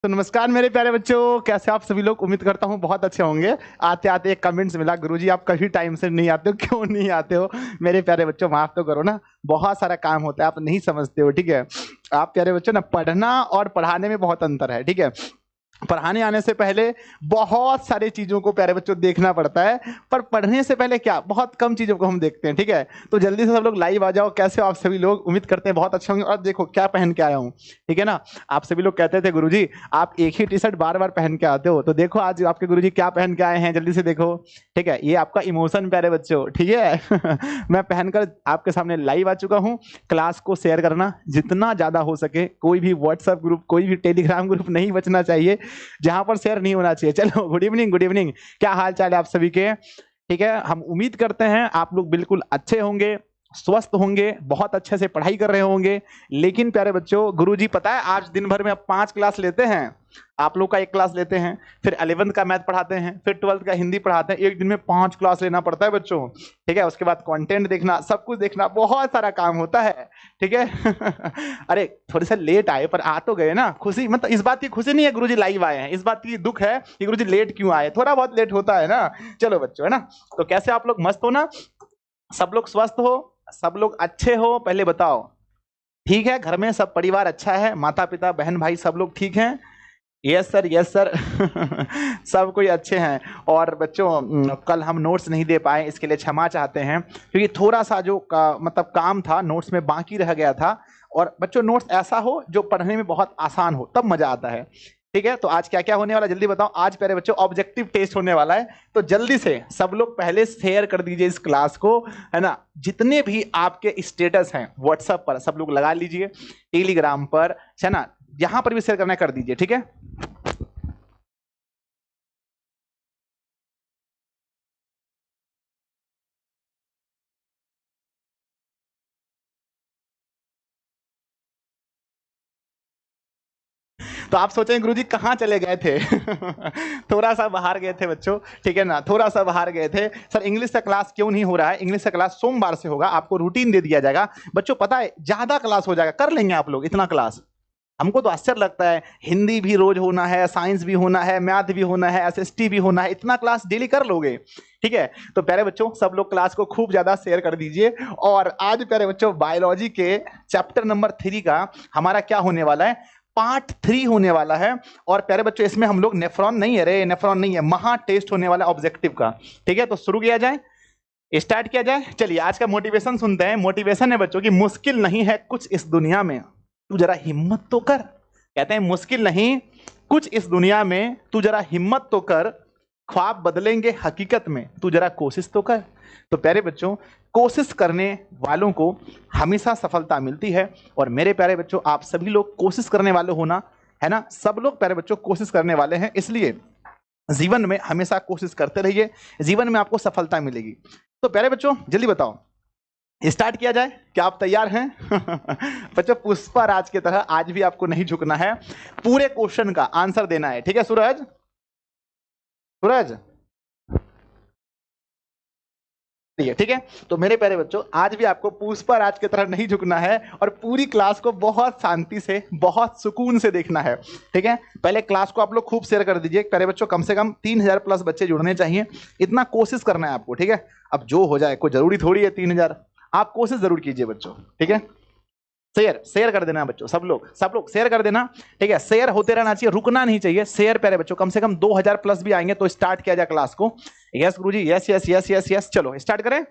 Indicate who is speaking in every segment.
Speaker 1: तो नमस्कार मेरे प्यारे बच्चों, कैसे आप सभी लोग। उम्मीद करता हूँ बहुत अच्छे होंगे। आते आते एक कमेंट्स मिला, गुरुजी आप कभी टाइम से नहीं आते हो, क्यों नहीं आते हो। मेरे प्यारे बच्चों माफ तो करो ना, बहुत सारा काम होता है, आप नहीं समझते हो। ठीक है, आप प्यारे बच्चों ना, पढ़ना और पढ़ाने में बहुत अंतर है। ठीक है, पढ़ाने आने से पहले बहुत सारी चीजों को प्यारे बच्चों देखना पड़ता है, पर पढ़ने से पहले क्या बहुत कम चीजों को हम देखते हैं। ठीक है, तो जल्दी से सब लोग लाइव आ जाओ। कैसे हो आप सभी लोग, उम्मीद करते हैं बहुत अच्छे होंगे। और देखो क्या पहन के आया हूँ, ठीक है ना। आप सभी लोग कहते थे गुरुजी आप एक ही टी शर्ट बार बार पहन के आते हो, तो देखो आज आपके गुरुजी क्या पहन के आए हैं, जल्दी से देखो। ठीक है, ये आपका इमोशन प्यारे बच्चों, ठीक है। मैं पहनकर आपके सामने लाइव आ चुका हूँ। क्लास को शेयर करना जितना ज्यादा हो सके, कोई भी व्हाट्सएप ग्रुप, कोई भी टेलीग्राम ग्रुप नहीं बचना चाहिए जहां पर शेयर नहीं होना चाहिए। चलो, गुड इवनिंग, गुड इवनिंग। क्या हाल चाल है आप सभी के। ठीक है, हम उम्मीद करते हैं आप लोग बिल्कुल अच्छे होंगे, स्वस्थ होंगे, बहुत अच्छे से पढ़ाई कर रहे होंगे। लेकिन प्यारे बच्चों, गुरुजी पता है आज दिन भर में अब 5 क्लास लेते हैं। आप लोग का एक क्लास लेते हैं, फिर 11th का मैथ पढ़ाते हैं, फिर 12th का हिंदी पढ़ाते हैं। एक दिन में 5 क्लास लेना पड़ता है बच्चों। ठीक है, उसके बाद कंटेंट देखना, सब कुछ देखना, बहुत सारा काम होता है। ठीक है। अरे थोड़े से लेट आए पर आ तो गए ना। खुशी मतलब इस बात की खुशी नहीं है गुरुजी लाइव आए हैं, इस बात की दुख है कि गुरुजी लेट क्यों आए। थोड़ा बहुत लेट होता है ना। चलो बच्चों, है ना। तो कैसे आप लोग, मस्त हो ना, सब लोग स्वस्थ हो, सब लोग अच्छे हो, पहले बताओ। ठीक है, घर में सब परिवार अच्छा है, माता पिता बहन भाई सब लोग ठीक हैं। Yes sir, yes sir. सब कोई अच्छे हैं। और बच्चों कल हम नोट्स नहीं दे पाए, इसके लिए क्षमा चाहते हैं, क्योंकि थोड़ा सा जो मतलब काम था नोट्स में बाकी रह गया था। और बच्चों नोट्स ऐसा हो जो पढ़ने में बहुत आसान हो, तब मजा आता है। ठीक है, तो आज क्या क्या होने वाला जल्दी बताओ। आज प्यारे बच्चों ऑब्जेक्टिव टेस्ट होने वाला है, तो जल्दी से सब लोग पहले शेयर कर दीजिए इस क्लास को, है ना। जितने भी आपके स्टेटस हैं व्हाट्सएप पर सब लोग लगा लीजिए, टेलीग्राम पर, है ना, यहां पर भी शेयर करना कर दीजिए। ठीक है, तो आप सोचेंगे गुरुजी कहाँ चले गए थे। थोड़ा सा बाहर गए थे बच्चों, ठीक है ना, थोड़ा सा बाहर गए थे। सर इंग्लिश का क्लास क्यों नहीं हो रहा है। इंग्लिश का क्लास सोमवार से होगा, आपको रूटीन दे दिया जाएगा। बच्चों पता है ज्यादा क्लास हो जाएगा, कर लेंगे आप लोग इतना क्लास। हमको तो आश्चर्य लगता है, हिंदी भी रोज होना है, साइंस भी होना है, मैथ भी होना है, एसएसटी भी होना है, इतना क्लास डेली कर लोगे। ठीक है, तो प्यारे बच्चों सब लोग क्लास को खूब ज्यादा शेयर कर दीजिए। और आज प्यारे बच्चों बायोलॉजी के चैप्टर नंबर 3 का हमारा क्या होने वाला है, पार्ट 3 होने वाला है। और प्यारे बच्चों इसमें हम लोग नेफ्रॉन नहीं है, रे नेफ्रॉन नहीं है, महा टेस्ट होने वाला ऑब्जेक्टिव का। ठीक है, तो शुरू किया जाए, स्टार्ट किया जाए। चलिए आज का मोटिवेशन सुनते हैं। मोटिवेशन है बच्चों की, मुश्किल नहीं है कुछ इस दुनिया में, तू जरा हिम्मत तो कर। कहते हैं मुश्किल नहीं कुछ इस दुनिया में, तू जरा हिम्मत तो कर। ख्वाब बदलेंगे हकीकत में, तू जरा कोशिश तो कर। तो प्यारे बच्चों कोशिश करने वालों को हमेशा सफलता मिलती है। और मेरे प्यारे बच्चों आप सभी लोग कोशिश करने वाले होना, है ना। सब लोग प्यारे बच्चों कोशिश करने वाले हैं, इसलिए जीवन में हमेशा कोशिश करते रहिए, जीवन में आपको सफलता मिलेगी। तो प्यारे बच्चों जल्दी बताओ, स्टार्ट किया जाए, क्या आप तैयार हैं। बच्चों पुष्पराज की तरह आज भी आपको नहीं झुकना है, पूरे क्वेश्चन का आंसर देना है। ठीक है सूरज, सूरज ठीक है। तो मेरे प्यारे बच्चों आज भी आपको पुष्पराज की तरह नहीं झुकना है, और पूरी क्लास को बहुत शांति से, बहुत सुकून से देखना है। ठीक है, पहले क्लास को आप लोग खूब शेयर कर दीजिए प्यारे बच्चों, कम से कम 3000 प्लस बच्चे जुड़ने चाहिए, इतना कोशिश करना है आपको। ठीक है, अब जो हो जाए, कोई जरूरी थोड़ी है 3000, आप कोशिश जरूर कीजिए बच्चों। ठीक है, शेयर शेयर कर देना बच्चों, सब लोग शेयर कर देना। ठीक है, शेयर होते रहना चाहिए, रुकना नहीं चाहिए। शेयर प्यारे बच्चों कम से कम 2000 प्लस भी आएंगे तो स्टार्ट किया जाए क्लास को। यस गुरुजी, yes yes yes yes yes, चलो स्टार्ट करें।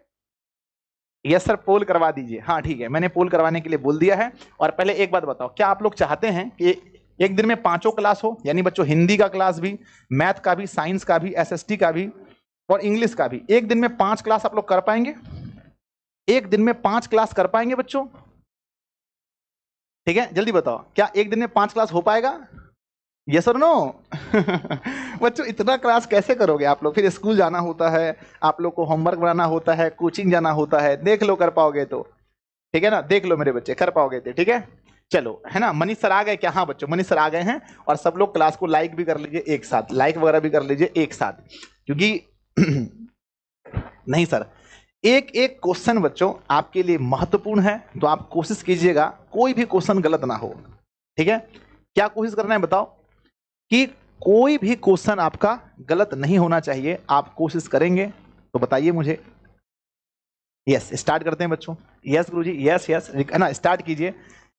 Speaker 1: यस सर, पोल करवा दीजिए। हाँ ठीक है, मैंने पोल करवाने के लिए बोल दिया है। और पहले एक बात बताओ, क्या आप लोग चाहते हैं कि एक दिन में 5 क्लास हो, यानी बच्चों हिंदी का क्लास भी, मैथ का भी, साइंस का भी, एसएसटी का भी और इंग्लिश का भी, एक दिन में 5 क्लास आप लोग कर पाएंगे। एक दिन में 5 क्लास कर पाएंगे बच्चों। ठीक है, जल्दी बताओ, क्या एक दिन में 5 क्लास हो पाएगा। यस और नो। बच्चों इतना क्लास कैसे करोगे आप लोग, फिर स्कूल जाना होता है, आप लोग को होमवर्क बनाना होता है, कोचिंग जाना होता है। देख लो कर पाओगे तो, ठीक है ना, देख लो मेरे बच्चे कर पाओगे तो। ठीक है, चलो, है ना। मनीष सर आ गए क्या। हाँ बच्चों मनीष सर आ गए हैं। और सब लोग क्लास को लाइक भी कर लीजिए एक साथ, लाइक वगैरह भी कर लीजिए एक साथ, क्योंकि नहीं सर, एक एक क्वेश्चन बच्चों आपके लिए महत्वपूर्ण है, तो आप कोशिश कीजिएगा कोई भी क्वेश्चन गलत ना हो। ठीक है, क्या कोशिश करना है बताओ। कि कोई भी क्वेश्चन आपका गलत नहीं होना चाहिए। आप कोशिश करेंगे तो बताइए मुझे। यस, स्टार्ट करते हैं बच्चों। यस गुरुजी, यस यस, है ना, स्टार्ट कीजिए।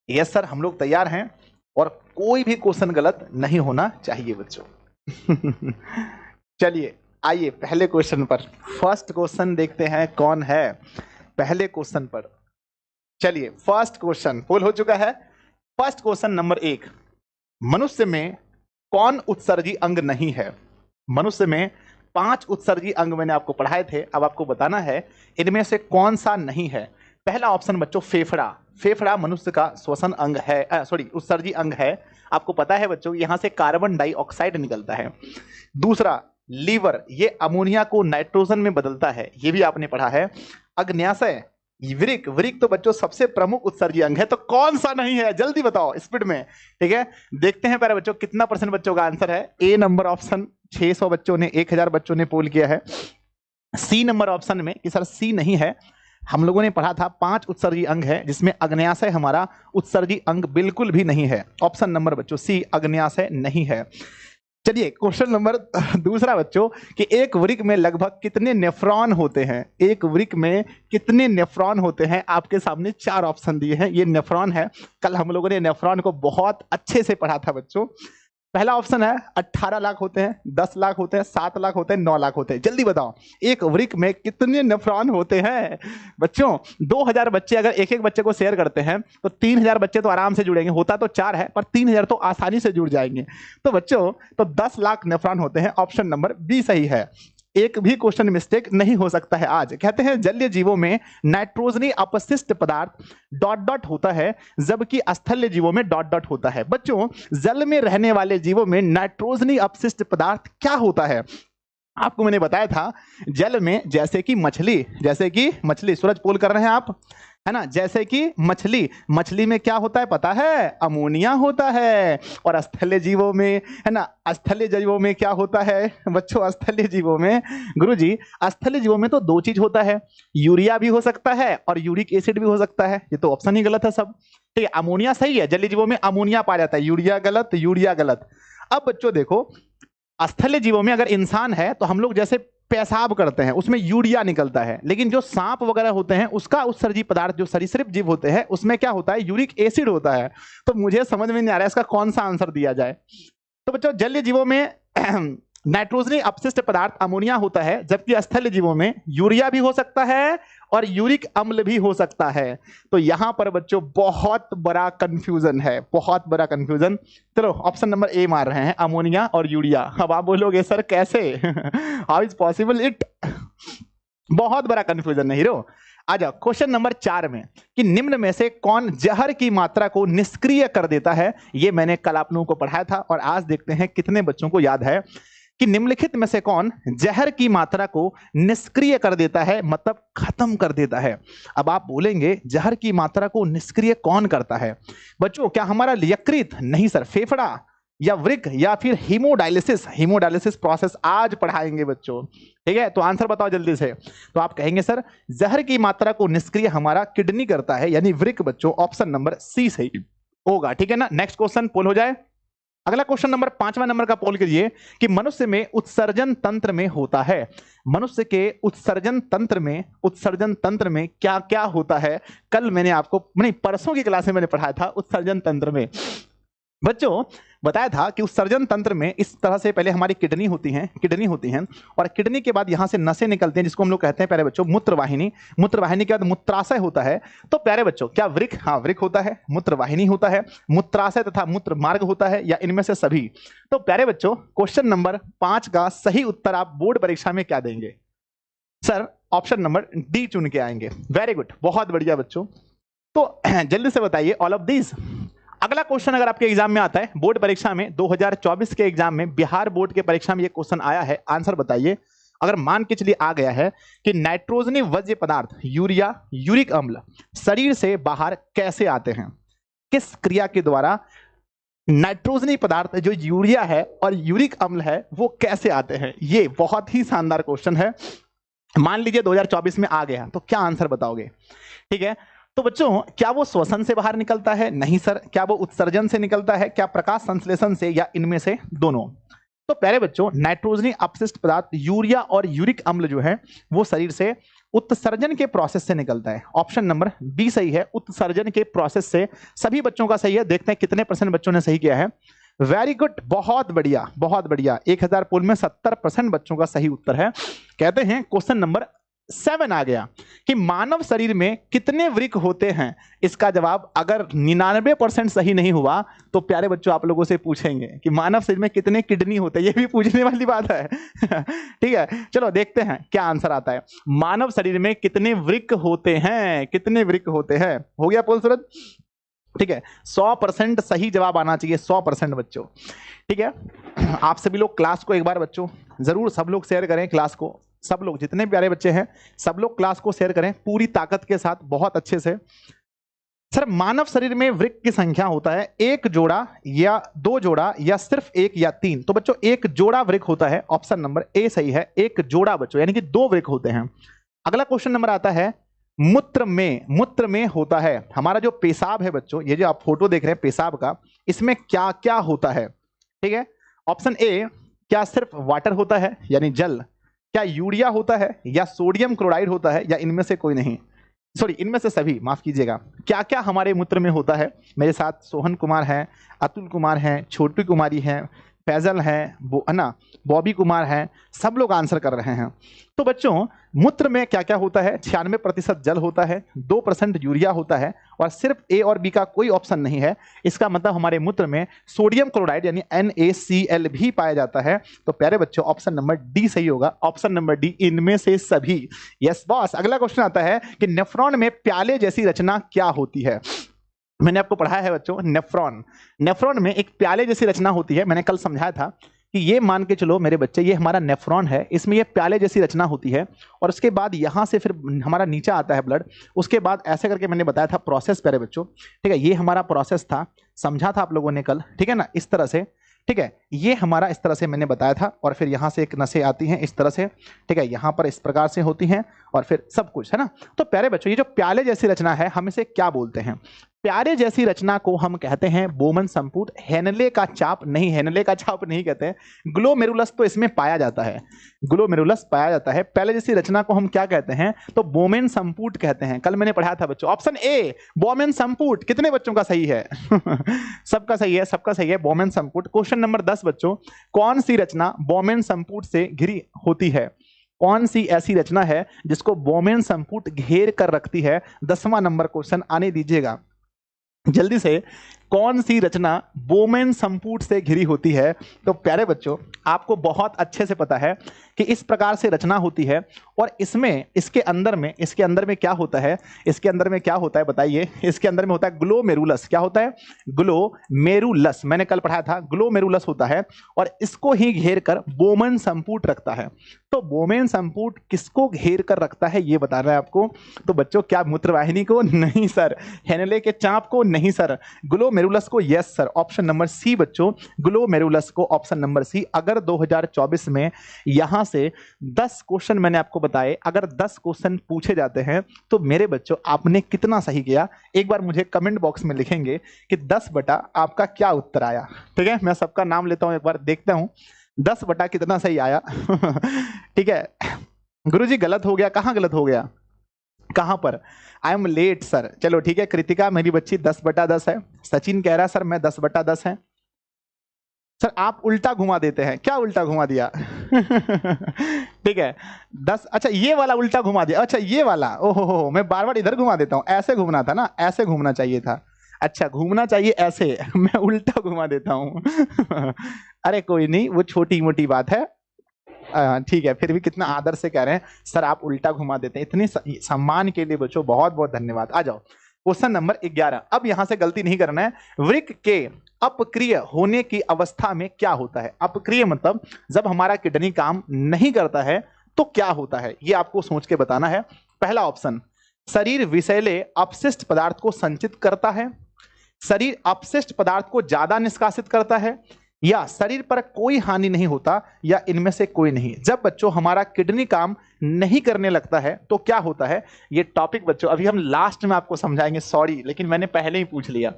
Speaker 1: यस सर, हम लोग तैयार हैं और कोई भी क्वेश्चन गलत नहीं होना चाहिए बच्चों। चलिए आइए पहले क्वेश्चन पर। फर्स्ट क्वेश्चन देखते हैं कौन है पहले क्वेश्चन पर। चलिए फर्स्ट क्वेश्चन पोल हो चुका है। फर्स्ट क्वेश्चन नंबर 1, मनुष्य में कौन उत्सर्जी अंग नहीं है? मनुष्य में 5 उत्सर्जी अंग मैंने आपको पढ़ाए थे, अब आपको बताना है इनमें से कौन सा नहीं है। पहला ऑप्शन बच्चों फेफड़ा। फेफड़ा मनुष्य का श्वसन अंग है, सॉरी उत्सर्जी अंग है। आपको पता है बच्चों यहां से कार्बन डाइऑक्साइड निकलता है। दूसरा लीवर, ये अमोनिया को नाइट्रोजन में बदलता है, ये भी आपने पढ़ा है। अग्न्याशय, वृक्क, वृक्क तो बच्चों सबसे प्रमुख उत्सर्जी अंग है, तो कौन सा नहीं है जल्दी बताओ स्पीड में। ठीक है, देखते हैं पहले बच्चों कितना % बच्चों का आंसर है। ए नंबर ऑप्शन 600 बच्चों ने, 1000 बच्चों ने पोल किया है। सी नंबर ऑप्शन में कि सर सी नहीं है, हम लोगों ने पढ़ा था 5 उत्सर्जी अंग है जिसमें अग्न्याशय हमारा उत्सर्जी अंग बिल्कुल भी नहीं है। ऑप्शन नंबर बच्चों सी, अग्न्याशय नहीं है। चलिए क्वेश्चन नंबर दूसरा बच्चों कि एक वृक्क में लगभग कितने नेफ्रॉन होते हैं? एक वृक्क में कितने नेफ्रॉन होते हैं? आपके सामने 4 ऑप्शन दिए हैं, ये नेफ्रॉन है। कल हम लोगों ने नेफ्रॉन को बहुत अच्छे से पढ़ा था बच्चों। पहला ऑप्शन है 18 लाख होते हैं, 10 लाख होते हैं, 7 लाख होते हैं, 9 लाख होते हैं। जल्दी बताओ एक वृक्क में कितने नेफ्रॉन होते हैं बच्चों? 2000 बच्चे अगर एक एक बच्चे को शेयर करते हैं तो 3000 बच्चे तो आराम से जुड़ेंगे। होता तो 4 है पर 3000 तो आसानी से जुड़ जाएंगे। तो बच्चों तो 10 लाख नेफ्रॉन होते हैं। ऑप्शन नंबर बी सही है। एक भी क्वेश्चन मिस्टेक नहीं हो सकता है आज। कहते हैं जलीय जीवों में नाइट्रोजनी अपशिष्ट पदार्थ डॉट डॉट होता है जबकि स्थलीय जीवों में डॉट डॉट होता है। बच्चों जल में रहने वाले जीवों में नाइट्रोजनी अपशिष्ट पदार्थ क्या होता है? आपको मैंने बताया था जल में जैसे कि मछली, सूरज पोल कर रहे हैं आप, है ना, जैसे कि मछली में क्या होता है पता है? अमोनिया होता है। और स्थलीय जीवों में, है ना, स्थलीय जीवों में क्या होता है बच्चों? स्थलीय जीवों में गुरुजी, स्थलीय जीवों में तो 2 चीज होता है, यूरिया भी हो सकता है और यूरिक एसिड भी हो सकता है। ये तो ऑप्शन ही गलत है सब। ठीक है, अमोनिया सही है, जलीय जीवों में अमोनिया पाया जाता है, यूरिया गलत, यूरिया गलत। अब बच्चों देखो स्थलीय जीवों में अगर इंसान है तो हम लोग जैसे पेशाब करते हैं उसमें यूरिया निकलता है, लेकिन जो सांप वगैरह होते हैं उसका उत्सर्जी पदार्थ जो सरीसृप जीव होते हैं उसमें क्या होता है? यूरिक एसिड होता है। तो मुझे समझ में नहीं आ रहा है इसका कौन सा आंसर दिया जाए। तो बच्चों जलीय जीवों में नाइट्रोजनी अपशिष्ट पदार्थ अमोनिया होता है जबकि स्थलीय जीवों में यूरिया भी हो सकता है और यूरिक अम्ल भी हो सकता है। तो यहां पर बच्चों बहुत बड़ा कंफ्यूजन है, बहुत बड़ा कंफ्यूजन। चलो ऑप्शन नंबर ए मार रहे हैं, अमोनिया और यूरिया। अब आप बोलोगे सर कैसे? How is possible it? बहुत बड़ा कंफ्यूजन है हीरो। आ जाओ क्वेश्चन नंबर 4 में कि निम्न में से कौन जहर की मात्रा को निष्क्रिय कर देता है? ये मैंने कल आप लोगों को पढ़ाया था और आज देखते हैं कितने बच्चों को याद है कि निम्नलिखित में से कौन जहर की मात्रा को निष्क्रिय कर देता है, मतलब खत्म कर देता है। अब आप बोलेंगे जहर की मात्रा को निष्क्रिय कौन करता है? बच्चों क्या हमारा यकृत? नहीं सर, फेफड़ा या वृक्क या फिर हीमोडायलिसिस प्रोसेस आज पढ़ाएंगे बच्चों। ठीक है, तो आंसर बताओ जल्दी से। तो आप कहेंगे सर जहर की मात्रा को निष्क्रिय हमारा किडनी करता है, यानी वृक्क। बच्चों ऑप्शन नंबर सी सही होगा। ठीक है ना, नेक्स्ट क्वेश्चन पोल हो जाए। अगला क्वेश्चन नंबर 5वां नंबर का पोल कीजिए कि मनुष्य में उत्सर्जन तंत्र में होता है। मनुष्य के उत्सर्जन तंत्र में क्या क्या होता है? कल मैंने आपको, नहीं परसों की क्लास में मैंने पढ़ाया था उत्सर्जन तंत्र में। बच्चों बताया था कि उत्सर्जन तंत्र में इस तरह से पहले हमारी किडनी होती हैं और किडनी के बाद यहां से नसें निकलती हैं जिसको हम लोग कहते हैं प्यारे बच्चों मूत्रवाहिनी के बाद मूत्राशय होता है। तो प्यारे बच्चों क्या वृक्क? हाँ वृक्क होता है, मूत्रवाहिनी होता है, मूत्राशय तथा मूत्र मार्ग होता है, या इनमें से सभी? तो प्यारे बच्चों क्वेश्चन नंबर 5 का सही उत्तर आप बोर्ड परीक्षा में क्या देंगे? सर ऑप्शन नंबर डी चुन के आएंगे। वेरी गुड, बहुत बढ़िया बच्चों। तो जल्दी से बताइए ऑल ऑफ दीज। अगला क्वेश्चन अगर आपके एग्जाम में आता है बोर्ड परीक्षा में 2024 के एग्जाम में, बिहार बोर्ड के परीक्षा में ये क्वेश्चन आया है, आंसर बताइए। अगर मान के चलिए आ गया है कि नाइट्रोजनी वज्र पदार्थ यूरिया, यूरिक अम्ल शरीर से बाहर कैसे आते हैं? किस क्रिया के द्वारा नाइट्रोजनी पदार्थ जो यूरिया है और यूरिक अम्ल है वो कैसे आते हैं? ये बहुत ही शानदार क्वेश्चन है। मान लीजिए 2024 में आ गया तो क्या आंसर बताओगे? ठीक है, तो बच्चों, क्या वो श्वसन से बाहर निकलता है? नहीं सर। क्या वो उत्सर्जन से निकलता है? क्या प्रकाश संश्लेषण से, या इनमें से दोनों? तो प्यारे बच्चों, नाइट्रोजनी अपशिष्ट पदार्थ यूरिया और यूरिक अम्ल जो है वो शरीर से उत्सर्जन के प्रोसेस से निकलता है। ऑप्शन नंबर बी सही है, उत्सर्जन के प्रोसेस से। सभी बच्चों का सही है। देखते हैं कितने % बच्चों ने सही किया है। वेरी गुड, बहुत बढ़िया, बहुत बढ़िया। 1000 पोल में 70% बच्चों का सही उत्तर है। कहते हैं क्वेश्चन नंबर 7 आ गया कि मानव शरीर में कितने वृक्क होते हैं। इसका जवाब अगर 99% सही नहीं हुआ तो प्यारे बच्चों आप लोगों से पूछेंगे कि मानव शरीर में कितने किडनी होते हैं। ये भी पूछने वाली बात है। ठीक है, चलो देखते हैं क्या आंसर आता है। मानव शरीर में कितने वृक्क होते हैं? कितने वृक्क होते हैं? हो गया पोल सूरज? ठीक है, 100% सही जवाब आना चाहिए, 100% बच्चों। ठीक है, आप सभी लोग क्लास को एक बार बच्चों जरूर सब लोग शेयर करें क्लास को। सब लोग जितने प्यारे बच्चे हैं सब लोग क्लास को शेयर करें पूरी ताकत के साथ, बहुत अच्छे से। सर, मानव शरीर में वृक्क की संख्या होता है 1 जोड़ा या 2 जोड़ा या सिर्फ 1 या 3? तो बच्चों 1 जोड़ा वृक्क होता है। ऑप्शन नंबर ए सही है, 1 जोड़ा बच्चों, यानी कि 2 वृक्क होते हैं। अगला क्वेश्चन नंबर आता है मूत्र में होता है। हमारा जो पेशाब है बच्चों, ये जो आप फोटो देख रहे हैं पेशाब का, इसमें क्या क्या होता है? ठीक है, ऑप्शन ए, क्या सिर्फ वाटर होता है यानी जल? क्या यूरिया होता है, या सोडियम क्लोराइड होता है, या इनमें से कोई नहीं? सॉरी, इनमें से सभी, माफ कीजिएगा। क्या क्या हमारे मूत्र में होता है? मेरे साथ सोहन कुमार है, अतुल कुमार है, छोटी कुमारी है, फैजल है, बॉबी कुमार है, सब लोग आंसर कर रहे हैं। तो बच्चों, मूत्र में क्या क्या होता है? 96% जल होता है, 2% यूरिया होता है, और सिर्फ ए और बी का कोई ऑप्शन नहीं है। इसका मतलब हमारे मूत्र में सोडियम क्लोराइड यानी NaCl भी पाया जाता है। तो प्यारे बच्चों ऑप्शन नंबर डी सही होगा, ऑप्शन नंबर डी, इनमें से सभी। Yes boss. अगला क्वेश्चन आता है कि नेफ्रॉन में प्याले जैसी रचना क्या होती है? मैंने आपको पढ़ाया है बच्चों, नेफ्रॉन में एक प्याले जैसी रचना होती है। मैंने कल समझाया था कि ये मान के चलो मेरे बच्चे, ये हमारा नेफ्रॉन है, इसमें ये प्याले जैसी रचना होती है, और उसके बाद यहाँ से फिर हमारा नीचे आता है ब्लड। उसके बाद ऐसे करके मैंने बताया था प्रोसेस प्यारे बच्चों। ठीक है, ये हमारा प्रोसेस था, समझा था आप लोगों ने कल, ठीक है ना, इस तरह से। ठीक है, ये हमारा इस तरह से मैंने बताया था, और फिर यहाँ से एक नसें आती हैं इस तरह से। ठीक है, यहाँ पर इस प्रकार से होती हैं, और फिर सब कुछ है ना। तो प्यारे बच्चों, ये जो प्याले जैसी रचना है हम इसे क्या बोलते हैं? प्यारे जैसी रचना को हम कहते हैं बोमन संपुट। हेनले का चाप नहीं, हेनले का चाप नहीं कहते हैं। ग्लोमेरुलस तो इसमें पाया जाता है, ग्लोमेरुलस पाया जाता है। प्याले जैसी रचना को हम क्या कहते हैं? तो बोमेन संपुट कहते हैं। कल मैंने पढ़ाया था बच्चों, ऑप्शन ए बोमेन संपुट। कितने बच्चों का सही है? सबका सही है, सबका सही है, बोमेन संपुट। क्वेश्चन नंबर 10 बच्चों, कौन सी रचना बोमेन संपुट से घिरी होती है? कौन सी ऐसी रचना है जिसको बोमेन संपुट घेर कर रखती है? 10वां नंबर क्वेश्चन आने दीजिएगा जल्दी से। कौन सी रचना बोमेन संपुट से घिरी होती है? तो प्यारे बच्चों, आपको बहुत अच्छे से पता है कि इस प्रकार से रचना होती है, और इसमें इसके अंदर में क्या होता है? इसके अंदर में क्या होता है बताइए? इसके अंदर में होता है ग्लोमेरुलस। क्या होता है? ग्लोमेरुलस। मैंने कल पढ़ाया था, ग्लोमेरुलस होता है, और इसको ही घेर कर बोमेन संपुट रखता है। तो बोमेन संपुट किसको घेर कर रखता है ये बताना है आपको। तो बच्चों, क्या मूत्रवाहिनी को? नहीं सर। हेनले के चाप को? नहीं सर। ग्लोमेरुलस को? Yes sir, option number C बच्चों, ग्लोमेरुलस को, ऑप्शन नंबर सी। अगर 2024 में यहां से 10 क्वेश्चन मैंने आपको बताए, अगर 10 क्वेश्चन पूछे जाते हैं तो मेरे बच्चों आपने कितना सही किया? एक बार मुझे कमेंट बॉक्स में लिखेंगे कि 10 बटा आपका क्या उत्तर आया। ठीक है, मैं सबका नाम लेता हूं, एक बार देखता हूं 10 बटा कितना सही आया। ठीक है, गुरुजी गलत हो गया। कहां गलत हो गया? कहां पर? I am late sir. चलो ठीक है, कृतिका मेरी बच्ची 10 बटा 10 है। सचिन कह रहा है सर मैं 10 बटा 10 है। सर आप उल्टा घुमा देते हैं, क्या उल्टा घुमा दिया? ठीक है 10, अच्छा ये वाला उल्टा घुमा दिया, अच्छा ये वाला, ओहो मैं बार बार इधर घुमा देता हूं। ऐसे घूमना था ना, ऐसे घूमना चाहिए था। अच्छा घूमना चाहिए ऐसे, मैं उल्टा घुमा देता हूं। अरे कोई नहीं, वो छोटी मोटी बात है। ठीक है, फिर भी कितना आदर से कह रहे हैं सर आप उल्टा घुमा देते हैं। इतने सम्मान के लिए बच्चों बहुत बहुत धन्यवाद। आ जाओ क्वेश्चन नंबर 11। अब यहां से गलती नहीं करना है। वृक्क के अपक्रिय होने की अवस्था में क्या होता है? अपक्रिय मतलब जब हमारा किडनी काम नहीं करता है तो क्या होता है, ये आपको सोच के बताना है। पहला ऑप्शन, शरीर विषैले अपशिष्ट पदार्थ को संचित करता है, शरीर अपशिष्ट पदार्थ को ज्यादा निष्कासित करता है, या शरीर पर कोई हानि नहीं होता या इनमें से कोई नहीं। जब बच्चों हमारा किडनी काम नहीं करने लगता है तो क्या होता है? ये टॉपिक बच्चों अभी हम लास्ट में आपको समझाएंगे, सॉरी लेकिन मैंने पहले ही पूछ लिया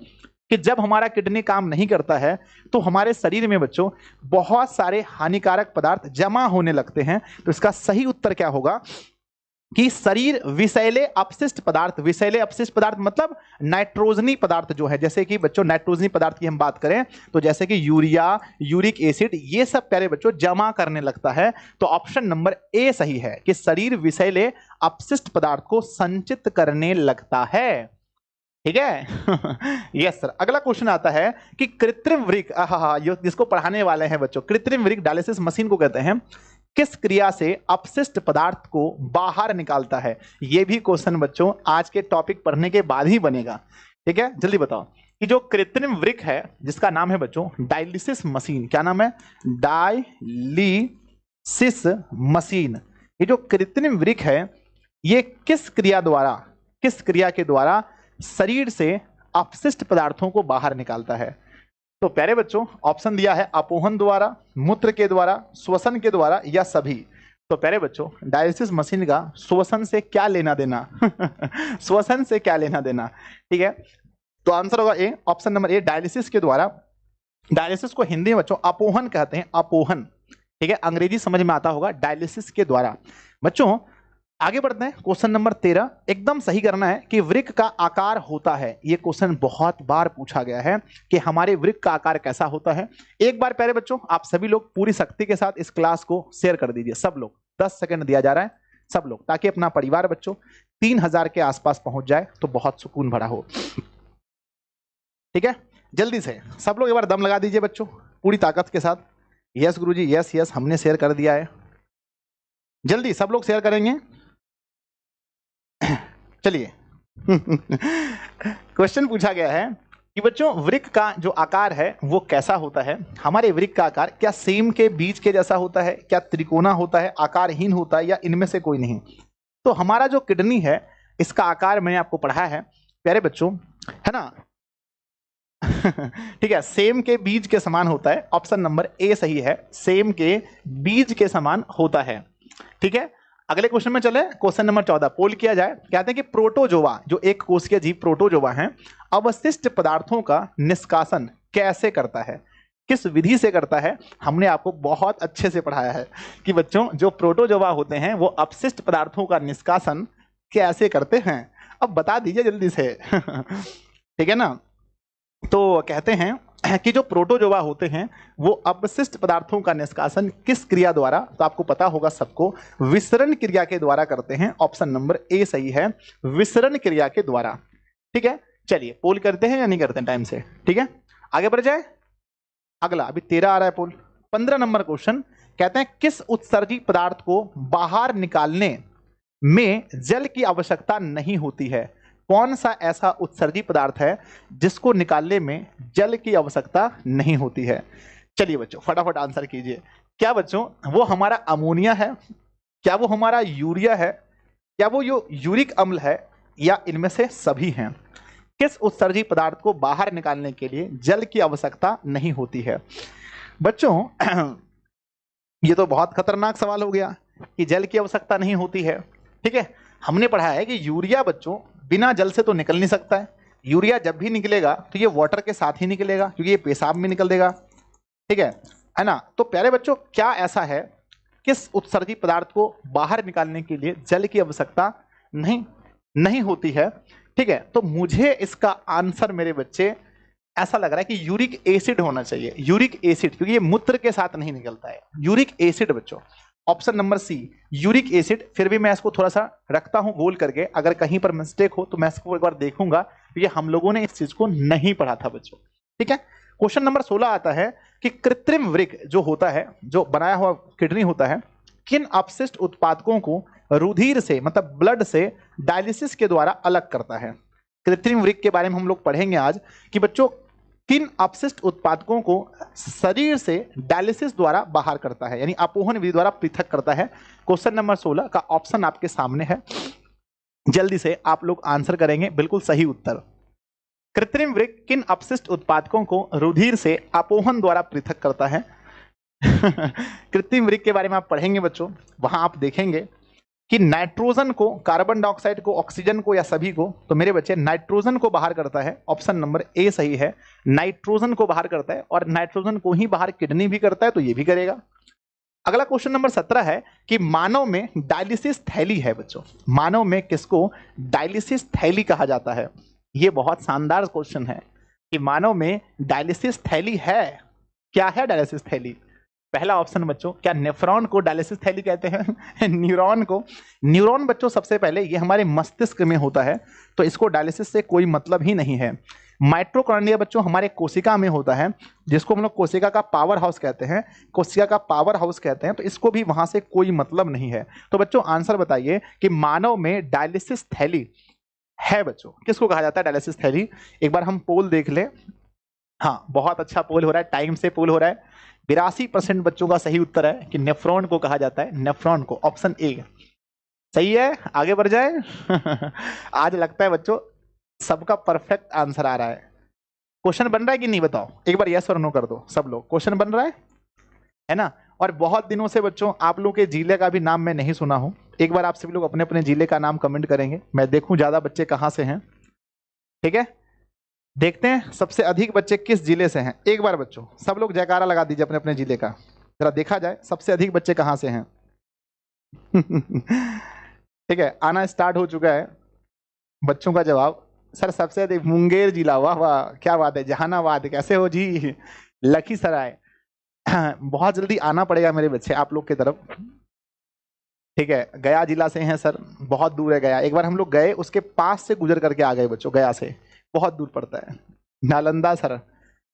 Speaker 1: कि जब हमारा किडनी काम नहीं करता है तो हमारे शरीर में बच्चों बहुत सारे हानिकारक पदार्थ जमा होने लगते हैं। तो इसका सही उत्तर क्या होगा कि शरीर विषैले अपशिष्ट पदार्थ, विषैले अपशिष्ट पदार्थ मतलब नाइट्रोजनी पदार्थ जो है, जैसे कि बच्चों नाइट्रोजनी पदार्थ की हम बात करें तो जैसे कि यूरिया, यूरिक एसिड, ये सब प्यारे बच्चों जमा करने लगता है। तो ऑप्शन नंबर ए सही है कि शरीर विषैले अपशिष्ट पदार्थ को संचित करने लगता है। ठीक है। Yes sir. अगला क्वेश्चन आता है कि कृत्रिम वृक्क, जिसको पढ़ाने वाले हैं बच्चों, कृत्रिम वृक्क डायलिसिस मशीन को कहते हैं, किस क्रिया से अपशिष्ट पदार्थ को बाहर निकालता है? यह भी क्वेश्चन बच्चों आज के टॉपिक पढ़ने के बाद ही बनेगा। ठीक है, जल्दी बताओ कि जो कृत्रिम वृक्क है जिसका नाम है बच्चों डायलिसिस मशीन, क्या नाम है? Dialysis machine. ये जो कृत्रिम वृक्क है ये किस क्रिया के द्वारा शरीर से अपशिष्ट पदार्थों को बाहर निकालता है? तो प्यारे बच्चों ऑप्शन दिया है अपोहन द्वारा, मूत्र के द्वारा, श्वसन के द्वारा या सभी। तो प्यारे बच्चों डायलिसिस मशीन का श्वसन से क्या लेना देना? श्वसन से क्या लेना देना? ठीक है, तो आंसर होगा ए, ऑप्शन नंबर ए, डायलिसिस के द्वारा। डायलिसिस को हिंदी में बच्चों अपोहन कहते हैं, अपोहन। ठीक है, अंग्रेजी समझ में आता होगा, डायलिसिस के द्वारा। बच्चों आगे बढ़ते हैं, क्वेश्चन नंबर 13 एकदम सही करना है कि वृक्क का आकार होता है। यह क्वेश्चन बहुत बार पूछा गया है कि हमारे वृक्क का आकार कैसा होता है। एक बार प्यारे बच्चों आप सभी लोग पूरी शक्ति के साथ इस क्लास को शेयर कर दीजिए, सब लोग। 10 सेकंड दिया जा रहा है सब लोग, ताकि अपना परिवार बच्चों 3000 के आसपास पहुंच जाए तो बहुत सुकून भरा हो। ठीक है, जल्दी से सब लोग एक बार दम लगा दीजिए बच्चों पूरी ताकत के साथ। यस गुरुजी, यस यस, हमने शेयर कर दिया है। जल्दी सब लोग शेयर करेंगे। चलिए। क्वेश्चन पूछा गया है कि बच्चों वृक्क का जो आकार है वो कैसा होता है? हमारे वृक्क का आकार क्या सेम के बीज के जैसा होता है, क्या त्रिकोणा होता है, आकारहीन होता है, या इनमें से कोई नहीं? तो हमारा जो किडनी है इसका आकार मैंने आपको पढ़ाया है प्यारे बच्चों, है ना? ठीक है, सेम के बीज के समान होता है। ऑप्शन नंबर ए सही है, सेम के बीज के समान होता है। ठीक है, अगले क्वेश्चन में चले, क्वेश्चन नंबर 14 पोल किया जाए। कहते हैं कि प्रोटोजोआ जो एक कोशिकीय जीव प्रोटोजोआ है अवशिष्ट पदार्थों का निष्कासन कैसे करता है? किस विधि से करता है? हमने आपको बहुत अच्छे से पढ़ाया है कि बच्चों जो प्रोटोजोआ होते हैं वो अपशिष्ट पदार्थों का निष्कासन कैसे करते हैं। अब बता दीजिए जल्दी से। ठीक है ना, तो कहते हैं कि जो प्रोटोजोआ होते हैं वो अपशिष्ट पदार्थों का निष्कासन किस क्रिया द्वारा? तो आपको पता होगा सबको, विसरण क्रिया के द्वारा करते हैं। ऑप्शन नंबर ए सही है, विसरण क्रिया के द्वारा। ठीक है, चलिए पोल करते हैं या नहीं करते हैं टाइम से? ठीक है, आगे बढ़ जाए। अगला अभी 13 आ रहा है पोल। 15 नंबर क्वेश्चन कहते हैं किस उत्सर्जी पदार्थ को बाहर निकालने में जल की आवश्यकता नहीं होती है? कौन सा ऐसा उत्सर्जी पदार्थ है जिसको निकालने में जल की आवश्यकता नहीं होती है? चलिए बच्चों फटाफट आंसर कीजिए। क्या बच्चों वो हमारा अमोनिया है, क्या वो हमारा यूरिया है, क्या वो यूरिक अम्ल है, या इनमें से सभी हैं? किस उत्सर्जी पदार्थ को बाहर निकालने के लिए जल की आवश्यकता नहीं होती है? बच्चों ये तो बहुत खतरनाक सवाल हो गया कि जल की आवश्यकता नहीं होती है। ठीक है, हमने पढ़ा है कि यूरिया बच्चों बिना जल से तो निकल नहीं सकता है। यूरिया जब भी निकलेगा तो ये वाटर के साथ ही निकलेगा, क्योंकि ये पेशाब में निकल देगा। ठीक है ना? तो प्यारे बच्चों क्या ऐसा है, किस उत्सर्जी पदार्थ को बाहर निकालने के लिए जल की आवश्यकता नहीं होती है? ठीक है, तो मुझे इसका आंसर मेरे बच्चे ऐसा लग रहा है कि यूरिक एसिड होना चाहिए। यूरिक एसिड, क्योंकि ये मूत्र के साथ नहीं निकलता है। यूरिक एसिड बच्चों, option number C uric acid. फिर भी मैं इसको थोड़ा सा रखता हूं गोल करके, अगर कहीं पर मिस्टेक हो तो मैं इसको एक बार देखूंगा, क्योंकि हम लोगों ने इस चीज को नहीं पढ़ा था बच्चों। ठीक है, क्वेश्चन नंबर 16 आता है कि कृत्रिम वृक्क जो होता है, जो बनाया हुआ किडनी होता है, किन अपशिष्ट उत्पादकों को रुधिर से मतलब ब्लड से डायलिसिस के द्वारा अलग करता है? कृत्रिम वृक्क के बारे में हम लोग पढ़ेंगे आज कि बच्चों किन अपशिष्ट उत्पादकों को शरीर से डायलिसिस द्वारा बाहर करता है, यानी अपोहन विधि द्वारा पृथक करता है। क्वेश्चन नंबर 16 का ऑप्शन आपके सामने है, जल्दी से आप लोग आंसर करेंगे बिल्कुल सही उत्तर। कृत्रिम वृक्क किन अपशिष्ट उत्पादकों को रुधिर से अपोहन द्वारा पृथक करता है? कृत्रिम वृक्क के बारे में आप पढ़ेंगे बच्चों, वहां आप देखेंगे कि नाइट्रोजन को, कार्बन डाइऑक्साइड को, ऑक्सीजन को या सभी को, तो मेरे बच्चे नाइट्रोजन को बाहर करता है। ऑप्शन नंबर ए सही है, नाइट्रोजन को बाहर करता है, और नाइट्रोजन को ही बाहर किडनी भी करता है, तो ये भी करेगा। अगला क्वेश्चन नंबर 17 है कि मानव में डायलिसिस थैली है बच्चों, मानव में किसको डायलिसिस थैली कहा जाता है? ये बहुत शानदार क्वेश्चन है कि मानव में डायलिसिस थैली है। क्या है डायलिसिस थैली? पहला ऑप्शन बच्चों, क्या नेफ्रॉन को डायलिसिस थैली कहते हैं? न्यूरॉन को। न्यूरॉन बच्चों सबसे पहले ये हमारे मस्तिष्क में होता है, तो इसको डायलिसिस से कोई मतलब ही नहीं है। माइटोकॉन्ड्रिया बच्चों हमारे कोशिका में होता है, जिसको हम लोग कोशिका का पावर हाउस कहते हैं, कोशिका का पावर हाउस कहते हैं, तो इसको भी वहां से कोई मतलब नहीं है। तो बच्चों आंसर बताइए कि मानव में डायलिसिस थैली है बच्चों, किसको कहा जाता है डायलिसिस थैली? एक बार हम पोल देख लें। हाँ, बहुत अच्छा पोल हो रहा है, टाइम से पोल हो रहा है। 82% बच्चों का सही उत्तर है कि नेफ्रॉन को कहा जाता है, नेफ्रॉन को। ऑप्शन ए सही है। आगे बढ़ जाए। आज लगता है बच्चों सबका परफेक्ट आंसर आ रहा है। क्वेश्चन बन रहा है कि नहीं बताओ, एक बार यस और नो कर दो सब लोग। क्वेश्चन बन रहा है ना? और बहुत दिनों से बच्चों आप लोग के जिले का भी नाम मैं नहीं सुना हूं। एक बार आप सभी लोग अपने अपने जिले का नाम कमेंट करेंगे, मैं देखूं ज्यादा बच्चे कहां से हैं। ठीक है, देखते हैं सबसे अधिक बच्चे किस जिले से हैं। एक बार बच्चों सब लोग जयकारा लगा दीजिए अपने अपने जिले का, जरा देखा जाए सबसे अधिक बच्चे कहां से हैं। ठीक है, आना स्टार्ट हो चुका है बच्चों का जवाब। सर सबसे अधिक मुंगेर जिला, वाह वाह क्या बात है। जहानाबाद कैसे हो जी? लखीसराय। बहुत जल्दी आना पड़ेगा मेरे बच्चे आप लोग की तरफ। ठीक है, गया जिला से हैं सर, बहुत दूर है गया। एक बार हम लोग गए, उसके पास से गुजर करके आ गए बच्चों, गया से बहुत दूर पड़ता है। नालंदा सर।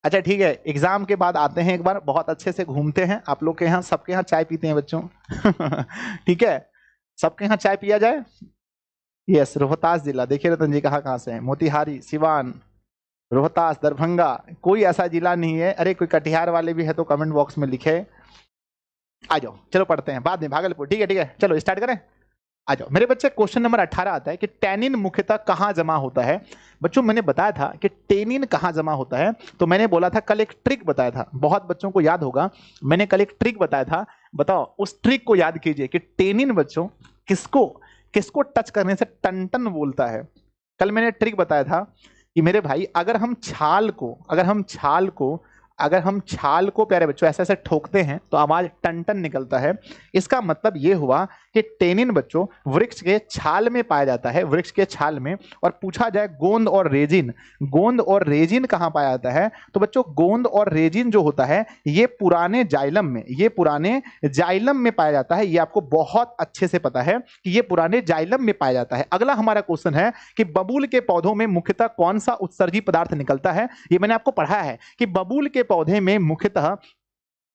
Speaker 1: अच्छा ठीक है, एग्जाम के बाद आते हैं एक बार, बहुत अच्छे से घूमते हैं आप लोग के यहाँ। सबके यहाँ चाय पीते हैं बच्चों। ठीक है, सबके यहाँ चाय पिया जाए। यस, रोहतास जिला। देखिए रतन जी कहाँ कहाँ से हैं। मोतिहारी, सिवान, रोहतास, दरभंगा, कोई ऐसा जिला नहीं है। अरे कोई कटिहार वाले भी है तो कमेंट बॉक्स में लिखे। आ जाओ, चलो पढ़ते हैं बाद में। भागलपुर, ठीक है, चलो स्टार्ट करें। आ जाओ मेरे बच्चे, क्वेश्चन नंबर 18 आता है कि टेनिन मुख्यतः कहां जमा होता है? बच्चों मैंने बताया था कि टेनिन कहां जमा होता है, तो मैंने बोला था, कल एक ट्रिक बताया था, बहुत बच्चों को याद होगा। मैंने कल एक ट्रिक बताया था, बताओ उस ट्रिक को याद कीजिए कि टेनिन बच्चों किसको किसको टच करने से टन टन बोलता है। कल मैंने ट्रिक बताया था कि मेरे भाई अगर हम छाल को प्यारे बच्चों ऐसे ऐसे ठोकते हैं तो आवाज टन टन निकलता है। इसका मतलब यह हुआ कि टेनिन बच्चों वृक्ष के छाल में पाया जाता है, वृक्ष के छाल में। और पूछा जाए गोंद और रेजिन कहां पाया जाता है, तो बच्चों गोंद और रेजिन जो होता है ये पुराने जाइलम में पाया जाता है। ये आपको बहुत अच्छे से पता है कि ये पुराने जाइलम में पाया जाता है। अगला हमारा क्वेश्चन है कि बबूल के पौधों में मुख्यतः कौन सा उत्सर्जी पदार्थ निकलता है? ये मैंने आपको पढ़ाया है कि बबूल के पौधे में मुख्यतः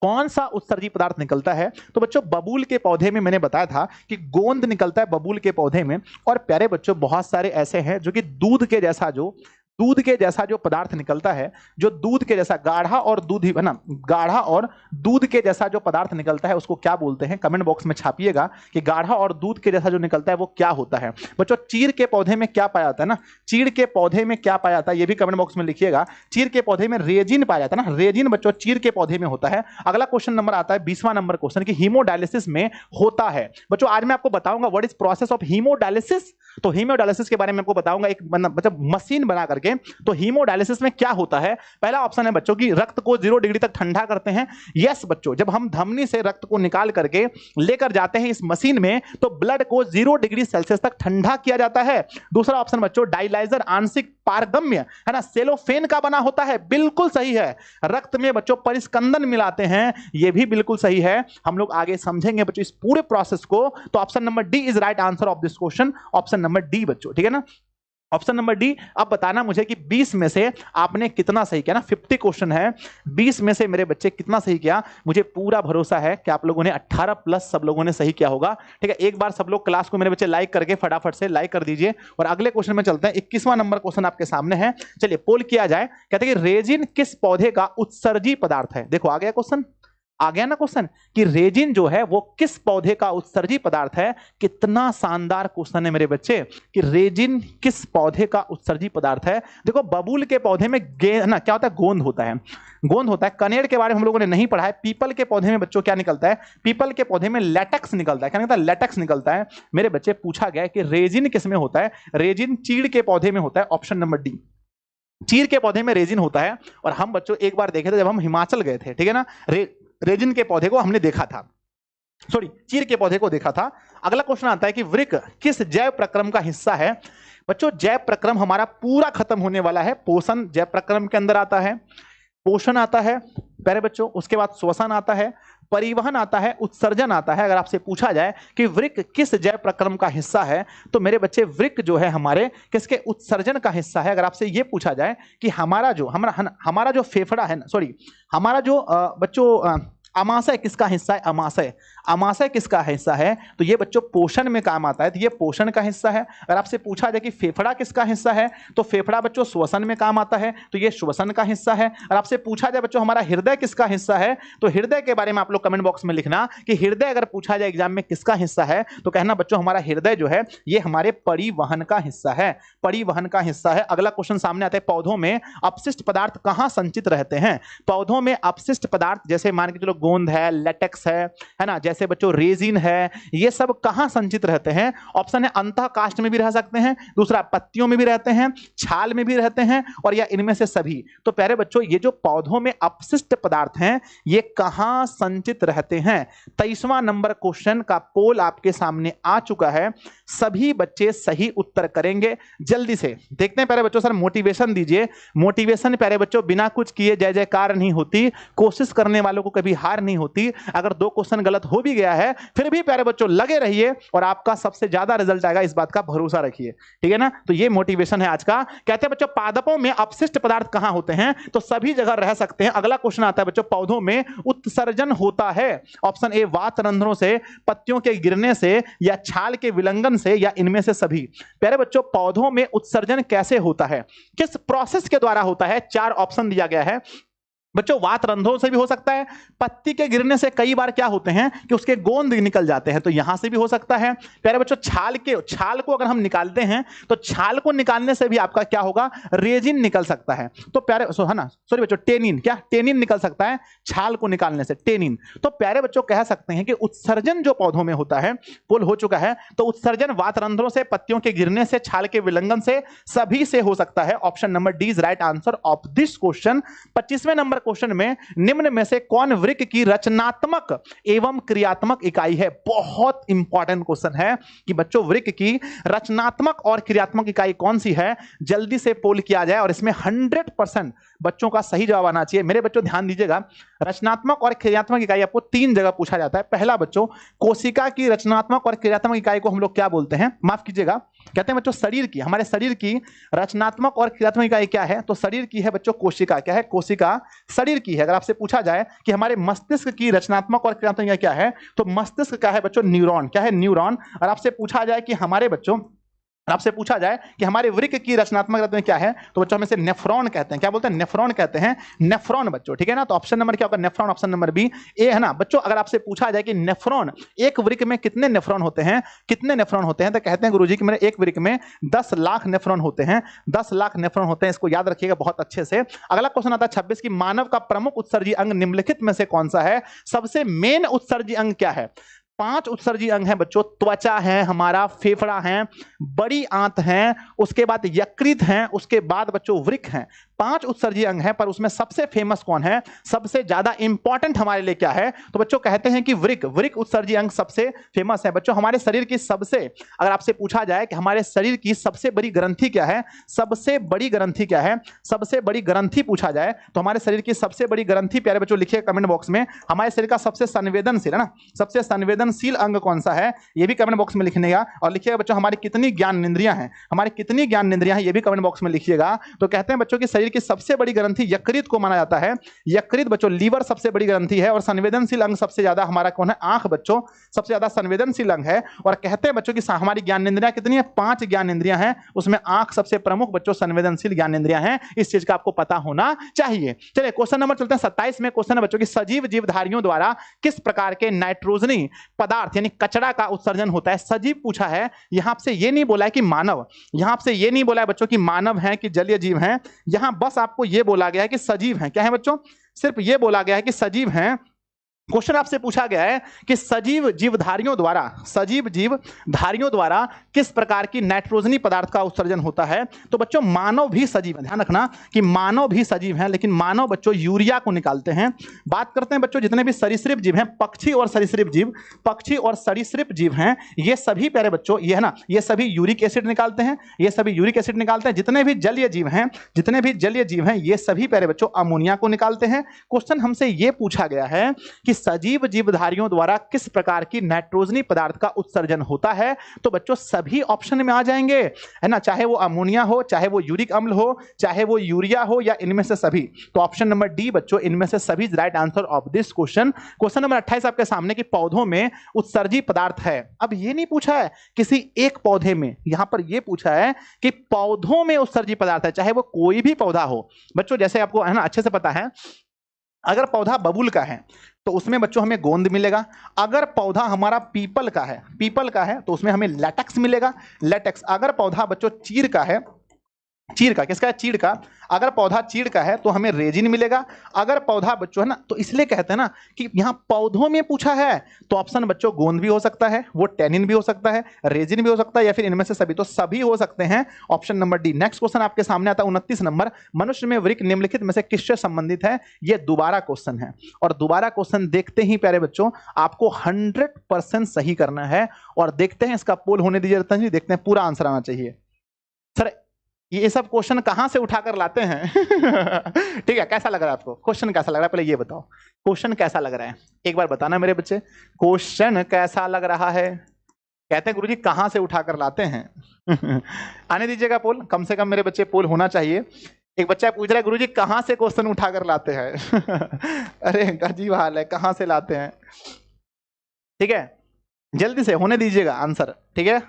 Speaker 1: कौन सा उत्सर्जी पदार्थ निकलता है। तो बच्चों बबूल के पौधे में मैंने बताया था कि गोंद निकलता है बबूल के पौधे में। और प्यारे बच्चों बहुत सारे ऐसे हैं जो कि दूध के जैसा जो पदार्थ निकलता है, जो दूध के जैसा गाढ़ा और दूध है ना, गाढ़ा और दूध के जैसा जो पदार्थ निकलता है उसको क्या बोलते हैं? कमेंट बॉक्स में छापिएगा कि गाढ़ा और दूध के जैसा जो निकलता है वो क्या होता है। बच्चों चीड़ के पौधे में क्या पाया जाता है ना, चीड़ के पौधे में क्या पाया जाता है ये भी कमेंट बॉक्स में लिखिएगा। चीड़ के पौधे में रेजिन पाया जाता है ना, रेजिन बच्चों चीड़ के पौधे में होता है। अगला क्वेश्चन नंबर आता है 20वां नंबर क्वेश्चन कि हीमोडायलिसिस में होता है। बच्चों आज मैं आपको बताऊंगा what is process of haemodialysis. तो हीमोडायलिसिस के बारे में आपको बताऊंगा, एक मतलब मशीन बना करके। तो हीमोडायलिसिस में क्या होता है? पहला ऑप्शन है बच्चों की रक्त को 0 डिग्री तक ठंडा करते हैं। यस बच्चों, जब हम धमनी से रक्त को निकाल करके लेकर जाते हैं इस मशीन में तो ब्लड को 0 डिग्री सेल्सियस तक ठंडा किया जाता है। दूसरा ऑप्शन बच्चों डायलाइजर आंशिक पारगम्य है ना, सेलोफेन का बना होता है। बिल्कुल सही है। रक्त में बच्चों परिस्कंदन मिलाते हैं, यह भी बिल्कुल सही है। हम लोग आगे समझेंगे बच्चों इस पूरे प्रोसेस को। तो option number D is right answer of this question, option number D बच्चों, ठीक है ना। Option number D. अब बताना मुझे कि 20 में से आपने कितना सही किया ना। 50 क्वेश्चन है, 20 में से मेरे बच्चे कितना सही किया? मुझे पूरा भरोसा है कि आप लोगों ने 18 प्लस सब लोगों ने सही किया होगा। ठीक है, एक बार सब लोग क्लास को मेरे बच्चे लाइक करके फटाफट से लाइक कर दीजिए। और अगले क्वेश्चन में चलते हैं। 21वां नंबर क्वेश्चन आपके सामने है, चलिए पोल किया जाए। कहते हैं कि रेजिन किस पौधे का उत्सर्जी पदार्थ है? देखो आ गया क्वेश्चन, आ गया ना क्वेश्चन कि रेजिन जो है वो किस पौधे का उत्सर्जी पदार्थ है। कितना शानदार क्वेश्चन है मेरे बच्चे कि रेजिन किस पौधे का उत्सर्जी पदार्थ है। देखो बबूल के पौधे में ना क्या होता है, गोंद होता है, गोंद होता है। कनेर के बारे में हम लोगों ने नहीं पढ़ा है। पीपल के पौधे में बच्चों क्या निकलता है, पीपल के पौधे में लेटेक्स निकलता है। क्या निकलता है, लेटेक्स निकलता है। मेरे बच्चे पूछा गया कि रेजिन किस में होता है, रेजिन चीड़ के पौधे में होता है, ऑप्शन नंबर डी, चीड़ के पौधे में रेजिन होता है। और हम बच्चों एक बार देखे थे जब हम हिमाचल गए थे, ठीक है ना, रेजिन के पौधे को हमने देखा था, सॉरी चीड़ के पौधे को देखा था। अगला क्वेश्चन आता है कि वृक्क किस जैव प्रक्रम का हिस्सा है। बच्चों जैव प्रक्रम हमारा पूरा खत्म होने वाला है। पोषण जैव प्रक्रम के अंदर आता है, पोषण आता है प्यारे बच्चों, उसके बाद श्वसन आता है, परिवहन आता है, उत्सर्जन आता है। अगर आपसे पूछा जाए कि वृक्क किस जैव प्रक्रम का हिस्सा है तो मेरे बच्चे वृक्क जो है हमारे किसके उत्सर्जन का हिस्सा है। अगर आपसे यह पूछा जाए कि हमारा जो फेफड़ा है, सॉरी हमारा जो बच्चों अमाशय किसका हिस्सा है, अमाशय किसका हिस्सा है, तो ये बच्चों पोषण में काम आता है, तो ये पोषण का हिस्सा है। अगर आपसे पूछा जाए कि फेफड़ा किसका हिस्सा है तो फेफड़ा बच्चों श्वसन में काम आता है, तो ये श्वसन का हिस्सा है। और आपसे पूछा जाए बच्चों हमारा हृदय किसका हिस्सा है तो हृदय के बारे में आप लोग कमेंट बॉक्स में लिखना कि हृदय अगर पूछा जाए एग्जाम में किसका हिस्सा है तो कहना बच्चों हमारा हृदय जो है ये हमारे परिवहन का हिस्सा है, परिवहन का हिस्सा है। अगला क्वेश्चन सामने आता है, पौधों में अपशिष्ट पदार्थ कहां संचित रहते हैं। पौधों में अपशिष्ट पदार्थ जैसे मान के चलो गोंद है, लेटेक्स है ना, जैसे बच्चों रेजिन है, ये सब कहां संचित रहते हैं। ऑप्शन है अंतः काष्ठ में भी रह सकते हैं, दूसरा पत्तियों में भी रहते हैं, छाल में भी रहते हैं, और या इनमें से सभी। तो प्यारे बच्चों ये जो पौधों में अपशिष्ट पदार्थ हैं ये कहां संचित रहते हैं। 23वां नंबर क्वेश्चन का पोल आपके सामने आ चुका है, सभी बच्चे सही उत्तर करेंगे। जल्दी से देखते हैं प्यारे बच्चों, सर मोटिवेशन दीजिए। मोटिवेशन प्यारे बच्चों बिना कुछ किए जय जयकार नहीं होती, कोशिश करने वालों को कभी हार नहीं होती। अगर 2 क्वेश्चन गलत हो भी गया है फिर भी प्यारे बच्चों लगे रहिए और आपका सबसे ज्यादा रिजल्ट आएगा, इस बात का भरोसा रखिए, ठीक है ना। तो ये मोटिवेशन है आज का। कहते हैं बच्चों पादपों में अपशिष्ट पदार्थ कहां होते हैं तो सभी जगह रह सकते हैं। अगला क्वेश्चन आता है बच्चों पौधों में उत्सर्जन होता है। ऑप्शन ए वात रंध्रों से, पत्तियों के गिरने से, या छाल के विलंघन से, या इनमें से सभी। प्यारे बच्चों पौधों में उत्सर्जन कैसे होता है, किस प्रोसेस के द्वारा होता है, 4 ऑप्शन दिया गया है बच्चों। वात रंध्रों से भी हो सकता है, पत्ती के गिरने से कई बार क्या होते हैं कि उसके गोंद निकल जाते हैं तो यहां से भी हो सकता है। प्यारे बच्चों छाल को अगर हम निकालते हैं तो छाल को निकालने से भी आपका क्या होगा, रेजिन निकल सकता है। तो प्यारे है ना, सॉरी बच्चों टेनिन, क्या टेनिन निकल सकता है छाल को निकालने से, टेनिन। तो प्यारे बच्चों कह सकते हैं कि उत्सर्जन जो पौधों में होता है, पुल हो चुका है, तो उत्सर्जन वात रंध्रों से, पत्तियों के गिरने से, छाल के विलंघन से, सभी से हो सकता है। Option number D is right answer of this question. 25वें नंबर क्वेश्चन में निम्न में से कौन वृक्क की रचनात्मक एवं क्रियात्मक इकाई है। बहुत इंपॉर्टेंट क्वेश्चन है कि बच्चों वृक्क की रचनात्मक और क्रियात्मक इकाई कौन सी है। जल्दी से पोल किया जाए और इसमें 100% बच्चों का सही जवाब आना चाहिए। मेरे बच्चों ध्यान दीजिएगा, रचनात्मक और क्रियात्मक इकाई आपको 3 जगह पूछा जाता है। पहला बच्चों कोशिका की रचनात्मक और क्रियात्मक इकाई को हम लोग क्या बोलते हैं, माफ कीजिएगा, कहते हैं बच्चों शरीर की, हमारे शरीर की रचनात्मक और क्रियात्मक इकाई क्या है तो शरीर की है बच्चों कोशिका। क्या है, कोशिका शरीर की है। अगर आपसे पूछा जाए कि हमारे मस्तिष्क की रचनात्मक और क्रियात्मक इकाई क्या है तो मस्तिष्क का है बच्चों न्यूरॉन। क्या है, न्यूरॉन। और आपसे पूछा जाए कि हमारे बच्चों आपसे पूछा जाए कि हमारे वृक्क की रचनात्मक रत्न क्या है तो बच्चों हमें से नेफ्रॉन कहते हैं। क्या बोलते हैं, नेफ्रॉन कहते हैं, नेफ्रॉन बच्चों, ठीक है ना। तो ऑप्शन नंबर क्या होगा, नेफ्रॉन। ऑप्शन नंबर बी ए है ना बच्चों। अगर आपसे पूछा जाए कि नेफ्रॉन, एक वृक्क में कितने नेफ्रॉन होते हैं, कितने नेफ्रॉन होते हैं, तो कहते हैं गुरुजी कि मेरे एक वृक्क में 10 लाख नेफ्रॉन होते हैं, 10 लाख नेफ्रॉन होते हैं। इसको याद रखिएगा बहुत अच्छे से। अगला क्वेश्चन आता है 26 की मानव का प्रमुख उत्सर्जी अंग निम्नलिखित में से कौन सा है। सबसे मेन उत्सर्जी अंग क्या है, 5 उत्सर्जी अंग हैं बच्चों। त्वचा है, हमारा फेफड़ा है, बड़ी आंत है, उसके बाद यकृत है, उसके बाद बच्चों वृक्क हैं। 5 उत्सर्जी अंग हैं, पर उसमें सबसे फेमस कौन है, सबसे ज्यादा इंपॉर्टेंट हमारे लिए क्या है तो बच्चों कहते हैं कि वृक्क। वृक्क उत्सर्जी अंग सबसे फेमस है बच्चों। हमारे शरीर की सबसे, अगर आपसे पूछा जाए कि हमारे शरीर की सबसे बड़ी ग्रंथि क्या है, सबसे बड़ी ग्रंथि क्या है, सबसे बड़ी ग्रंथि पूछा जाए तो हमारे शरीर की सबसे बड़ी ग्रंथि प्यारे बच्चों लिखिए कमेंट बॉक्स में। हमारे शरीर का सबसे संवेदनशील है ना, सबसे संवेदनशील अंग कौन सा है ये भी कमेंट बॉक्स में लिखिएगा। और लिखिएगा बच्चों हमारी कितनी ज्ञान इंद्रियां हैं, हमारी कितनी ज्ञान इंद्रियां हैं ये भी कमेंट बॉक्स में लिखिएगा। तो कहते हैं बच्चों की शरीर शरीर की सबसे बड़ी ग्रंथि यकृत को माना जाता है। यकृत बच्चों, लीवर सबसे बड़ी ग्रंथि है और संवेदनशील अंग सबसे ज्यादा हमारा कौन है? आंख बच्चों, सबसे ज्यादा संवेदनशील अंग है। और कहते हैं बच्चों कि हमारी ज्ञानेंद्रियां कितनी है? 5 ज्ञानेंद्रियां हैं, उसमें आंख सबसे प्रमुख बच्चों संवेदनशील ज्ञानेंद्रियां हैं। इस चीज का आपको पता होना चाहिए। चलिए क्वेश्चन नंबर चलते हैं 27 में। क्वेश्चन है बच्चों की सजीव जीवधारियों द्वारा किस प्रकार के नाइट्रोजनी पदार्थ यानी कचरा का उत्सर्जन होता है? सजीव पूछा है, यहां से ये नहीं बोला है कि मानव, यहां से ये नहीं बोला है बच्चों कि मानव है कि जलीय जीव हैं, यहां बस आपको ये बोला गया है कि सजीव हैं। क्या है बच्चों? सिर्फ ये बोला गया है कि सजीव हैं। क्वेश्चन आपसे पूछा गया है कि सजीव जीवधारियों द्वारा किस प्रकार की नाइट्रोजनी पदार्थ का उत्सर्जन होता है? तो बच्चों मानव भी सजीव है, ध्यान रखना कि मानव भी सजीव है, लेकिन मानव बच्चों यूरिया को निकालते हैं। बात करते हैं बच्चों जितने भी सरीसृप जीव हैं, पक्षी और सरीसृप जीव हैं, ये सभी प्यारे बच्चों ये है ना, ये सभी यूरिक एसिड निकालते हैं, जितने भी जलीय जीव हैं ये सभी प्यारे बच्चों अमोनिया को निकालते हैं। क्वेश्चन हमसे ये पूछा गया है कि सजीव जीवधारियों द्वारा किस प्रकार की नाइट्रोजनी पदार्थ का उत्सर्जन होता है? तो बच्चों सभी ऑप्शन में आ जाएंगे, है ना, चाहे वो अमोनिया हो, चाहे वो यूरिक अम्ल हो, चाहे वो यूरिया हो, या इनमें से सभी। तो ऑप्शन नंबर डी बच्चों, इनमें से सभी right answer of this question. Question number 28 आपके सामने कि पौधों में उत्सर्जी पदार्थ है। अब ये नहीं पूछा है किसी एक पौधे में, यहां पर यह पूछा है कि पौधों में उत्सर्जी पदार्थ है, चाहे वो कोई भी पौधा हो। बच्चों जैसे आपको है ना अच्छे से पता है, अगर पौधा बबूल का है तो उसमें बच्चों हमें गोंद मिलेगा। अगर पौधा हमारा पीपल का है तो उसमें हमें लैटेक्स मिलेगा, लैटेक्स। अगर पौधा बच्चों चीड़ का है, किसका है? चीड़ का। अगर पौधा चीड़ का है तो हमें रेजिन मिलेगा। अगर पौधा बच्चों है ना, तो इसलिए कहते हैं ना कि यहां पौधों में पूछा है तो ऑप्शन बच्चों गोंद भी हो सकता है, वो टेनिन भी हो सकता है, रेजिन भी हो सकता है, या फिर इनमें से सभी। तो सभी हो सकते हैं, option number D. Next question आपके सामने आता है 29 नंबर। मनुष्य में वृक्क निम्नलिखित में से किससे संबंधित है? ये दोबारा क्वेश्चन है, और दोबारा क्वेश्चन देखते ही प्यारे बच्चों आपको 100% सही करना है। और देखते हैं, इसका पोल होने दीजिए रतन जी, देखते हैं पूरा आंसर आना चाहिए। सर ये सब क्वेश्चन कहां से उठाकर लाते हैं? ठीक है, कैसा लग रहा है आपको? क्वेश्चन कैसा लग रहा है पहले ये बताओ, क्वेश्चन कैसा लग रहा है? एक बार बताना मेरे बच्चे, क्वेश्चन कैसा लग रहा है? कहते हैं गुरुजी कहां से उठाकर लाते हैं? आने दीजिएगा पोल, कम से कम मेरे बच्चे पोल होना चाहिए। एक बच्चा पूछ रहा है गुरुजी कहां से क्वेश्चन उठाकर लाते हैं? अरे अजीब हाल है, कहां से लाते हैं? ठीक है, जल्दी से होने दीजिएगा आंसर। ठीक है,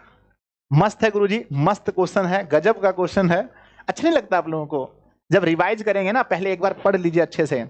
Speaker 1: मस्त है गुरुजी, मस्त क्वेश्चन है, गजब का क्वेश्चन है। अच्छा नहीं लगता आप लोगों को? जब रिवाइज करेंगे ना, पहले एक बार पढ़ लीजिए अच्छे से,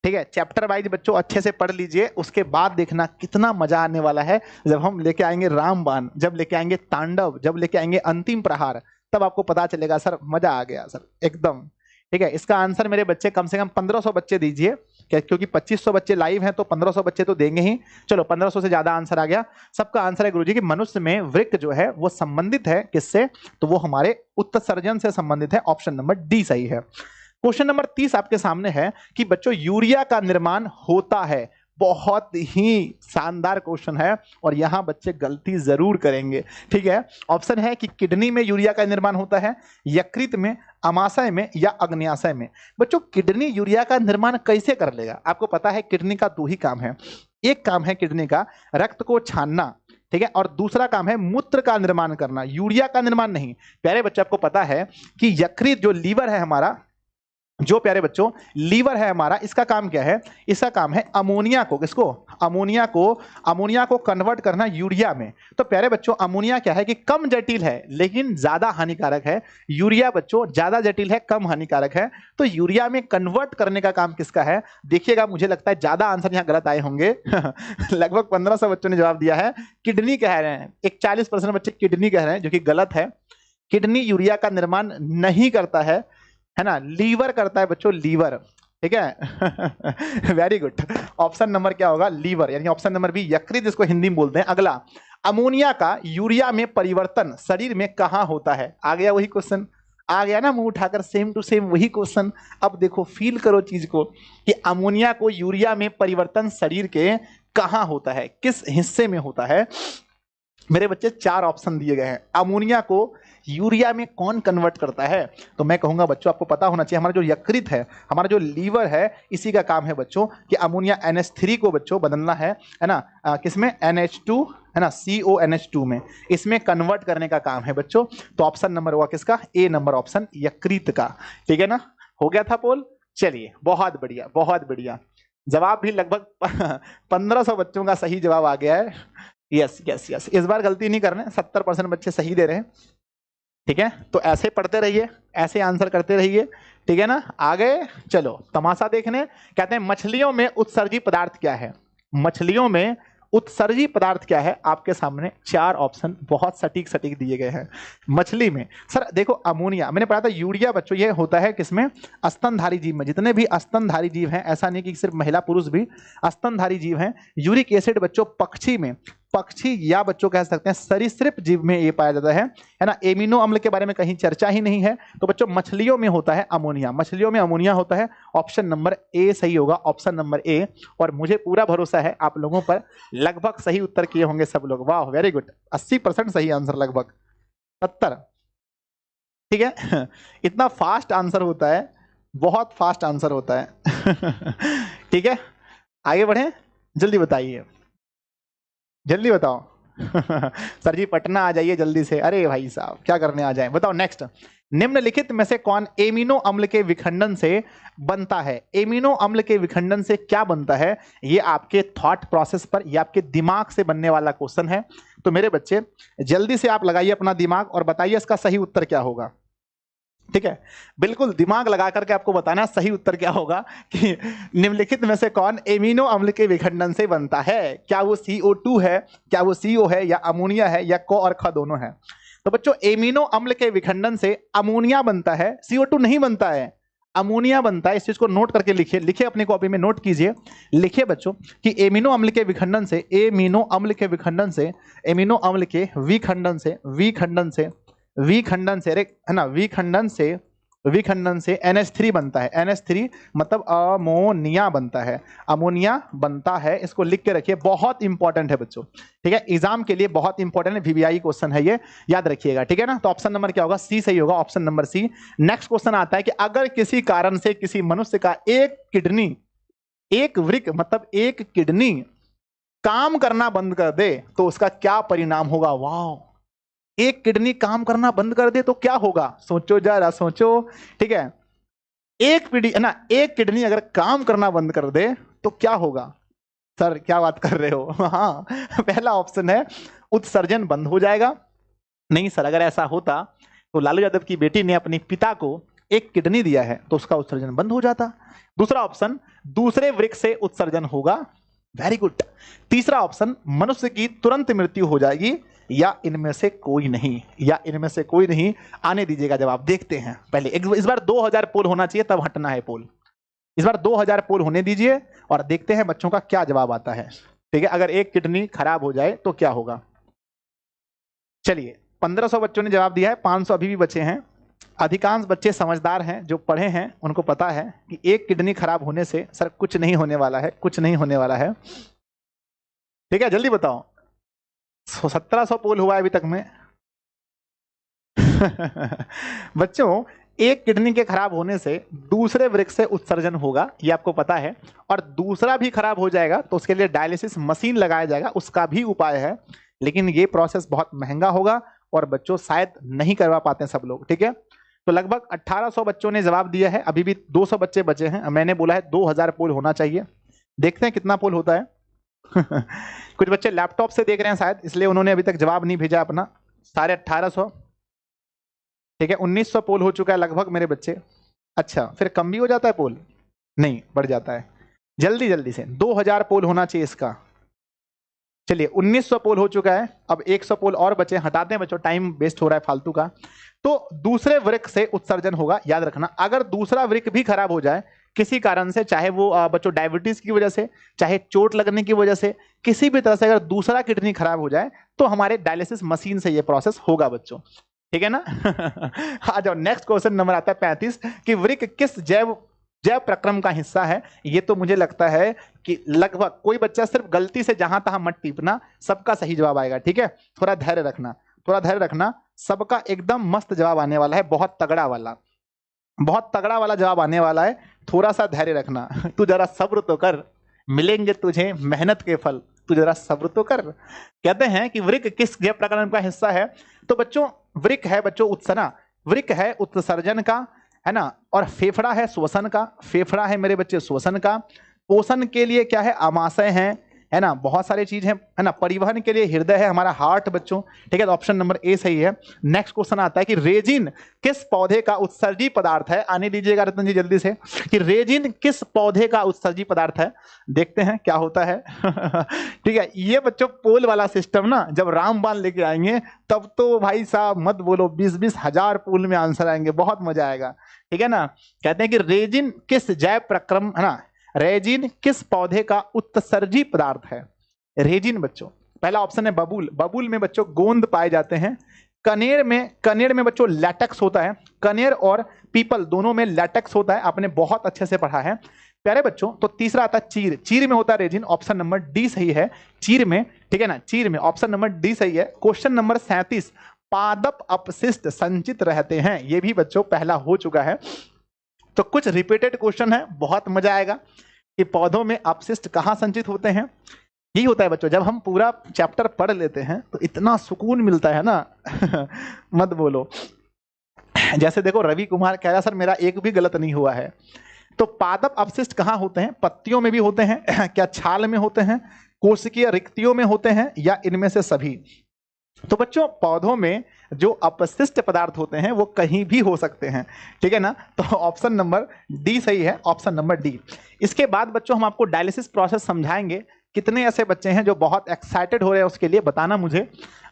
Speaker 1: ठीक है, चैप्टर वाइज बच्चों अच्छे से पढ़ लीजिए, उसके बाद देखना कितना मजा आने वाला है जब हम लेके आएंगे रामबाण, जब लेके आएंगे तांडव, जब लेके आएंगे अंतिम प्रहार, तब आपको पता चलेगा सर मजा आ गया सर एकदम। ठीक है, इसका आंसर मेरे बच्चे कम से कम 1500 बच्चे दीजिए, क्योंकि 2500 बच्चे लाइव हैं तो 1500 बच्चे तो देंगे ही। चलो 1500 से ज्यादा आंसर आ गया। सबका आंसर है गुरुजी कि मनुष्य में वृक्क जो है वो संबंधित है किससे? तो वो हमारे उत्सर्जन से संबंधित है। ऑप्शन नंबर डी सही है। क्वेश्चन नंबर 30 आपके सामने है कि बच्चों यूरिया का निर्माण होता है। बहुत ही शानदार क्वेश्चन है और यहां बच्चे गलती जरूर करेंगे। ठीक है, ऑप्शन है कि किडनी में यूरिया का निर्माण होता है, यकृत में, अमाशय में, या अग्न्याशय में। बच्चों किडनी यूरिया का निर्माण कैसे कर लेगा? आपको पता है किडनी का 2 ही काम है। एक काम है किडनी का रक्त को छानना, ठीक है, और दूसरा काम है मूत्र का निर्माण करना, यूरिया का निर्माण नहीं। प्यारे बच्चे आपको पता है कि यकृत जो लीवर है हमारा, जो प्यारे बच्चों लीवर है हमारा, इसका काम क्या है? इसका काम है अमोनिया को, किसको? अमोनिया को कन्वर्ट करना यूरिया में। तो प्यारे बच्चों अमोनिया क्या है कि कम जटिल है लेकिन ज्यादा हानिकारक है। यूरिया बच्चों ज्यादा जटिल है, कम हानिकारक है। तो यूरिया में कन्वर्ट करने का काम किसका है? देखिएगा, मुझे लगता है ज्यादा आंसर यहाँ गलत आए होंगे। लगभग 1500 बच्चों ने जवाब दिया है किडनी कह रहे हैं, एक 40% बच्चे किडनी कह रहे हैं, जो कि गलत है। किडनी यूरिया का निर्माण नहीं करता है ना, लीवर करता है बच्चों, लीवर। ठीक है, वेरी गुड। ऑप्शन नंबर क्या होगा? लीवर, यानी ऑप्शन नंबर बी यकृत, जिसको हिंदी में बोलते हैं। अगला, अमोनिया का यूरिया में परिवर्तन शरीर में कहां होता है? आ गया वही क्वेश्चन, आ गया ना मुंह उठाकर, सेम टू सेम वही क्वेश्चन। अब देखो, फील करो चीज को कि अमोनिया को यूरिया में परिवर्तन शरीर के कहां होता है, किस हिस्से में होता है? मेरे बच्चे 4 ऑप्शन दिए गए हैं। अमोनिया को यूरिया में कौन कन्वर्ट करता है? तो मैं कहूंगा बच्चों आपको पता होना चाहिए, हमारा जो यकृत है, हमारा जो लीवर है, इसी का काम है बच्चों कि अमोनिया NH3 को बच्चों बदलना है ना, किसमें? NH2 है ना, CONH2 में, इसमें कन्वर्ट करने का काम है बच्चों। तो ऑप्शन नंबर हुआ किसका? ए नंबर ऑप्शन, यकृत का। ठीक है ना, हो गया था पोल? चलिए बहुत बढ़िया बहुत बढ़िया। जवाब भी लगभग 1500 बच्चों का सही जवाब आ गया है। यस यस यस, इस बार गलती नहीं कर रहे हैं, 70% बच्चे सही दे रहे हैं। ठीक है, तो ऐसे पढ़ते रहिए, ऐसे आंसर करते रहिए, ठीक है ना। आगे चलो तमाशा देखने। कहते हैं मछलियों में उत्सर्जी पदार्थ क्या है? मछलियों में उत्सर्जी पदार्थ क्या है? आपके सामने 4 ऑप्शन बहुत सटीक सटीक दिए गए हैं। मछली में सर देखो अमोनिया, मैंने पढ़ा था यूरिया बच्चों, ये होता है किसमें? स्तनधारी जीव में। जितने भी स्तनधारी जीव हैं, ऐसा नहीं कि सिर्फ महिला पुरुष भी स्तनधारी जीव हैं। यूरिक एसिड बच्चों पक्षी में, पक्षी या बच्चों कह सकते हैं सरीसृप जीव में ये पाया जाता है ना। एमिनो अम्ल के बारे में कहीं चर्चा ही नहीं है। तो बच्चों मछलियों में होता है अमोनिया, मछलियों में अमोनिया होता है। ऑप्शन नंबर ए सही होगा, ऑप्शन नंबर ए। और मुझे पूरा भरोसा है आप लोगों पर, लगभग सही उत्तर किए होंगे सब लोग। वाह वेरी गुड, 80% सही आंसर, लगभग 70। ठीक है इतना फास्ट आंसर होता है, बहुत फास्ट आंसर होता है ठीक है, आगे बढ़े, जल्दी बताइए, जल्दी बताओ सर जी पटना आ जाइए जल्दी से। अरे भाई साहब क्या करने आ जाए, बताओ नेक्स्ट। निम्नलिखित में से कौन एमिनो अम्ल के विखंडन से बनता है? एमिनो अम्ल के विखंडन से क्या बनता है? ये आपके थॉट प्रोसेस पर, ये आपके दिमाग से बनने वाला क्वेश्चन है। तो मेरे बच्चे जल्दी से आप लगाइए अपना दिमाग और बताइए इसका सही उत्तर क्या होगा। ठीक है, बिल्कुल दिमाग लगा करके आपको बताना सही उत्तर क्या होगा कि निम्नलिखित में से कौन एमिनो अम्ल के विखंडन से बनता है? क्या वो CO2 है, क्या वो CO है, या अमोनिया है, या क और ख दोनों है? तो बच्चों एमिनो अम्ल के विखंडन से अमोनिया बनता है, CO2 नहीं बनता है, अमोनिया बनता है। इस चीज को नोट करके लिखिए, लिखिए अपनी कॉपी में, नोट कीजिए, लिखिए बच्चों कि एमिनो अम्ल के विखंडन से, एमिनो अम्ल के विखंडन से, एमिनो अम्ल के विखंडन से, विखंडन से, विखंडन से, अरे है ना, विखंडन से, विखंडन से NH3 बनता है। NH3 मतलब अमोनिया बनता है, अमोनिया बनता है। इसको लिख के रखिए, बहुत इंपॉर्टेंट है बच्चों। ठीक है, एग्जाम के लिए बहुत इंपॉर्टेंट है, VVI क्वेश्चन है ये, याद रखिएगा। ठीक है ना, तो ऑप्शन नंबर क्या होगा? सी सही होगा, option number C. Next question आता है कि अगर किसी कारण से किसी मनुष्य का एक किडनी, एक वृक्क मतलब एक किडनी काम करना बंद कर दे तो उसका क्या परिणाम होगा? वाह, एक किडनी काम करना बंद कर दे तो क्या होगा? सोचो जरा सोचो। ठीक है, एक पीढ़ी है ना, एक किडनी अगर काम करना बंद कर दे तो क्या होगा? सर क्या बात कर रहे हो? हाँ, पहला ऑप्शन है उत्सर्जन बंद हो जाएगा। नहीं सर, अगर ऐसा होता तो लालू यादव की बेटी ने अपने पिता को एक किडनी दिया है तो उसका उत्सर्जन बंद हो जाता। दूसरा ऑप्शन, दूसरे वृक्क से उत्सर्जन होगा। Very good. तीसरा ऑप्शन, मनुष्य की तुरंत मृत्यु हो जाएगी, या इनमें से कोई नहीं, या इनमें से कोई नहीं। आने दीजिएगा जवाब, देखते हैं पहले। इस बार 2000 पोल होना चाहिए, तब हटना है पोल। इस बार 2000 पोल होने दीजिए और देखते हैं बच्चों का क्या जवाब आता है। ठीक है, अगर एक किडनी खराब हो जाए तो क्या होगा? चलिए 1500 बच्चों ने जवाब दिया है, 500 अभी भी बचे हैं। अधिकांश बच्चे समझदार हैं, जो पढ़े हैं उनको पता है कि एक किडनी खराब होने से सर कुछ नहीं होने वाला है, कुछ नहीं होने वाला है। ठीक है, जल्दी बताओ। 1700 पोल हुआ है अभी तक में बच्चों एक किडनी के खराब होने से दूसरे वृक्क से उत्सर्जन होगा, ये आपको पता है। और दूसरा भी खराब हो जाएगा तो उसके लिए डायलिसिस मशीन लगाया जाएगा, उसका भी उपाय है। लेकिन ये प्रोसेस बहुत महंगा होगा और बच्चों शायद नहीं करवा पाते हैं सब लोग। ठीक है, तो लगभग 1800 बच्चों ने जवाब दिया है, अभी भी 200 बच्चे बचे हैं। मैंने बोला है 2000 पोल होना चाहिए, देखते हैं कितना पोल होता है कुछ बच्चे लैपटॉप से देख रहे हैं शायद, इसलिए उन्होंने अभी तक जवाब नहीं भेजा अपना। साढ़े 1800। ठीक है, 1900 पोल हो चुका है लगभग मेरे बच्चे। अच्छा, फिर कम भी हो जाता है पोल? नहीं, बढ़ जाता है। जल्दी जल्दी से 2000 पोल होना चाहिए इसका। चलिए 1900 पोल हो चुका है, अब 100 पोल और बचे, हटाते हैं बच्चों, टाइम वेस्ट हो रहा है फालतू का। तो दूसरे वृक्क से उत्सर्जन होगा, याद रखना। अगर दूसरा वृक्क भी खराब हो जाए किसी कारण से, चाहे वो बच्चों डायबिटीज की वजह से, चाहे चोट लगने की वजह से, किसी भी तरह से अगर दूसरा किडनी खराब हो जाए तो हमारे डायलिसिस मशीन से ये प्रोसेस होगा बच्चों। ठीक है ना आ जाओ, नेक्स्ट क्वेश्चन नंबर आता है 35 कि वृक्क किस जैव प्रक्रम का हिस्सा है? ये तो मुझे लगता है कि लगभग कोई बच्चा सिर्फ गलती से जहां तहां मत टीपना, सबका सही जवाब आएगा। ठीक है, थोड़ा धैर्य रखना, थोड़ा धैर्य रखना, सबका एकदम मस्त जवाब आने वाला है, बहुत तगड़ा वाला, बहुत तगड़ा वाला जवाब आने वाला है। थोड़ा सा धैर्य रखना तू जरा सब्र तो कर, मिलेंगे तुझे मेहनत के फल, तू जरा सब्र तो कर। कहते हैं कि वृक्क किस जैव प्रक्रम का हिस्सा है? तो बच्चों वृक्क है बच्चों उत्सना, वृक्क है उत्सर्जन का, है ना, और फेफड़ा है श्वसन का, फेफड़ा है मेरे बच्चे श्वसन का, पोषण के लिए क्या है आमाशय है ना, बहुत सारी चीज है ना, परिवहन के लिए हृदय है हमारा हार्ट बच्चों, ठीक है, तो ऑप्शन नंबर ए सही है। नेक्स्ट क्वेश्चन आता है कि रेजिन किस पौधे का उत्सर्जी पदार्थ है, आने दीजिएगा रतन जी जल्दी से, कि रेजिन किस पौधे का उत्सर्जी पदार्थ है, देखते हैं क्या होता है। ठीक है, ये बच्चों पोल वाला सिस्टम ना जब रामबाण लेके आएंगे तब तो भाई साहब मत बोलो, 20-20 हजार पोल में आंसर आएंगे, बहुत मजा आएगा, ठीक है ना। कहते हैं कि रेजिन किस जैव प्रक्रम, है ना, रेजिन किस पौधे का उत्सर्जी पदार्थ है, रेजिन बच्चों, पहला ऑप्शन है बबूल, बबूल में बच्चों गोंद पाए जाते हैं, कनेर में बच्चों लैटेक्स होता है, कनेर और पीपल दोनों में लैटेक्स होता है, आपने बहुत अच्छे से पढ़ा है प्यारे बच्चों। तो तीसरा आता है चीर, चीर में होता है रेजिन, ऑप्शन नंबर डी सही है, चीर में, ठीक है ना, चीर में ऑप्शन नंबर डी सही है। क्वेश्चन नंबर 37, पादप अपशिष्ट संचित रहते हैं, ये भी बच्चों पहला हो चुका है, तो कुछ रिपीटेड क्वेश्चन है, बहुत मजा आएगा कि पौधों में अपशिष्ट कहाँ संचित होते हैं। यही होता है बच्चों, जब हम पूरा चैप्टर पढ़ लेते हैं तो इतना सुकून मिलता है ना। मत बोलो, जैसे देखो रवि कुमार कह रहा सर मेरा एक भी गलत नहीं हुआ है। तो पादप अपशिष्ट कहाँ होते हैं, पत्तियों में भी होते हैं, क्या छाल में होते हैं, कोशिकीय रिक्तियों में होते हैं, या इनमें से सभी। तो बच्चों पौधों में जो अपशिष्ट पदार्थ होते हैं वो कहीं भी हो सकते हैं, ठीक है ना, तो ऑप्शन नंबर डी सही है, ऑप्शन नंबर डी। इसके बाद बच्चों हम आपको डायलिसिस प्रोसेस समझाएंगे, कितने ऐसे बच्चे हैं जो बहुत एक्साइटेड हो रहे हैं उसके लिए बताना मुझे।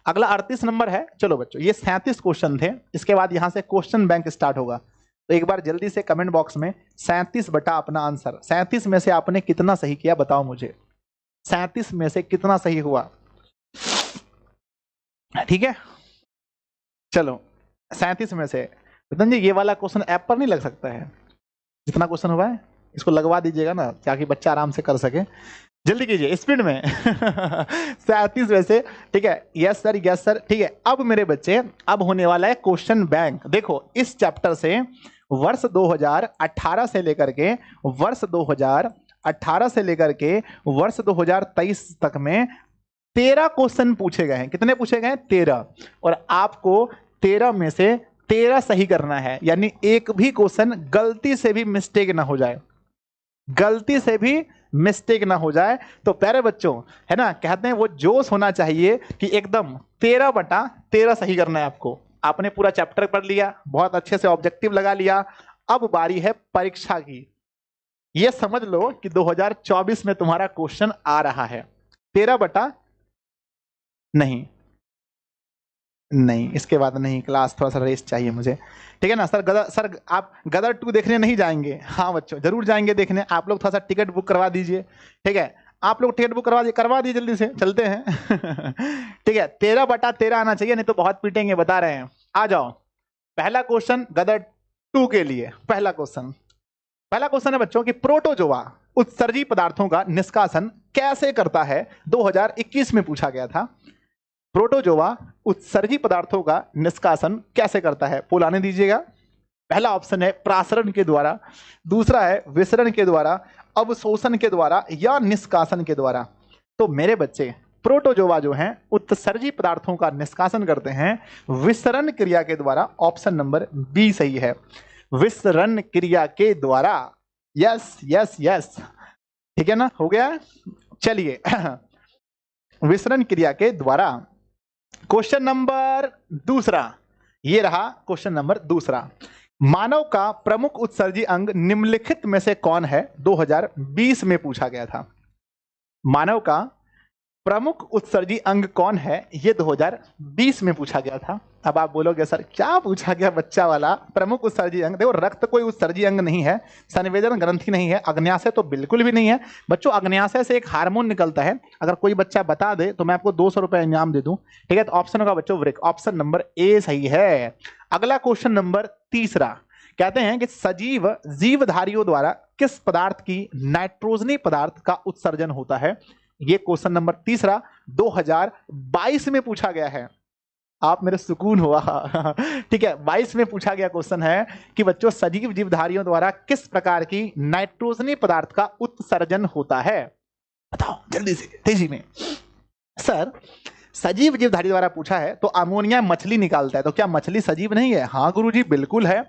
Speaker 1: अगला 38 नंबर है, चलो बच्चों ये 37 क्वेश्चन थे, इसके बाद यहां से क्वेश्चन बैंक स्टार्ट होगा, तो एक बार जल्दी से कमेंट बॉक्स में 37 बटा अपना आंसर, 37 में से आपने कितना सही किया बताओ मुझे, 37 में से कितना सही हुआ, ठीक है। चलो 37 में से रतन जी ये वाला क्वेश्चन ऐप पर नहीं लग सकता है, जितना क्वेश्चन हुआ है इसको लगवा दीजिएगा ना, ताकि बच्चा आराम से कर सके, जल्दी कीजिए स्पीड में। 37 में से, ठीक है, यस सर यस सर, ठीक है। अब मेरे बच्चे अब होने वाला है क्वेश्चन बैंक, देखो इस चैप्टर से वर्ष 2018 से लेकर के वर्ष 2018 से लेकर के वर्ष 2023 तक में 13 क्वेश्चन पूछे गए हैं, कितने पूछे गए हैं 13, और आपको 13 में से 13 सही करना है, यानी एक भी क्वेश्चन गलती से भी मिस्टेक ना हो जाए, गलती से भी मिस्टेक ना हो जाए। तो प्यारे बच्चों है ना, कहते हैं वो जोश होना चाहिए कि एकदम 13 बटा 13 सही करना है आपको। आपने पूरा चैप्टर पढ़ लिया, बहुत अच्छे से ऑब्जेक्टिव लगा लिया, अब बारी है परीक्षा की। ये समझ लो कि 2024 में तुम्हारा क्वेश्चन आ रहा है 13 बटा नहीं, इसके बाद नहीं, क्लास थोड़ा सा रेस्ट चाहिए मुझे, ठीक है ना। सर आप गदर 2 देखने नहीं जाएंगे? हाँ बच्चों जरूर जाएंगे देखने, आप लोग थोड़ा सा टिकट बुक करवा दीजिए, ठीक है, आप लोग टिकट बुक करवा दिए जल्दी से, चलते हैं। ठीक है, 13 बटा 13 आना चाहिए, नहीं तो बहुत पीटेंगे, बता रहे हैं। आ जाओ, पहला क्वेश्चन गदर 2 के लिए, पहला क्वेश्चन है बच्चों कि प्रोटोजोआ उत्सर्जी पदार्थों का निष्कासन कैसे करता है, 2021 में पूछा गया था। प्रोटोजोआ उत्सर्जी पदार्थों का निष्कासन कैसे करता है, पोल आने दीजिएगा। पहला ऑप्शन है प्रासरण के द्वारा, दूसरा है विसरण के द्वारा, अवशोषण के द्वारा, या निष्कासन के द्वारा। तो मेरे बच्चे प्रोटोजोआ जो हैं उत्सर्जी पदार्थों का निष्कासन करते हैं विसरण क्रिया के द्वारा, ऑप्शन नंबर बी सही है, विसरण क्रिया के द्वारा। यस यस यस, ठीक है ना, हो गया। चलिए विसरण क्रिया के द्वारा। क्वेश्चन नंबर दूसरा, ये रहा क्वेश्चन नंबर दूसरा। मानव का प्रमुख उत्सर्जी अंग निम्नलिखित में से कौन है, 2020 में पूछा गया था। मानव का प्रमुख उत्सर्जी अंग कौन है, ये 2020 में पूछा गया था। अब आप बोलोगे सर क्या पूछा गया बच्चा वाला, प्रमुख उत्सर्जी अंग, देखो रक्त कोई उत्सर्जी अंग नहीं है, संवेदन ग्रंथि नहीं है, अग्न्याशय तो बिल्कुल भी नहीं है बच्चों। अग्न्याशय से एक हार्मोन निकलता है, अगर कोई बच्चा बता दे तो मैं आपको 200 रुपए इनाम दे दूं, ठीक है। तो ऑप्शन होगा बच्चों वृक्क, ऑप्शन नंबर ए सही है। अगला क्वेश्चन नंबर तीसरा, कहते हैं कि सजीव जीवधारियों द्वारा किस पदार्थ की नाइट्रोजनी पदार्थ का उत्सर्जन होता है, ये क्वेश्चन नंबर तीसरा 2022 में पूछा गया है। आप मेरे सुकून हुआ। ठीक है, 22 में पूछा गया क्वेश्चन है कि बच्चों सजीव जीवधारियों द्वारा किस प्रकार की नाइट्रोजनी पदार्थ का उत्सर्जन होता है, बताओ जल्दी से तेजी में। सर सजीव जीवधारी द्वारा पूछा है तो अमोनिया मछली निकालता है, तो क्या मछली सजीव नहीं है? हाँ गुरुजी बिल्कुल है।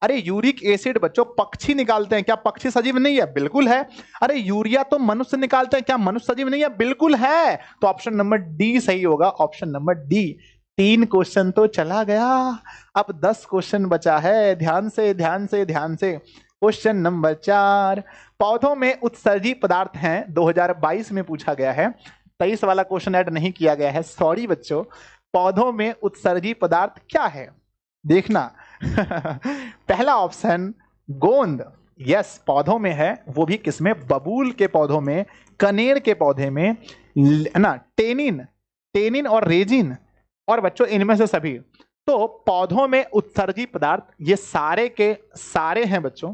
Speaker 1: अरे यूरिक एसिड बच्चों पक्षी निकालते हैं, क्या पक्षी सजीव नहीं है? बिल्कुल है। अरे यूरिया तो मनुष्य निकालते हैं, क्या मनुष्य सजीव नहीं है? बिल्कुल है। तो ऑप्शन नंबर डी सही होगा, ऑप्शन नंबर डी। 3 क्वेश्चन तो चला गया, अब 10 क्वेश्चन बचा है। ध्यान से ध्यान से ध्यान से। क्वेश्चन नंबर 4, पौधों में उत्सर्जी पदार्थ हैं, 2022 में पूछा गया है। 23 वाला क्वेश्चन ऐड नहीं किया गया है, सॉरी बच्चों। पौधों में उत्सर्जी पदार्थ क्या है? देखना पहला ऑप्शन गोंद, यस पौधों में है, वो भी किसमें? बबूल के पौधों में, कनेर के पौधे में ना, टेनिन, टेनिन और रेजिन, और बच्चों इनमें से सभी। तो पौधों में उत्सर्जी पदार्थ ये सारे के सारे हैं बच्चों,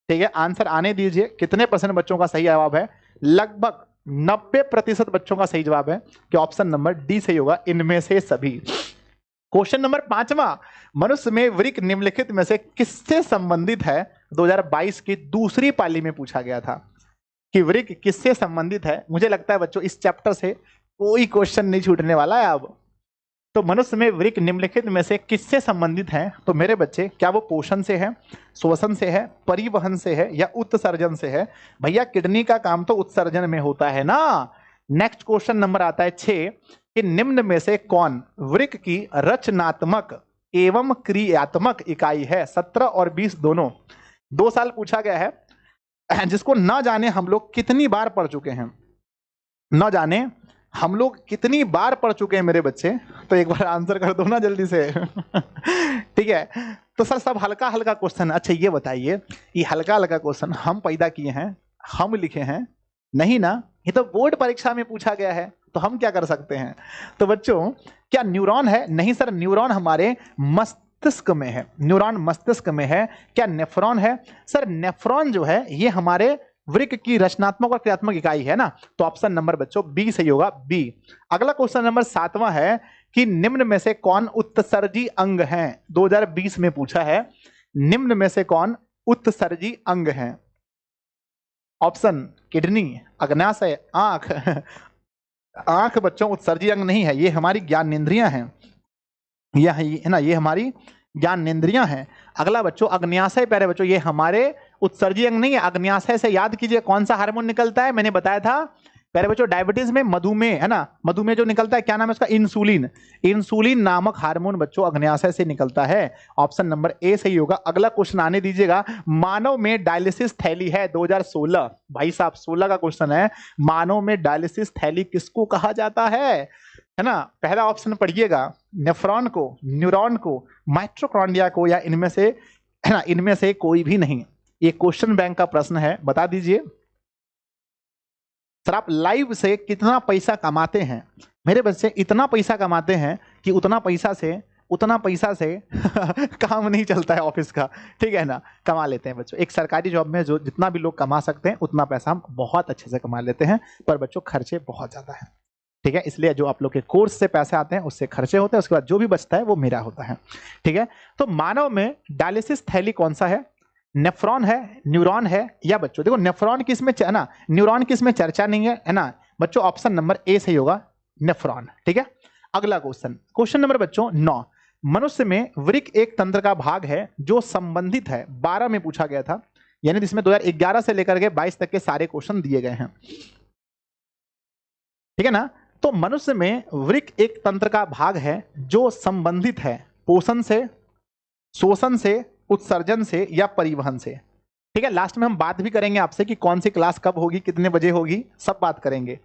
Speaker 1: ठीक है। आंसर आने दीजिए, कितने परसेंट बच्चों का सही जवाब है? लगभग 90% बच्चों का सही जवाब है कि ऑप्शन नंबर डी सही होगा, इनमें से सभी। क्वेश्चन नंबर 5वां, मनुष्य में वृक्क निम्नलिखित में से किससे संबंधित है? 2022 की दूसरी पाली में पूछा गया था कि वृक्क किससे संबंधित है। मुझे लगता है बच्चों इस चैप्टर से कोई क्वेश्चन नहीं छूटने वाला है अब। तो मनुष्य में वृक्क निम्नलिखित में से किससे संबंधित है? तो मेरे बच्चे, क्या वो पोषण से है, श्वसन से है, परिवहन से है, या उत्सर्जन से है? भैया किडनी का काम तो उत्सर्जन में होता है ना। नेक्स्ट क्वेश्चन नंबर आता है 6 कि निम्न में से कौन वृक्क की रचनात्मक एवं क्रियात्मक इकाई है? 17 और 20 दोनों 2 साल पूछा गया है, जिसको ना जाने हम लोग कितनी बार पढ़ चुके हैं, ना जाने हम लोग कितनी बार पढ़ चुके हैं मेरे बच्चे। तो एक बार आंसर कर दो ना जल्दी से ठीक है। तो सर सब हल्का हल्का क्वेश्चन। अच्छा ये बताइए, ये हल्का हल्का क्वेश्चन हम पैदा किए हैं, हम लिखे हैं? नहीं ना, ये तो बोर्ड परीक्षा में पूछा गया है, तो हम क्या कर सकते हैं? तो बच्चों क्या न्यूरॉन है? नहीं सर, न्यूरॉन हमारे मस्तिष्क में है, न्यूरॉन मस्तिष्क में है। क्या नेफ्रॉन है? सर नेफ्रॉन जो है ये हमारे वृक्क की रचनात्मक और क्रियात्मक इकाई है ना। तो ऑप्शन नंबर बच्चों बी सही होगा, बी। अगला क्वेश्चन नंबर 7वां है कि निम्न में से कौन उत्सर्जी अंग है? 2020 में पूछा है, निम्न में से कौन उत्सर्जी अंग है? ऑप्शन किडनी, अग्न्याशय, आंख आंख बच्चों उत्सर्जी अंग नहीं है, ये हमारी ज्ञानेंद्रियां हैं, यह है ना, ये हमारी ज्ञानेंद्रियां हैं। अगला बच्चों अग्न्याशय, प्यारे बच्चों ये हमारे उत्सर्जी अंग नहीं है। अग्न्याशय से याद कीजिए कौन सा हार्मोन निकलता है, मैंने बताया था प्यारे बच्चों डायबिटीज में मधुमेह है ना, मधुमेह जो निकलता है क्या नाम है उसका? इंसुलिन। इंसुलिन नामक हार्मोन बच्चों अग्न्याशय से निकलता है। ऑप्शन नंबर ए सही होगा। अगला क्वेश्चन आने दीजिएगा, मानव में डायलिसिस थैली है 2016, भाई साहब 16 का क्वेश्चन है, मानव में डायलिसिस थैली किसको कहा जाता है ना? पहला ऑप्शन पढ़िएगा, नेफ्रॉन को, न्यूरॉन को, माइटोकॉन्ड्रिया को, या इनमें से है ना, इनमें से कोई भी नहीं। ये क्वेश्चन बैंक का प्रश्न है, बता दीजिए सर आप लाइव से कितना पैसा कमाते हैं? मेरे बच्चे इतना पैसा कमाते हैं कि उतना पैसा से काम नहीं चलता है ऑफिस का, ठीक है ना, कमा लेते हैं बच्चों। एक सरकारी जॉब में जो जितना भी लोग कमा सकते हैं उतना पैसा हम बहुत अच्छे से कमा लेते हैं, पर बच्चों खर्चे बहुत ज्यादा है, ठीक है। इसलिए जो आप लोग के कोर्स से पैसे आते हैं उससे खर्चे होते हैं, उसके बाद जो भी बचता है वो मेरा होता है, ठीक है। तो मानव में डायलिसिस थैली कौन सा है? नेफ्रॉन है, न्यूरॉन है, या बच्चों देखो नेफ्रॉन किस में है ना, न्यूरॉन किस में चर्चा नहीं है ना बच्चों, ऑप्शन नंबर ए सही होगा, नेफ्रॉन, ठीक है। अगला क्वेश्चन, क्वेश्चन नंबर बच्चों 9, मनुष्य में वृक्क एक तंत्र का भाग है जो संबंधित है, 12 में पूछा गया था, यानी जिसमें 2011 से लेकर के 22 तक के सारे क्वेश्चन दिए गए हैं, ठीक है ना। तो मनुष्य में वृक्क एक तंत्र का भाग है जो संबंधित है पोषण से, शोषण से, उत्सर्जन से, या परिवहन से, ठीक है। लास्ट में हम बात भी करेंगे आपसे कि कौन सी क्लास कब होगी, कितने बजे होगी, सब बात करेंगे,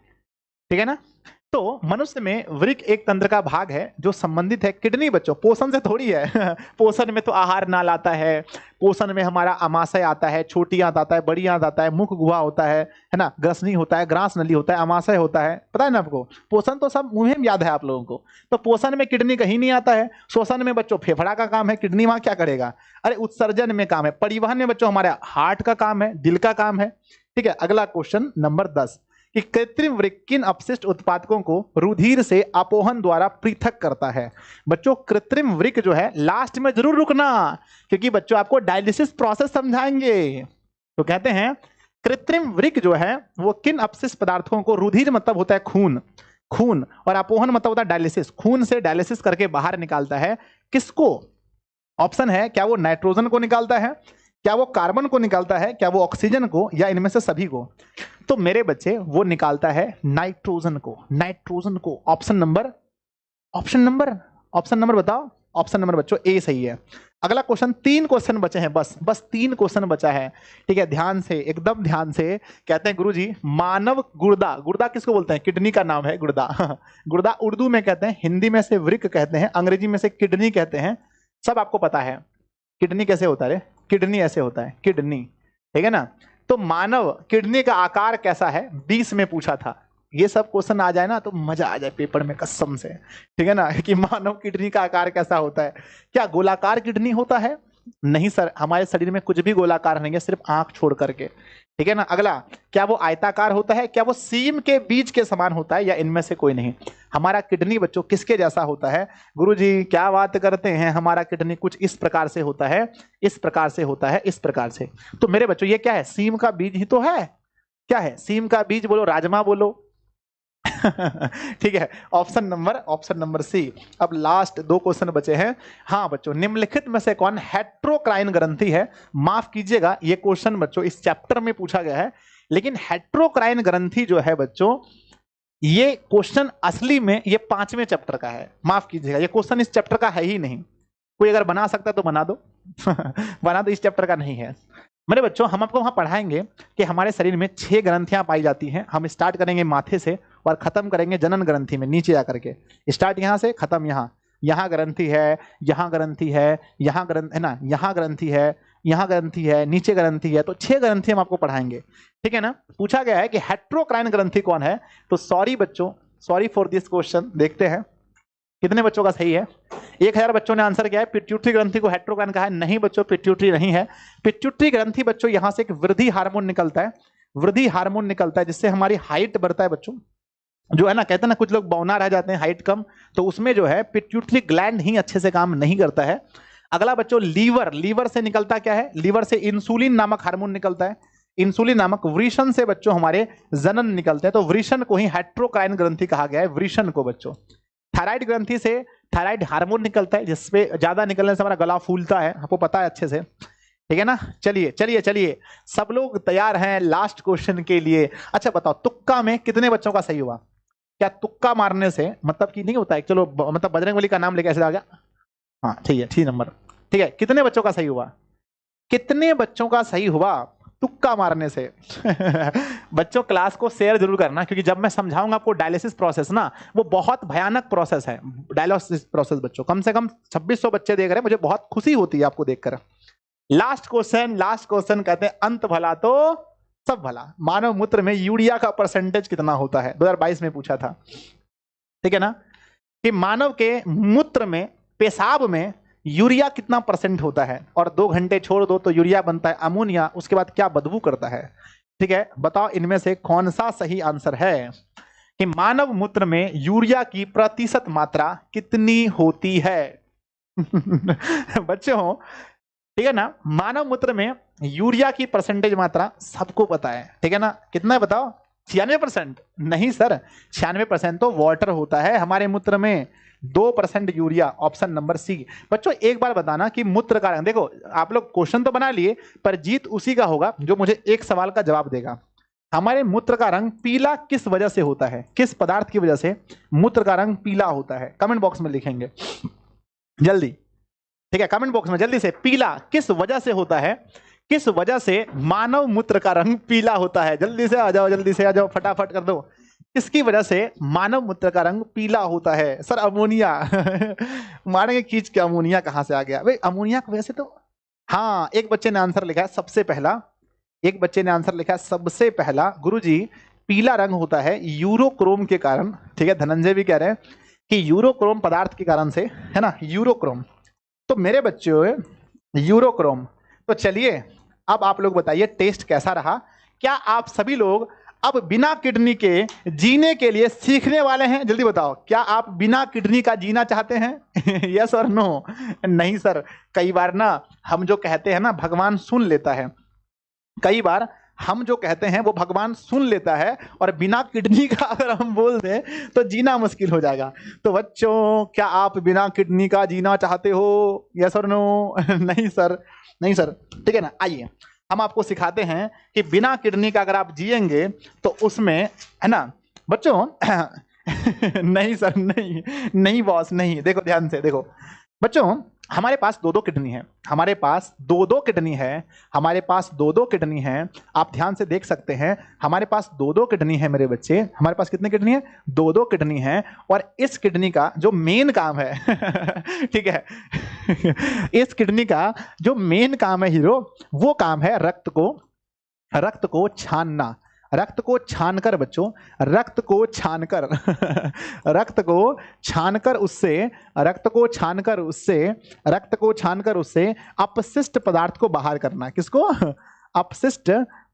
Speaker 1: ठीक है ना। तो मनुष्य में वृक्क एक तंत्र का भाग है जो संबंधित है किडनी बच्चों, पोषण से थोड़ी है पोषण में तो आहार नाल आता है, पोषण में हमारा आमाशय आता है, छोटी आंत आता है, बड़ी आंत आता है, मुख गुहा होता है ना, ग्रसनी होता है, ग्रास नली होता है, आमाशय होता है, पता है ना आपको। पोषण तो सब मुहिम याद है आप लोगों को। तो पोषण में किडनी कहीं नहीं आता है, शोषण में बच्चों फेफड़ा का काम है, किडनी वहां क्या करेगा, अरे उत्सर्जन में काम है, परिवहन में बच्चों हमारा हार्ट का काम है, दिल का काम है, ठीक है। अगला क्वेश्चन नंबर 10 कि कृत्रिम वृक्क किन अपशिष्ट उत्पादकों को रुधिर से अपोहन द्वारा पृथक करता है? बच्चों कृत्रिम वृक्क जो है, लास्ट में जरूर रुकना क्योंकि बच्चों आपको डायलिसिस प्रोसेस समझाएंगे। तो कहते हैं कृत्रिम वृक्क जो है वो किन अपशिष्ट पदार्थों को, रुधिर मतलब होता है खून, खून, और अपोहन मतलब होता है डायलिसिस, खून से डायलिसिस करके बाहर निकालता है, किसको? ऑप्शन है, क्या वो नाइट्रोजन को निकालता है, क्या वो कार्बन को निकालता है, क्या वो ऑक्सीजन को, या इनमें से सभी को? तो मेरे बच्चे वो निकालता है नाइट्रोजन को, नाइट्रोजन को। ऑप्शन नंबर बताओ। ऑप्शन नंबर बच्चों ए सही है। अगला क्वेश्चन, 3 क्वेश्चन बचे हैं, बस 3 क्वेश्चन बचा है। ठीक है, ध्यान से, एकदम ध्यान से। कहते हैं गुरुजी मानव गुर्दा, गुर्दा किसको बोलते हैं? किडनी का नाम है गुर्दा। गुर्दा उर्दू में कहते हैं, हिंदी में से वृक्क कहते हैं, अंग्रेजी में से किडनी कहते हैं। सब आपको पता है। किडनी कैसे होता है? किडनी ऐसे होता है, किडनी। ठीक है ना? तो मानव किडनी का आकार कैसा है 20 में पूछा था। ये सब क्वेश्चन आ जाए ना तो मजा आ जाए पेपर में, कसम से। ठीक है ना? कि मानव किडनी का आकार कैसा होता है? क्या गोलाकार किडनी होता है? नहीं सर, हमारे शरीर में कुछ भी गोलाकार नहीं है, सिर्फ आंख छोड़ करके। ठीक है ना? अगला, क्या वो आयताकार होता है, क्या वो सीम के बीज के समान होता है, या इनमें से कोई नहीं? हमारा किडनी बच्चों किसके जैसा होता है? गुरुजी क्या बात करते हैं, हमारा किडनी कुछ इस प्रकार से होता है, इस प्रकार से होता है, इस प्रकार से। तो मेरे बच्चों ये क्या है? सीम का बीज ही तो है। क्या है? सीम का बीज बोलो, राजमा बोलो। ठीक है, ऑप्शन नंबर सी। अब लास्ट 2 क्वेश्चन बचे हैं। हाँ बच्चों, निम्नलिखित में से कौन हेट्रोक्राइन ग्रंथि है? माफ कीजिएगा, ये क्वेश्चन बच्चों इस चैप्टर में पूछा गया है, लेकिन हेट्रोक्राइन ग्रंथि जो है बच्चों, ये क्वेश्चन असली में ये 5वें चैप्टर का है। माफ कीजिएगा, ये क्वेश्चन इस चैप्टर का है ही नहीं। कोई अगर बना सकता है तो बना दो। बना दो, इस चैप्टर का नहीं है। मेरे बच्चों, हम आपको वहां पढ़ाएंगे कि हमारे शरीर में 6 ग्रंथियां पाई जाती हैं। हम स्टार्ट करेंगे माथे से और खत्म करेंगे जनन ग्रंथि में, नीचे आकर के। स्टार्ट यहां से, खत्म यहां। यहाँ ग्रंथि है, यहाँ ग्रंथि है, यहाँ ग्रंथ है ना, यहाँ ग्रंथि है, यहाँ ग्रंथि है, नीचे ग्रंथि है। तो 6 ग्रंथि हम आपको पढ़ाएंगे। ठीक है ना? पूछा गया है कि हेट्रोक्राइन ग्रंथि कौन है। तो सॉरी बच्चों, सॉरी फॉर दिस क्वेश्चन। देखते हैं कितने बच्चों का सही है। 1000 बच्चों ने आंसर किया है। पिट्यूटरी ग्रंथि को हेट्रोक्राइन कहा है। नहीं बच्चों, पिट्यूटरी नहीं है। पिट्यूटरी ग्रंथि बच्चों यहां से एक वृद्धि हार्मोन निकलता है, वृद्धि हार्मोन निकलता है, जिससे हमारी हाइट बढ़ता है बच्चों। जो है ना, कहते हैं ना कुछ लोग बौना रह जाते हैं, हाइट कम, तो उसमें जो है पिट्यूटरी ग्लैंड ही अच्छे से काम नहीं करता है। अगला बच्चों, लीवर, लीवर से निकलता क्या है? लीवर से इंसुलिन नामक हार्मोन निकलता है। इंसुलिन नामक वृषण से बच्चों हमारे जनन निकलते हैं। तो वृषण को ही हेट्रोक्राइन ग्रंथि कहा गया है, वृषण को बच्चों। थायराइड ग्रंथि से थायराइड हार्मोन निकलता है, जिसपे ज्यादा निकलने से हमारा गला फूलता है, आपको पता है अच्छे से। ठीक है ना? चलिए चलिए चलिए, सब लोग तैयार हैं लास्ट क्वेश्चन के लिए। अच्छा बताओ, तुक्का में कितने बच्चों का सही हुआ? क्या तुक्का मारने से मतलब कि नहीं होता है? चलो मतलब बजरंगबली का नाम लेके ऐसे आ गया। हाँ ठीक है, 6 नंबर। ठीक है, कितने बच्चों का सही हुआ? कितने बच्चों का सही हुआ तुक्का मारने से? बच्चों क्लास को शेयर जरूर करना, क्योंकि जब मैं समझाऊंगा आपको डायलिसिस प्रोसेस ना, वो बहुत भयानक प्रोसेस है। डायलिसिस प्रोसेस बच्चों, कम से कम 2600 बच्चे देख रहे हैं, मुझे बहुत खुशी होती है आपको देखकर। लास्ट क्वेश्चन कहते हैं अंत भला तो सब भला। मानव मूत्र में यूरिया का परसेंटेज कितना होता है? 2022 में पूछा था। ठीक है ना? कि मानव के मूत्र में, पेशाब में यूरिया कितना % होता है? और 2 घंटे छोड़ दो तो यूरिया बनता है अमोनिया, उसके बाद क्या बदबू करता है? ठीक है, बताओ इनमें से कौन सा सही आंसर है कि मानव मूत्र में यूरिया की प्रतिशत मात्रा कितनी होती है? बच्चों ठीक है ना, मानव मूत्र में यूरिया की परसेंटेज मात्रा सबको पता है। ठीक है ना? कितना है बताओ? 96%? नहीं सर, 96% तो वाटर होता है हमारे मूत्र में, 2% यूरिया। Option number C. बच्चों एक बार बताना कि मूत्र का रंग, देखो आप लोग क्वेश्चन तो बना लिए, पर जीत उसी का होगा जो मुझे एक सवाल का जवाब देगा। हमारे मूत्र का रंग पीला किस वजह से होता है? किस पदार्थ की वजह से मूत्र का रंग पीला होता है? कमेंट बॉक्स में लिखेंगे जल्दी। ठीक है, कमेंट बॉक्स में जल्दी से, पीला किस वजह से होता है? किस वजह से मानव मूत्र का रंग पीला होता है? जल्दी से आ जाओ, जल्दी से आ जाओ, फटाफट कर दो। किसकी वजह से मानव मूत्र का रंग पीला होता है? Sir ammonia. मारेंगे खींच के, अमोनिया कहां से आ गया भाई? अमोनिया की वजह से तो। हाँ, एक बच्चे ने आंसर लिखा है सबसे पहला, एक बच्चे ने आंसर लिखा है सबसे पहला, गुरुजी पीला रंग होता है यूरोक्रोम के कारण। ठीक है, धनंजय भी कह रहे हैं कि यूरोक्रोम पदार्थ के कारण से, है ना, यूरोक्रोम। तो मेरे बच्चों यूरोक्रोम। तो चलिए अब आप लोग बताइए टेस्ट कैसा रहा? क्या आप सभी लोग अब बिना किडनी के जीने के लिए सीखने वाले हैं? जल्दी बताओ, क्या आप बिना किडनी का जीना चाहते हैं? यस और नो? नहीं सर, कई बार ना हम जो कहते हैं ना भगवान सुन लेता है। कई बार हम जो कहते हैं वो भगवान सुन लेता है, और बिना किडनी का अगर हम बोल दें तो जीना मुश्किल हो जाएगा। तो बच्चों, क्या आप बिना किडनी का जीना चाहते हो? यस और नो? नहीं सर, नहीं सर। ठीक है ना, आइए हम आपको सिखाते हैं कि बिना किडनी का अगर आप जिएंगे तो उसमें, है ना बच्चों, नहीं सर, नहीं नहीं बॉस, नहीं। देखो ध्यान से देखो बच्चों, हमारे पास दो दो किडनी है, हमारे पास दो दो किडनी है, हमारे पास दो दो किडनी है। आप ध्यान से देख सकते हैं, हमारे पास दो दो किडनी है मेरे बच्चे। हमारे पास कितनी किडनी है? दो दो किडनी है। और इस किडनी का जो मेन काम है ठीक है, इस किडनी का जो मेन काम है हीरो, वो काम है रक्त को छानना। रक्त को छानकर बच्चों, रक्त को छानकर रक्त को छानकर उससे अपशिष्ट पदार्थ को बाहर करना। किसको? अपशिष्ट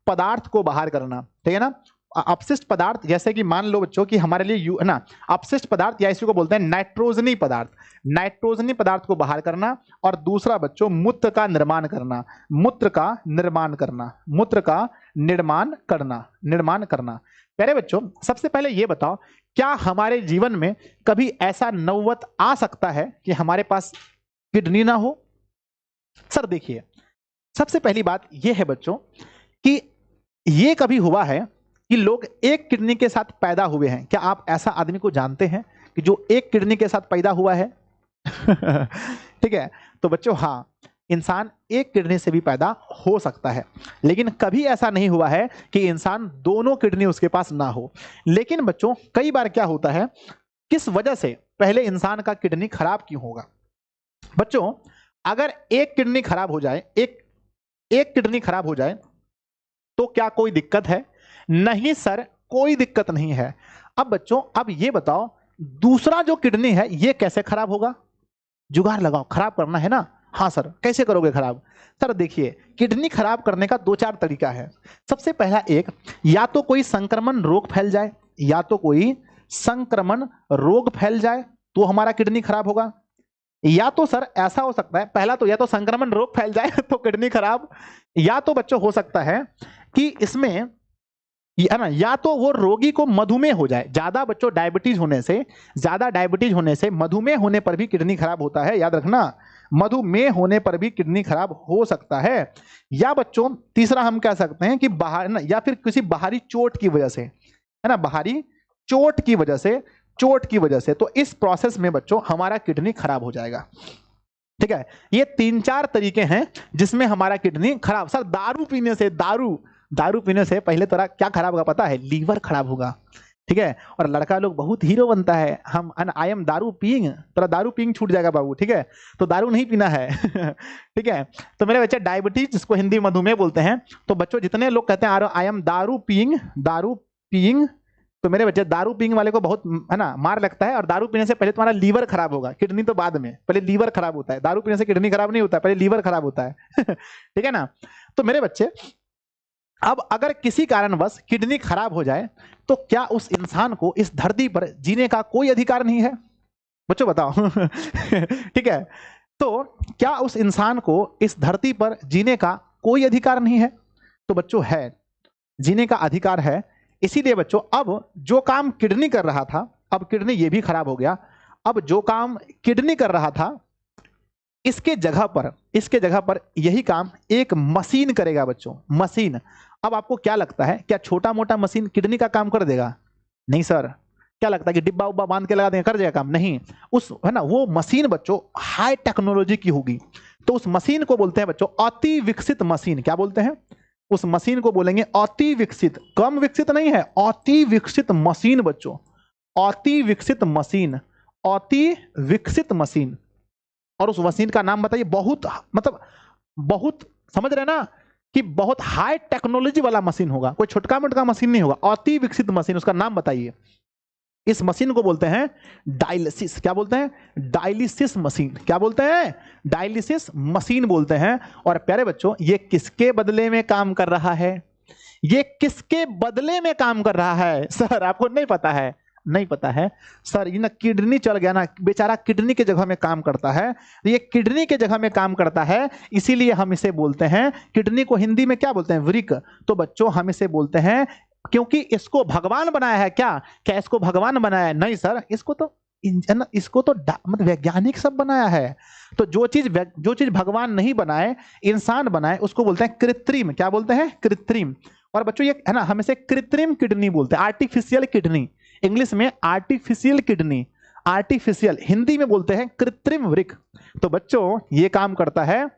Speaker 1: पदार्थ को बाहर करना। ठीक है ना। अपशिष्ट पदार्थ जैसे कि मान लो बच्चों कि हमारे लिए है ना, अपशिष्ट पदार्थ या इसी को बोलते हैं नाइट्रोजनी पदार्थ। नाइट्रोजनी पदार्थ को बाहर करना। और दूसरा बच्चों, मूत्र का निर्माण करना। मूत्र का निर्माण करना। प्यारे बच्चों, सबसे पहले ये बताओ, क्या हमारे जीवन में कभी ऐसा नौबत आ सकता है कि हमारे पास किडनी ना हो? सर देखिए, सबसे पहली बात यह है बच्चों कि ये कभी हुआ है कि लोग एक किडनी के साथ पैदा हुए हैं? क्या आप ऐसा आदमी को जानते हैं कि जो एक किडनी के साथ पैदा हुआ है? ठीक है, तो बच्चों हाँ, इंसान एक किडनी से भी पैदा हो सकता है, लेकिन कभी ऐसा नहीं हुआ है कि इंसान दोनों किडनी उसके पास ना हो। लेकिन बच्चों, कई बार क्या होता है, किस वजह से? पहले इंसान का किडनी खराब क्यों होगा? बच्चों, अगर एक किडनी खराब हो जाए, एक किडनी खराब हो जाए तो क्या कोई दिक्कत है? नहीं सर, कोई दिक्कत नहीं है। अब बच्चों, अब ये बताओ, दूसरा जो किडनी है ये कैसे खराब होगा? जुगाड़ लगाओ, खराब करना है ना। हाँ सर, कैसे करोगे खराब? सर देखिए, किडनी खराब करने का दो चार तरीका है। सबसे पहला एक, या तो कोई संक्रमण रोग फैल जाए, तो हमारा किडनी खराब होगा। या तो सर ऐसा हो सकता है, पहला तो या तो संक्रमण रोग फैल जाए तो किडनी खराब, या तो बच्चों हो सकता है कि इसमें, है ना, या तो वो रोगी को मधुमेह हो जाए। ज्यादा बच्चों डायबिटीज होने से मधुमेह होने पर भी किडनी खराब होता है, याद रखना, मधुमेह होने पर भी किडनी खराब हो सकता है। या बच्चों तीसरा हम कह सकते हैं कि बाहर ना, या फिर किसी बाहरी चोट की वजह से, है ना, बाहरी चोट की वजह से, तो इस प्रोसेस में बच्चों हमारा किडनी खराब हो जाएगा। ठीक है, ये तीन चार तरीके हैं जिसमें हमारा किडनी खराब। सर दारू पीने से पहले तेरा क्या खराब होगा पता है? लीवर खराब होगा। ठीक है, और लड़का लोग बहुत हीरो बनता है, हम आई एम दारू पीइंग, तेरा दारू पीइंग छूट जाएगा बाबू। ठीक है, तो दारू नहीं पीना है। ठीक है, तो मेरे बच्चे डायबिटीज, जिसको हिंदी मधुमेह बोलते हैं, तो बच्चों जितने लोग कहते हैं आई एम दारू पीइंग, तो मेरे बच्चे दारू पीने वाले को बहुत, है ना, मार लगता है। और दारू पीने से पहले तुम्हारा लीवर खराब होगा, किडनी तो बाद में, पहले लीवर खराब होता है। दारू पीने से किडनी खराब नहीं होता है, पहले लीवर खराब होता है। ठीक है ना। तो मेरे बच्चे, अब अगर किसी कारणवश किडनी खराब हो जाए तो क्या उस इंसान को इस धरती पर जीने का कोई अधिकार नहीं है? बच्चों बताओ। ठीक है, तो क्या उस इंसान को इस धरती पर जीने का कोई अधिकार नहीं है? तो बच्चों है, जीने का अधिकार है। इसीलिए बच्चों, अब जो काम किडनी कर रहा था, अब किडनी ये भी खराब हो गया। अब जो काम किडनी कर रहा था, इसके जगह पर यही काम एक मशीन करेगा बच्चों, मशीन। अब आपको क्या लगता है, क्या छोटा मोटा मशीन किडनी का काम कर देगा? नहीं सर। क्या लगता है कि डिब्बा उब्बा बांध के लगा देंगे, कर जाएगा काम? नहीं। उस, है ना, वो मशीन बच्चों हाई टेक्नोलॉजी की होगी। तो उस मशीन को बोलते हैं बच्चों अति विकसित मशीन। क्या बोलते हैं? उस मशीन को बोलेंगे अति विकसित। कम विकसित नहीं है, अति विकसित मशीन बच्चों, अति विकसित मशीन। और उस मशीन का नाम बताइए। बहुत, मतलब बहुत, समझ रहे ना, कि बहुत हाई टेक्नोलॉजी वाला मशीन होगा, कोई छोटका मोटका मशीन नहीं होगा, अति विकसित मशीन। उसका नाम बताइए। इस मशीन को बोलते हैं डायलिसिस। क्या बोलते हैं? Dialysis machine. क्या बोलते हैं? डायलिसिस मशीन बोलते हैं। और प्यारे बच्चों, ये किसके बदले में काम कर रहा है? ये किसके बदले में काम कर रहा है? सर आपको नहीं पता है? नहीं पता है सर, ये ना किडनी चल गया ना, बेचारा किडनी के जगह में काम करता है, ये किडनी के जगह में काम करता है, इसीलिए हम इसे बोलते हैं, किडनी को हिंदी में क्या बोलते हैं, वृक्क। तो बच्चों हम इसे बोलते हैं क्योंकि इसको भगवान बनाया है। क्या क्या इसको भगवान बनाया है? नहीं सर, इसको तो मतलब वैज्ञानिक सब बनाया है। तो जो चीज भगवान नहीं बनाए, इंसान बनाए, उसको बोलते हैं कृत्रिम। क्या बोलते हैं? कृत्रिम। और बच्चों ये है ना, हम इसे कृत्रिम किडनी बोलते हैं, आर्टिफिशियल किडनी, इंग्लिश में आर्टिफिशियल किडनी, आर्टिफिशियल, हिंदी में बोलते हैं कृत्रिम वृक्क। तो बच्चों ये काम करता है।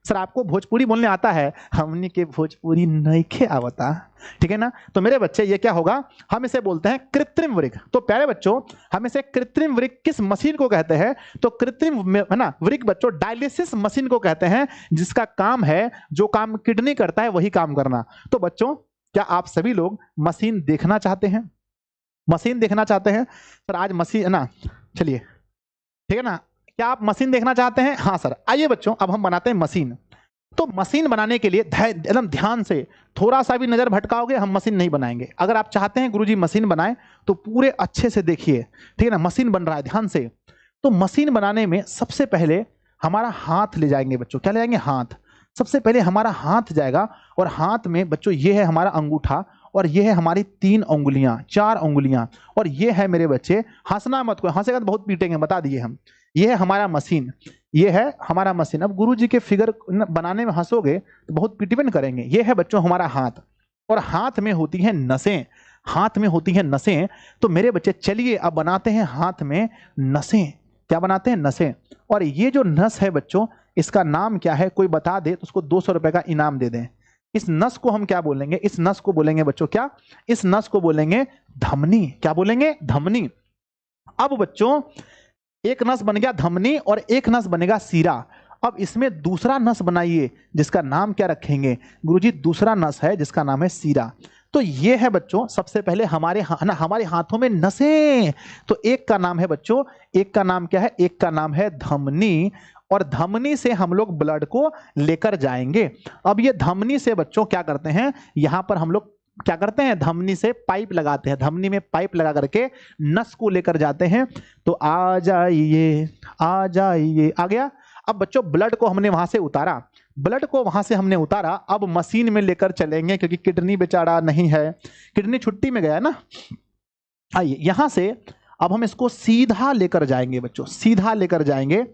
Speaker 1: सर आपको भोजपुरी बोलने आता है? हमनी के भोजपुरी नइखे आवता, ठीक है ना। तो मेरे बच्चे ये क्या होगा, हम इसे बोलते हैं कृत्रिम वृक्क। तो प्यारे बच्चों हम इसे कृत्रिम वृक्क किस मशीन को कहते हैं? तो कृत्रिम है ना वृक्क बच्चों डायलिसिस मशीन को कहते हैं, जिसका काम है, जो काम किडनी करता है वही काम करना। तो बच्चों क्या आप सभी लोग मशीन देखना चाहते हैं? मशीन देखना चाहते हैं? सर आज मशीन है ना, चलिए ठीक है ना, क्या आप मशीन देखना चाहते हैं? हाँ सर, आइए बच्चों अब हम बनाते हैं मशीन। तो मशीन बनाने के लिए एकदम ध्यान से, थोड़ा सा भी नजर भटकाओगे हम मशीन नहीं बनाएंगे। अगर आप चाहते हैं गुरुजी मशीन बनाए तो पूरे अच्छे से देखिए, ठीक है ना। मशीन बन रहा है, ध्यान से। तो मशीन बनाने में सबसे पहले हमारा हाथ ले जाएंगे बच्चों। क्या ले जाएंगे? हाथ। सबसे पहले हमारा हाथ जाएगा, और हाथ में बच्चों ये है हमारा अंगूठा, और ये है हमारी 3 उंगलियां, 4 उंगलियां, और ये है मेरे बच्चे, हंसना मत, कोई हंसेगा तो बहुत पीटेंगे, बता दिए हम। ये है हमारा मशीन, ये है हमारा मशीन। अब गुरुजी के फिगर बनाने में हंसोगे तो बहुत पिटपिन करेंगे। ये है बच्चों हमारा हाथ, और हाथ में होती हैं नसें, हाथ में होती हैं नसें। तो मेरे बच्चे चलिए अब बनाते हैं हाथ में नसें। क्या बनाते हैं? नसें। और ये जो नस है बच्चों, इसका नाम क्या है? कोई बता दे तो उसको 200 रुपए का इनाम दे दें। इस नस को हम क्या बोलेंगे? इस नस को बोलेंगे बच्चों क्या? इस नस को बोलेंगे धमनी। क्या बोलेंगे? धमनी। अब बच्चों एक नस बन गया धमनी, और एक नस बनेगा सीरा। अब इसमें दूसरा नस बनाइए, जिसका नाम क्या रखेंगे? गुरुजी दूसरा नस है जिसका नाम है सीरा। तो ये है बच्चों सबसे पहले हमारे हमारे हाथों में नसें। तो एक का नाम है बच्चों, एक का नाम क्या है? एक का नाम है धमनी, और धमनी से हम लोग ब्लड को लेकर जाएंगे। अब ये धमनी से बच्चों क्या करते हैं, यहां पर हम लोग क्या करते हैं? धमनी से पाइप लगाते हैं, धमनी में पाइप लगा करके नस को लेकर जाते हैं। तो आ जाइए, आ जाइए, आ गया। अब बच्चों ब्लड को हमने वहां से उतारा, ब्लड को वहां से हमने उतारा, अब मशीन में लेकर चलेंगे, क्योंकि किडनी बेचारा नहीं है, किडनी छुट्टी में गया ना। आइए यहां से अब हम इसको सीधा लेकर जाएंगे बच्चों, सीधा लेकर जाएंगे,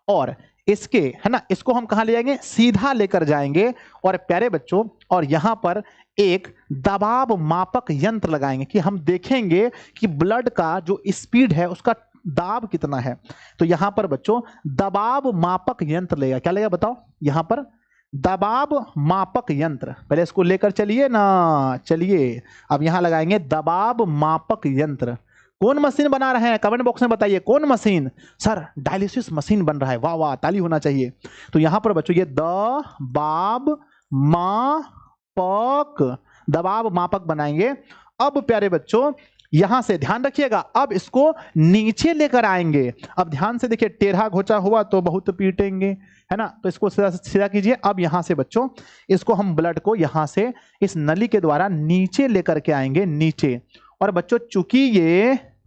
Speaker 1: और इसके है ना, इसको हम कहां ले जाएंगे? सीधा लेकर जाएंगे। और प्यारे बच्चों और यहां पर एक दबाव मापक यंत्र लगाएंगे, कि हम देखेंगे कि ब्लड का जो स्पीड है उसका दाब कितना है। तो यहां पर बच्चों दबाव मापक यंत्र लेगा। क्या लेगा बताओ? यहां पर दबाव मापक यंत्र। पहले इसको लेकर चलिए ना, चलिए अब यहां लगाएंगे दबाव मापक यंत्र। कौन मशीन बना रहे हैं? कमेंट बॉक्स में बताइए कौन मशीन? सर डायलिसिस मशीन बन रहा है। वाह वाह, ताली होना चाहिए। तो यहां पर बच्चों ये दबाव मापक, दबाव मापक बनाएंगे। अब प्यारे बच्चों यहां से ध्यान रखिएगा, अब इसको नीचे लेकर आएंगे। अब ध्यान से देखिए, टेढ़ा घोचा हुआ तो बहुत पीटेंगे, है ना। तो इसको सीधा सीधा कीजिए। अब यहां से बच्चों इसको हम ब्लड को यहां से इस नली के द्वारा नीचे लेकर के आएंगे, नीचे। और बच्चों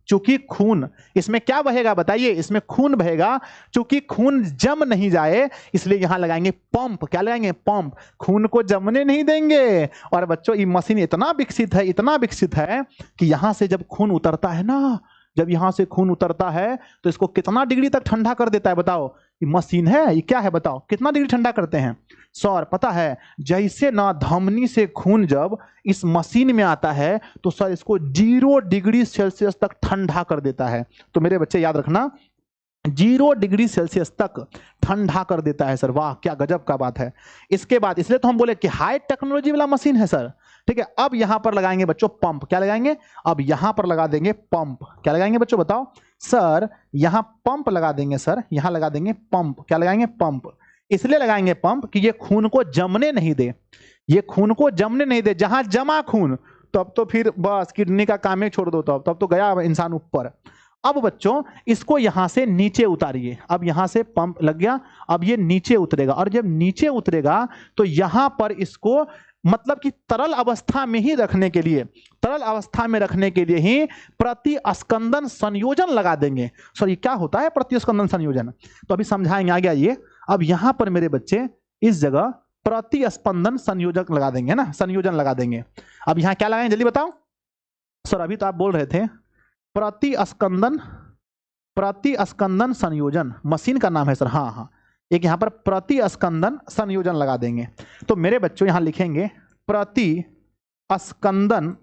Speaker 1: चूंकि खून इसमें क्या बहेगा बताइए? इसमें खून बहेगा। चूंकि खून जम नहीं जाए इसलिए यहां लगाएंगे पंप। क्या लगाएंगे? पंप। खून को जमने नहीं देंगे। और बच्चों ये मशीन इतना विकसित है, इतना विकसित है कि यहां से जब खून उतरता है ना, जब यहां से खून उतरता है तो इसको कितना डिग्री तक ठंडा कर देता है बताओ? ये मशीन है, ये क्या है बताओ? कितना डिग्री ठंडा करते हैं? सर पता है, जैसे ना धमनी से खून जब इस मशीन में आता है तो सर इसको 0 डिग्री सेल्सियस तक ठंडा कर देता है। तो मेरे बच्चे याद रखना, 0 डिग्री सेल्सियस तक ठंडा कर देता है सर। वाह क्या गजब का बात है। इसके बाद इसलिए तो हम बोले कि हाई टेक्नोलॉजी वाला मशीन है सर। ठीक है, अब यहां पर लगाएंगे बच्चों पंप। क्या लगाएंगे? अब यहां पर लगा देंगे पंप। क्या लगाएंगे बच्चों बताओ? सर यहां पंप लगा देंगे सर, यहां लगा देंगे पंप। क्या लगाएंगे? पंप। इसलिए लगाएंगे पंप कि ये खून को जमने नहीं दे, ये खून को जमने नहीं दे। जहां जमा खून तब तो फिर बस किडनी का काम ही छोड़ दो, तब तो गया इंसान ऊपर। अब बच्चों इसको यहां से नीचे उतारिए। अब यहां से पंप लग गया, अब ये नीचे उतरेगा, और जब नीचे उतरेगा तो यहां पर इसको मतलब कि तरल अवस्था में ही रखने के लिए, तरल अवस्था में रखने के लिए ही प्रतिस्कंदन संयोजन लगा देंगे। सर ये क्या होता है प्रतिस्कंदन संयोजन? तो अभी समझाएंगे, आगे आइए। अब यहां पर मेरे बच्चे इस जगह प्रतिस्पंदन संयोजक लगा देंगे ना, संयोजन लगा देंगे। अब यहां क्या लगाएंगे जल्दी बताओ सर? अभी तो आप बोल रहे थे प्रतिस्कंदन, प्रतिस्कंदन संयोजन मशीन का नाम है सर। हाँ हाँ, एक यहां पर प्रतिस्कंदन संयोजन लगा देंगे। तो मेरे बच्चों यहां लिखेंगे प्रतिस्कंदन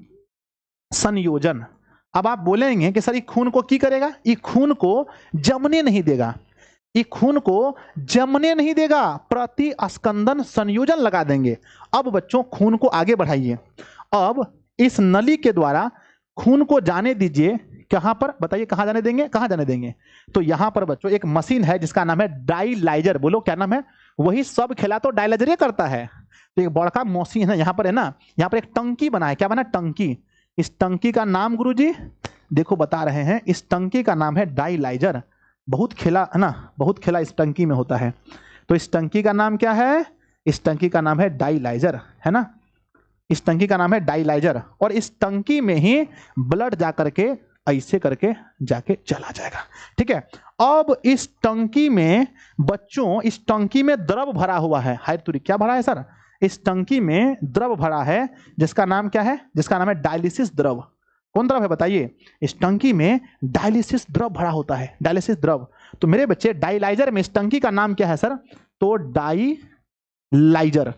Speaker 1: संयोजन। अब आप बोलेंगे कि सर ये खून को की करेगा? ये खून को जमने नहीं देगा, ये खून को जमने नहीं देगा, प्रतिस्कंदन संयोजन लगा देंगे। अब बच्चों खून को आगे बढ़ाइए, अब इस नली के द्वारा खून को जाने दीजिए। कहां पर बताइए, कहां जाने देंगे, कहां जाने देंगे? तो यहां पर बच्चों एक मशीन है जिसका नाम है डायलाइजर। बोलो क्या नाम है? वही सब खेला तो डायलाइजर करता है। तो एक बड़का मशीन है यहां पर, है ना, यहां पर एक टंकी बना है। क्या बना? टंकी। इस टंकी का नाम गुरुजी देखो बता रहे हैं, इस टंकी का नाम है डायलाइजर। बहुत खेला है ना, बहुत खेला इस टंकी में होता है। तो इस टंकी का नाम क्या है? इस टंकी का नाम है डायलाइजर, है ना, इस टंकी का नाम है डायलाइजर। और इस टंकी में ही ब्लड जाकर के ऐसे करके जाके चला जाएगा। ठीक है। अब इस टंकी में बच्चों, इस टंकी में द्रव भरा हुआ है। हाय तुरी, क्या भरा है सर? इस टंकी में द्रव भरा है जिसका नाम क्या है? जिसका नाम है डायलिसिस द्रव। कौन द्रव है बताइए? इस टंकी में डायलिसिस द्रव भरा होता है, डायलिसिस द्रव। तो मेरे बच्चे डायलाइजर में इस टंकी का नाम क्या है सर? तो डायलाइजर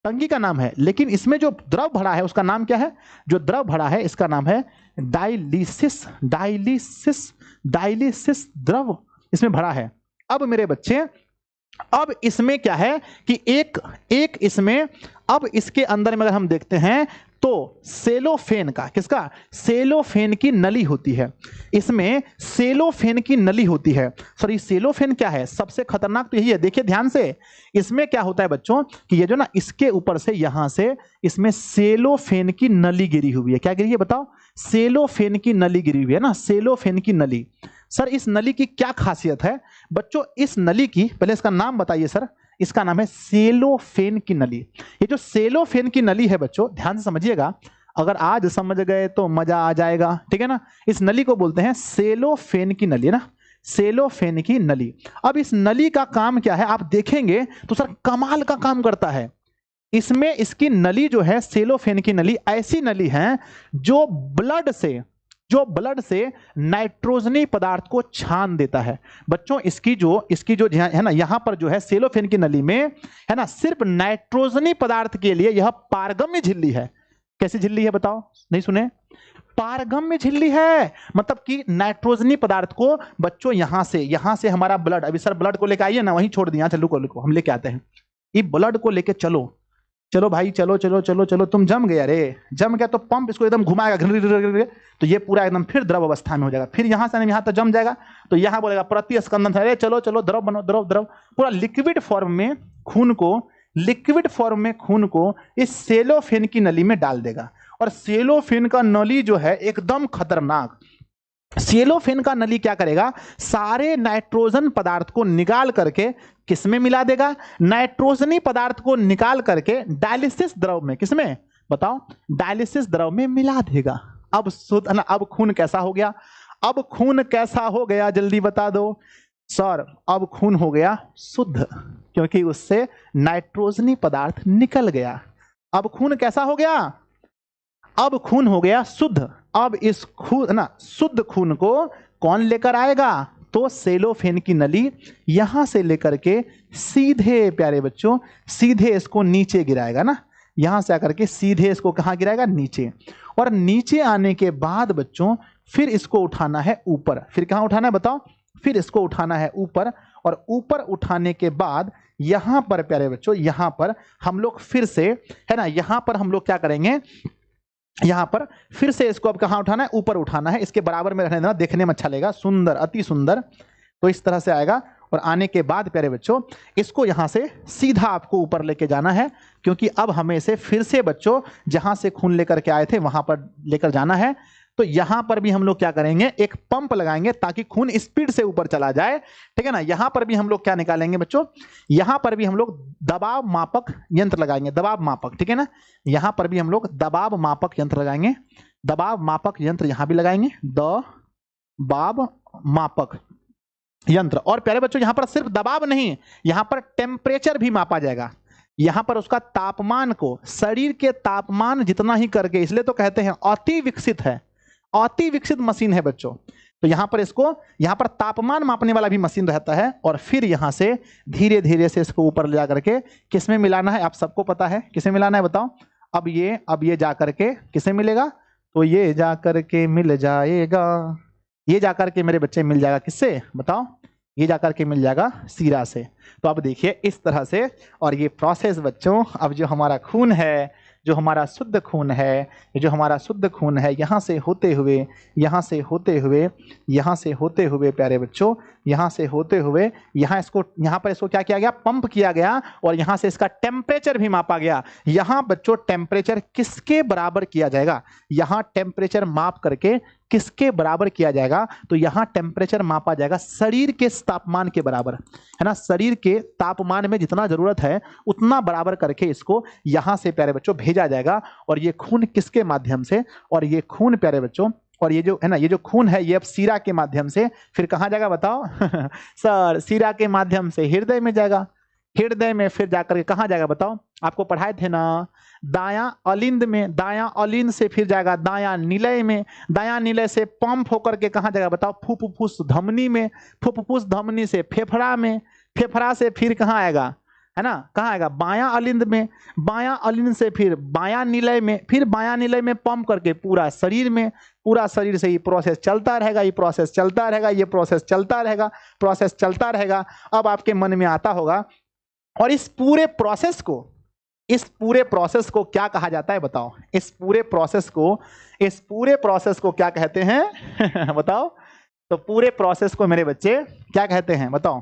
Speaker 1: टंकी का नाम है, लेकिन इसमें जो द्रव भरा है उसका नाम क्या है? जो द्रव भरा है इसका नाम है डायलिसिस। डायलिसिस, डायलिसिस द्रव इसमें भरा है। अब मेरे बच्चे, अब इसमें क्या है कि एक इसमें, अब इसके अंदर में अगर हम देखते हैं तो सेलोफेन का, किसका? सेलोफेन की नली होती है। इसमें सेलोफेन की नली होती है। सर ये सेलोफेन क्या है? सबसे खतरनाक तो यही है, देखिए ध्यान से। इसमें क्या होता है बच्चों कि ये जो ना, इसके ऊपर से यहां से इसमें सेलोफेन की नली गिरी हुई है। क्या गिरी है बताओ? सेलोफेन की नली गिरी हुई है ना, सेलोफेन की नली। सर इस नली की क्या खासियत है बच्चों? इस नली की पहले इसका नाम बताइए सर। इसका नाम है सेलोफेन की नली। ये जो सेलोफेन की नली है बच्चों, ध्यान से समझिएगा, अगर आज समझ गए तो मजा आ जाएगा। ठीक है ना। इस नली को बोलते हैं सेलोफेन की नली ना, सेलोफेन की नली। अब इस नली का काम क्या है आप देखेंगे तो सर कमाल का काम करता है। इसमें इसकी नली जो है, सेलोफेन की नली, ऐसी नली है जो ब्लड से, जो ब्लड से नाइट्रोजनी पदार्थ को छान देता है। बच्चों इसकी जो है ना, यहां पर जो है सेलोफेन की नली में, है ना, सिर्फ नाइट्रोजनी पदार्थ के लिए यह पारगम्य झिल्ली है। कैसी झिल्ली है बताओ? नहीं सुने? पारगम्य झिल्ली है। मतलब कि नाइट्रोजनी पदार्थ को बच्चों यहां से हमारा ब्लड, अभी सर ब्लड को लेकर आइए ना, वहीं छोड़ दिया, चलो को हम लेके आते हैं। ये ब्लड को लेके चलो, चलो भाई, चलो चलो चलो चलो, तुम जम गया रे, जम गया तो पंप इसको एकदम घुमाएगा, तो ये पूरा एकदम फिर द्रव अवस्था में हो जाएगा। फिर यहां से यहां तक जम जाएगा तो यहां बोलेगा प्रतिस्कंदन, अरे चलो चलो द्रव बनो, द्रव द्रव, पूरा लिक्विड फॉर्म में खून को, लिक्विड फॉर्म में खून को इस सेलोफेन की नली में डाल देगा। और सेलोफेन का नली जो है एकदम खतरनाक। सेलोफेन का नली क्या करेगा? सारे नाइट्रोजन पदार्थ को निकाल करके किसमें मिला देगा? नाइट्रोजनी पदार्थ को निकाल करके डायलिसिस द्रव में, किसमें बताओ? डायलिसिस द्रव में मिला देगा। अब शुद्ध, अब खून कैसा हो गया? अब खून कैसा हो गया जल्दी बता दो सर? अब खून हो गया शुद्ध, क्योंकि उससे नाइट्रोजनी पदार्थ निकल गया। अब खून कैसा हो गया? अब खून हो गया शुद्ध। अब इस खून ना, शुद्ध खून को कौन लेकर आएगा? तो सेलोफेन की नली यहां से लेकर के सीधे, प्यारे बच्चों, सीधे इसको नीचे गिराएगा ना, यहां से आकर के सीधे इसको कहां गिराएगा? नीचे। और नीचे आने के बाद बच्चों फिर इसको उठाना है ऊपर। फिर कहां उठाना है बताओ? फिर इसको उठाना है ऊपर। और ऊपर उठाने के बाद यहां पर प्यारे बच्चों, यहां पर हम लोग फिर से, है ना, यहां पर हम लोग क्या करेंगे? यहां पर फिर से इसको अब कहां उठाना है? ऊपर उठाना है। इसके बराबर में रहने देना, देखने में अच्छा लगेगा, सुंदर, अति सुंदर। तो इस तरह से आएगा। और आने के बाद प्यारे बच्चों इसको यहां से सीधा आपको ऊपर लेके जाना है, क्योंकि अब हमें इसे फिर से बच्चों जहां से खून लेकर के आए थे वहां पर लेकर जाना है। तो यहां पर भी हम लोग क्या करेंगे, एक पंप लगाएंगे ताकि खून स्पीड से ऊपर चला जाए, ठीक है ना। यहां पर भी हम लोग क्या निकालेंगे बच्चों, यहां पर भी हम लोग दबाव मापक यंत्र लगाएंगे, दबाव मापक, ठीक है ना। यहां पर भी हम लोग दबाव मापक यंत्र लगाएंगे, दबाव मापक यंत्र यहां भी लगाएंगे, दबाव मापक यंत्र। और प्यारे बच्चों यहां पर सिर्फ दबाव नहीं, यहां पर टेम्परेचर भी मापा जाएगा, यहां पर उसका तापमान को, शरीर के तापमान जितना ही करके, इसलिए तो कहते हैं अति विकसित है, अति विकसित मशीन है बच्चों। तो यहां पर इसको, यहां पर तापमान मापने वाला भी मशीन रहता है, और फिर यहां से धीरे धीरे से इसको ऊपर ले जाकर के किसमें मिलाना है, आप सबको पता है किसमें मिलाना है, बताओ। अब ये जा करके किसमें मिलेगा, तो ये जा करके मिल जाएगा, ये जाकर के मेरे बच्चे मिल जाएगा किससे, बताओ, ये जाकर के मिल जाएगा सीरा से। तो अब देखिए इस तरह से, और ये प्रोसेस बच्चों, अब जो हमारा खून है, जो हमारा शुद्ध खून है, जो हमारा शुद्ध खून है, यहाँ से होते हुए, यहाँ से होते हुए, यहाँ से होते हुए प्यारे बच्चों, यहाँ से होते हुए, यहाँ पर इसको क्या किया गया, पंप किया गया, और यहाँ से इसका टेम्परेचर भी मापा गया। यहाँ बच्चों टेम्परेचर किसके बराबर किया जाएगा, यहाँ टेम्परेचर माप करके किसके बराबर किया जाएगा, तो यहाँ टेम्परेचर मापा जाएगा शरीर के तापमान के बराबर, है ना। शरीर के तापमान में जितना जरूरत है उतना बराबर करके इसको यहाँ से प्यारे बच्चों भेजा जाएगा। और ये खून किसके माध्यम से, और ये खून प्यारे बच्चों, और ये जो है ना, ये जो खून है ये अब सीरा के माध्यम से फिर कहाँ जाएगा बताओ सर, सीरा के माध्यम से हृदय में जाएगा, हृदय में फिर जाकर के कहाँ जाएगा बताओ, आपको पढ़ाए थे ना, दायां अलिंद में, दायां अलिंद से फिर जाएगा दायां निलय में, दायां निलय से पंप होकर के कहाँ जाएगा बताओ, फुफ्फुस धमनी में, फुफ्फुस धमनी से फेफड़ा में, फेफड़ा से फिर कहाँ आएगा, है ना, कहाँ आएगा, बायां अलिंद में, बायां अलिंद से फिर बायां निलय में, फिर बायां निलय में पंप करके पूरा शरीर में, पूरा शरीर से ये प्रोसेस चलता रहेगा, ये प्रोसेस चलता रहेगा, ये प्रोसेस चलता रहेगा, प्रोसेस चलता रहेगा। अब आपके मन में आता होगा, और इस पूरे प्रोसेस को, इस पूरे प्रोसेस को क्या कहा जाता है बताओ, इस पूरे प्रोसेस को, इस पूरे प्रोसेस को क्या कहते हैं बताओ। तो पूरे प्रोसेस को मेरे बच्चे क्या कहते हैं बताओ,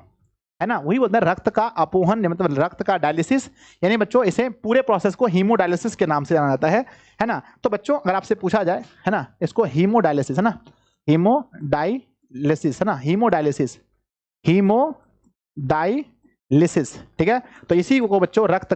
Speaker 1: है ना, वही बोलते हैं रक्त का अपोहन, मतलब रक्त का डायलिसिस, यानी बच्चों इसे पूरे प्रोसेस को हीमोडायलिसिस के नाम से जाना जाता है ना। तो बच्चों अगर आपसे पूछा जाए, है ना, इसको हीमोडायलिसिस, है ना, हीमोडायलिसिस, है ना, हीमोडायलिसिस, हीमोडायलिसिस, ठीक है। तो इसी को बच्चों रक्त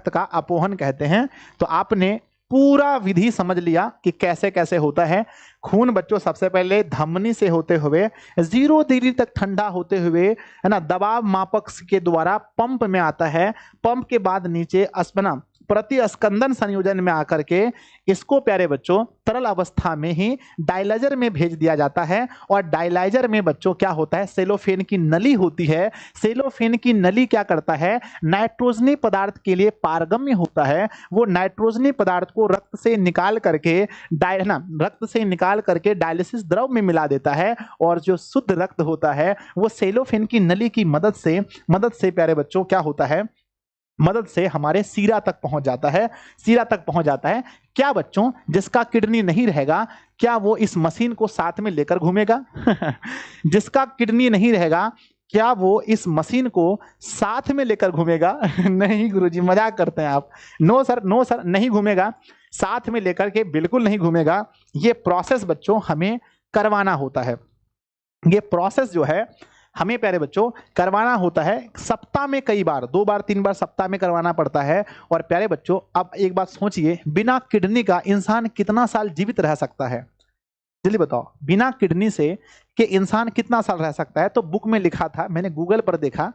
Speaker 1: का अपोहन कहते हैं। तो आपने पूरा विधि समझ लिया कि कैसे कैसे होता है। खून बच्चों सबसे पहले धमनी से होते हुए 0 डिग्री तक ठंडा होते हुए, है ना, दबाव मापक के द्वारा पंप में आता है, पंप के बाद नीचे अस्पना प्रतिस्कंदन संयोजन में आकर के इसको प्यारे बच्चों तरल अवस्था में ही डायलाइजर में भेज दिया जाता है। और डायलाइजर में बच्चों क्या होता है, सेलोफेन की नली होती है। सेलोफेन की नली क्या करता है, नाइट्रोजनी पदार्थ के लिए पारगम्य होता है। वो नाइट्रोजनी पदार्थ को रक्त से निकाल करके रक्त से निकाल करके डायलिसिस द्रव में मिला देता है। और जो शुद्ध रक्त होता है वो सेलोफेन की नली की मदद से प्यारे बच्चों क्या होता है, मदद से हमारे सीरा तक पहुंच जाता है, सीरा तक पहुंच जाता है। क्या बच्चों जिसका किडनी नहीं रहेगा क्या वो इस मशीन को साथ में लेकर घूमेगा जिसका किडनी नहीं रहेगा क्या वो इस मशीन को साथ में लेकर घूमेगा नहीं गुरुजी मजाक करते हैं आप। नो सर नहीं घूमेगा, साथ में लेकर के बिल्कुल नहीं घूमेगा। ये प्रोसेस बच्चों हमें करवाना होता है। ये प्रोसेस जो है हमें प्यारे बच्चों करवाना होता है सप्ताह में कई बार, 2 बार 3 बार सप्ताह में करवाना पड़ता है। और प्यारे बच्चों अब एक बात सोचिए, बिना किडनी का इंसान कितना साल जीवित रह सकता है, जल्दी बताओ। बिना किडनी से कि इंसान कितना साल रह सकता है। तो बुक में लिखा था, मैंने गूगल पर देखा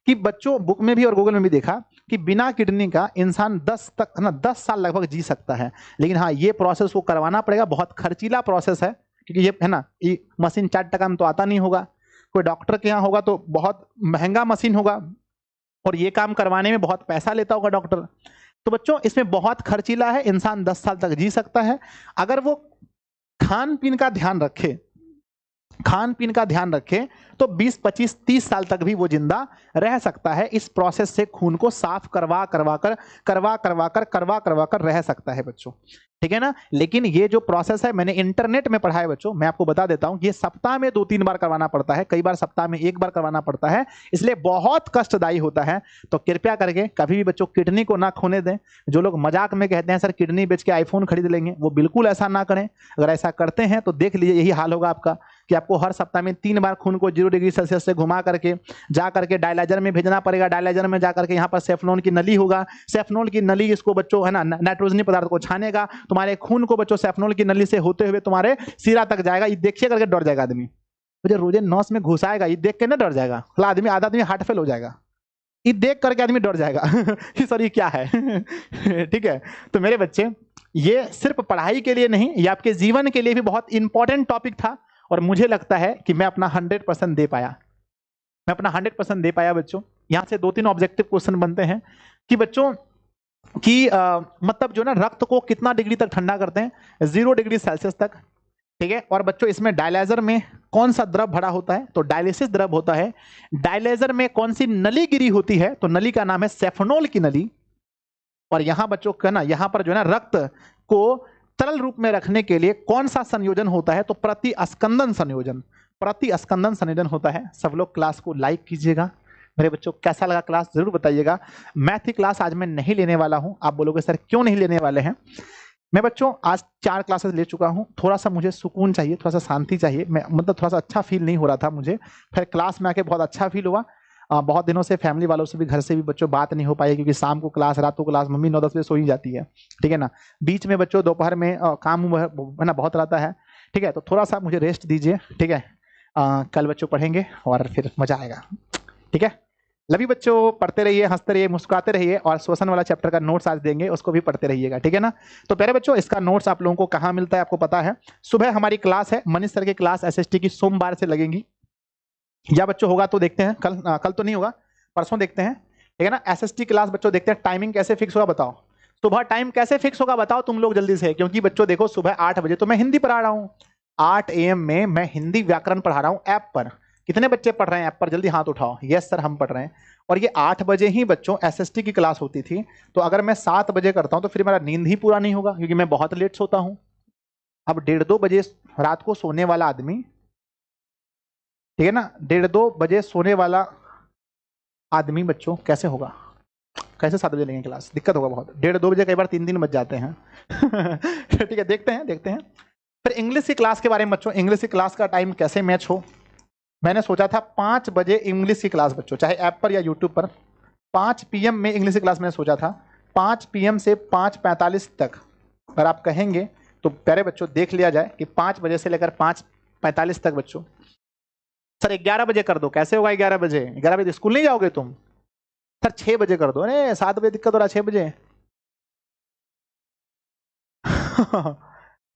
Speaker 1: कि बच्चों बुक में भी और गूगल में भी देखा कि बिना किडनी का इंसान 10 साल लगभग जी सकता है। लेकिन हाँ ये प्रोसेस को करवाना पड़ेगा, बहुत खर्चीला प्रोसेस है क्योंकि ये है ना, ये मशीन 4 टका में तो आता नहीं होगा। कोई डॉक्टर के यहाँ होगा तो बहुत महंगा मशीन होगा और ये काम करवाने में बहुत पैसा लेता होगा डॉक्टर। तो बच्चों इसमें बहुत खर्चीला है, इंसान 10 साल तक जी सकता है अगर वो खान पीन का ध्यान रखे। खान पीन का ध्यान रखे तो 20, 25, 30 साल तक भी वो जिंदा रह सकता है। इस प्रोसेस से खून को साफ करवा कर रह सकता है बच्चों, ठीक है ना। लेकिन ये जो प्रोसेस है मैंने इंटरनेट में पढ़ा है बच्चों, मैं आपको बता देता हूं, ये सप्ताह में 2-3 बार करवाना पड़ता है, कई बार सप्ताह में 1 बार करवाना पड़ता है, इसलिए बहुत कष्टदायी होता है। तो कृपया करके कभी भी बच्चों किडनी को ना खोने दें। जो लोग मजाक में कहते हैं सर किडनी बेच के आईफोन खरीद लेंगे, वो बिल्कुल ऐसा ना करें। अगर ऐसा करते हैं तो देख लीजिए यही हाल होगा आपका, कि आपको हर सप्ताह में 3 बार खून को 0 डिग्री सेल्सियस से घुमा करके जा करके डायलाइजर में भेजना पड़ेगा। डायलाइजर में जा करके यहाँ पर सेफ्नोल की नली होगा, सेफ्नोल की नली इसको बच्चों है ना नाइट्रोजनी पदार्थ को छानेगा, तुम्हारे खून को बच्चों सेफ्नोल की नली से होते हुए तुम्हारे सिरा तक जाएगा। ये देखिए करके डर जाएगा आदमी, मुझे रोजे नस में घुसाएगा, ये देख के ना डर जाएगा, आदमी आधा आदमी हार्ट फेल हो जाएगा, ये देख करके आदमी डर जाएगा कि सर ये क्या है ठीक है। तो मेरे बच्चे ये सिर्फ पढ़ाई के लिए नहीं, ये आपके जीवन के लिए भी बहुत इंपॉर्टेंट टॉपिक था, और मुझे लगता है कि मैं अपना 100% दे पाया, मैं अपना 100% दे पाया बच्चों। यहां से 2-3 ऑब्जेक्टिव क्वेश्चन बनते हैं कि बच्चों कि मतलब जो ना रक्त को कितना डिग्री तक ठंडा करते हैं, 0 डिग्री सेल्सियस तक, ठीक है। और बच्चों इसमें डायलाइजर में कौन सा द्रव भरा होता है, तो डायलिसिस द्रव होता है। डायलाइजर में कौन सी नली गिरी होती है, तो नली का नाम है सेफनोल की नली। और यहां बच्चों का ना यहां पर जो है ना रक्त को तरल रूप में रखने के लिए कौन सा संयोजन होता है, तो प्रतिस्कंदन संयोजन, प्रतिस्कंदन संयोजन होता है। सब लोग क्लास को लाइक कीजिएगा। मेरे बच्चों कैसा लगा क्लास जरूर बताइएगा। मैथ की क्लास आज मैं नहीं लेने वाला हूं। आप बोलोगे सर क्यों नहीं लेने वाले हैं। मैं बच्चों आज 4 क्लासेस ले चुका हूं, थोड़ा सा मुझे सुकून चाहिए, थोड़ा सा शांति चाहिए। मैं मतलब थोड़ा सा अच्छा फील नहीं हो रहा था मुझे, फिर क्लास में आके बहुत अच्छा फील हुआ। बहुत दिनों से फैमिली वालों से भी, घर से भी बच्चों बात नहीं हो पाई, क्योंकि शाम को क्लास, रात को क्लास, मम्मी 9-10 बजे सो ही जाती है, ठीक है ना। बीच में बच्चों दोपहर में काम है ना बहुत रहता है, ठीक है। तो थोड़ा सा मुझे रेस्ट दीजिए, ठीक है। कल बच्चों पढ़ेंगे और फिर मजा आएगा, ठीक है। लवी बच्चों पढ़ते रहिए, हंसते रहिए, मुस्कुराते रहिए, और श्वसन वाला चैप्टर का नोट्स आज देंगे, उसको भी पढ़ते रहिएगा, ठीक है ना। तो प्यारे बच्चों इसका नोट्स आप लोगों को कहाँ मिलता है आपको पता है। सुबह हमारी क्लास है, मनीष सर की क्लास एसएसटी की सोमवार से लगेंगी, या बच्चों होगा तो देखते हैं, कल तो नहीं होगा, परसों देखते हैं, ठीक है ना। एसएसटी क्लास बच्चों देखते हैं, टाइमिंग कैसे फिक्स होगा बताओ, सुबह टाइम कैसे फिक्स होगा बताओ तुम लोग जल्दी से। क्योंकि बच्चों देखो सुबह 8 बजे तो मैं हिंदी पढ़ा रहा हूँ, 8 AM में मैं हिंदी व्याकरण पढ़ा रहा हूँ ऐप पर। कितने बच्चे पढ़ रहे हैं ऐप पर, जल्दी हाथ उठाओ। यस सर हम पढ़ रहे हैं। और ये 8 बजे ही बच्चों एसएसटी की क्लास होती थी, तो अगर मैं 7 बजे करता हूँ तो फिर मेरा नींद ही पूरा नहीं होगा, क्योंकि मैं बहुत लेट सोता हूँ। अब 1:30-2 बजे रात को सोने वाला आदमी, ठीक है ना, 1:30-2 बजे सोने वाला आदमी बच्चों कैसे होगा, कैसे 7 बजे लेंगे क्लास, दिक्कत होगा बहुत। 1:30-2 बजे कई बार 3 बज जाते हैं ठीक है, देखते हैं। फिर इंग्लिश की क्लास के बारे में बच्चों, इंग्लिश की क्लास का टाइम कैसे मैच हो। मैंने सोचा था 5 बजे इंग्लिश की क्लास बच्चों, चाहे ऐप पर या यूट्यूब पर, 5 PM में इंग्लिश की क्लास मैंने सोचा था। 5 PM से 5:45 तक अगर आप कहेंगे तो प्यारे बच्चों देख लिया जाए कि 5 बजे से लेकर 5:45 तक बच्चों। सर 11 बजे कर दो, कैसे होगा 11 बजे, 11 बजे स्कूल नहीं जाओगे तुम। सर 6 बजे कर दो, अरे 7 बजे दिक्कत हो रहा है, 6 बजे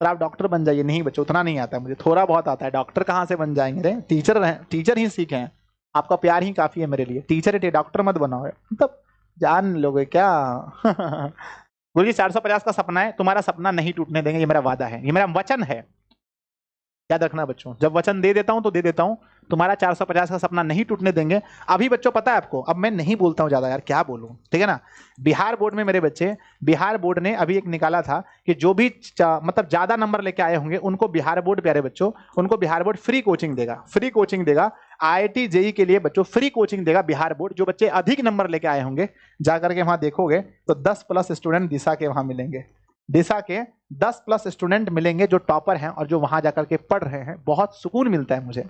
Speaker 1: सर आप डॉक्टर बन जाइए। नहीं बच्चों उतना नहीं आता है मुझे, थोड़ा बहुत आता है। डॉक्टर कहाँ से बन जाएंगे रे, टीचर ही सीखे हैं। आपका प्यार ही काफी है मेरे लिए, टीचर ही, डॉक्टर मत बनाओ मतलब जान लोगे क्या गुरुजी 450 का सपना है, तुम्हारा सपना नहीं टूटने देंगे, ये मेरा वादा है, ये मेरा वचन है। याद रखना बच्चों, जब वचन दे देता हूं तो दे देता हूं, तुम्हारा 450 का सपना नहीं टूटने देंगे। अभी बच्चों पता है आपको, अब मैं नहीं बोलता हूं ज्यादा यार, क्या बोलूं, ठीक है ना। बिहार बोर्ड में मेरे बच्चे, बिहार बोर्ड ने अभी एक निकाला था कि जो भी मतलब ज्यादा नंबर लेके आए होंगे उनको बिहार बोर्ड, प्यारे बच्चों उनको बिहार बोर्ड फ्री कोचिंग देगा, फ्री कोचिंग देगा। IIT JEE के लिए बच्चों फ्री कोचिंग देगा बिहार बोर्ड। जो बच्चे अधिक नंबर लेके आए होंगे जाकर के वहां देखोगे तो 10+ स्टूडेंट दिशा के वहां मिलेंगे, दिशा के 10+ स्टूडेंट मिलेंगे जो टॉपर हैं और जो वहां जाकर के पढ़ रहे हैं। बहुत सुकून मिलता है मुझे,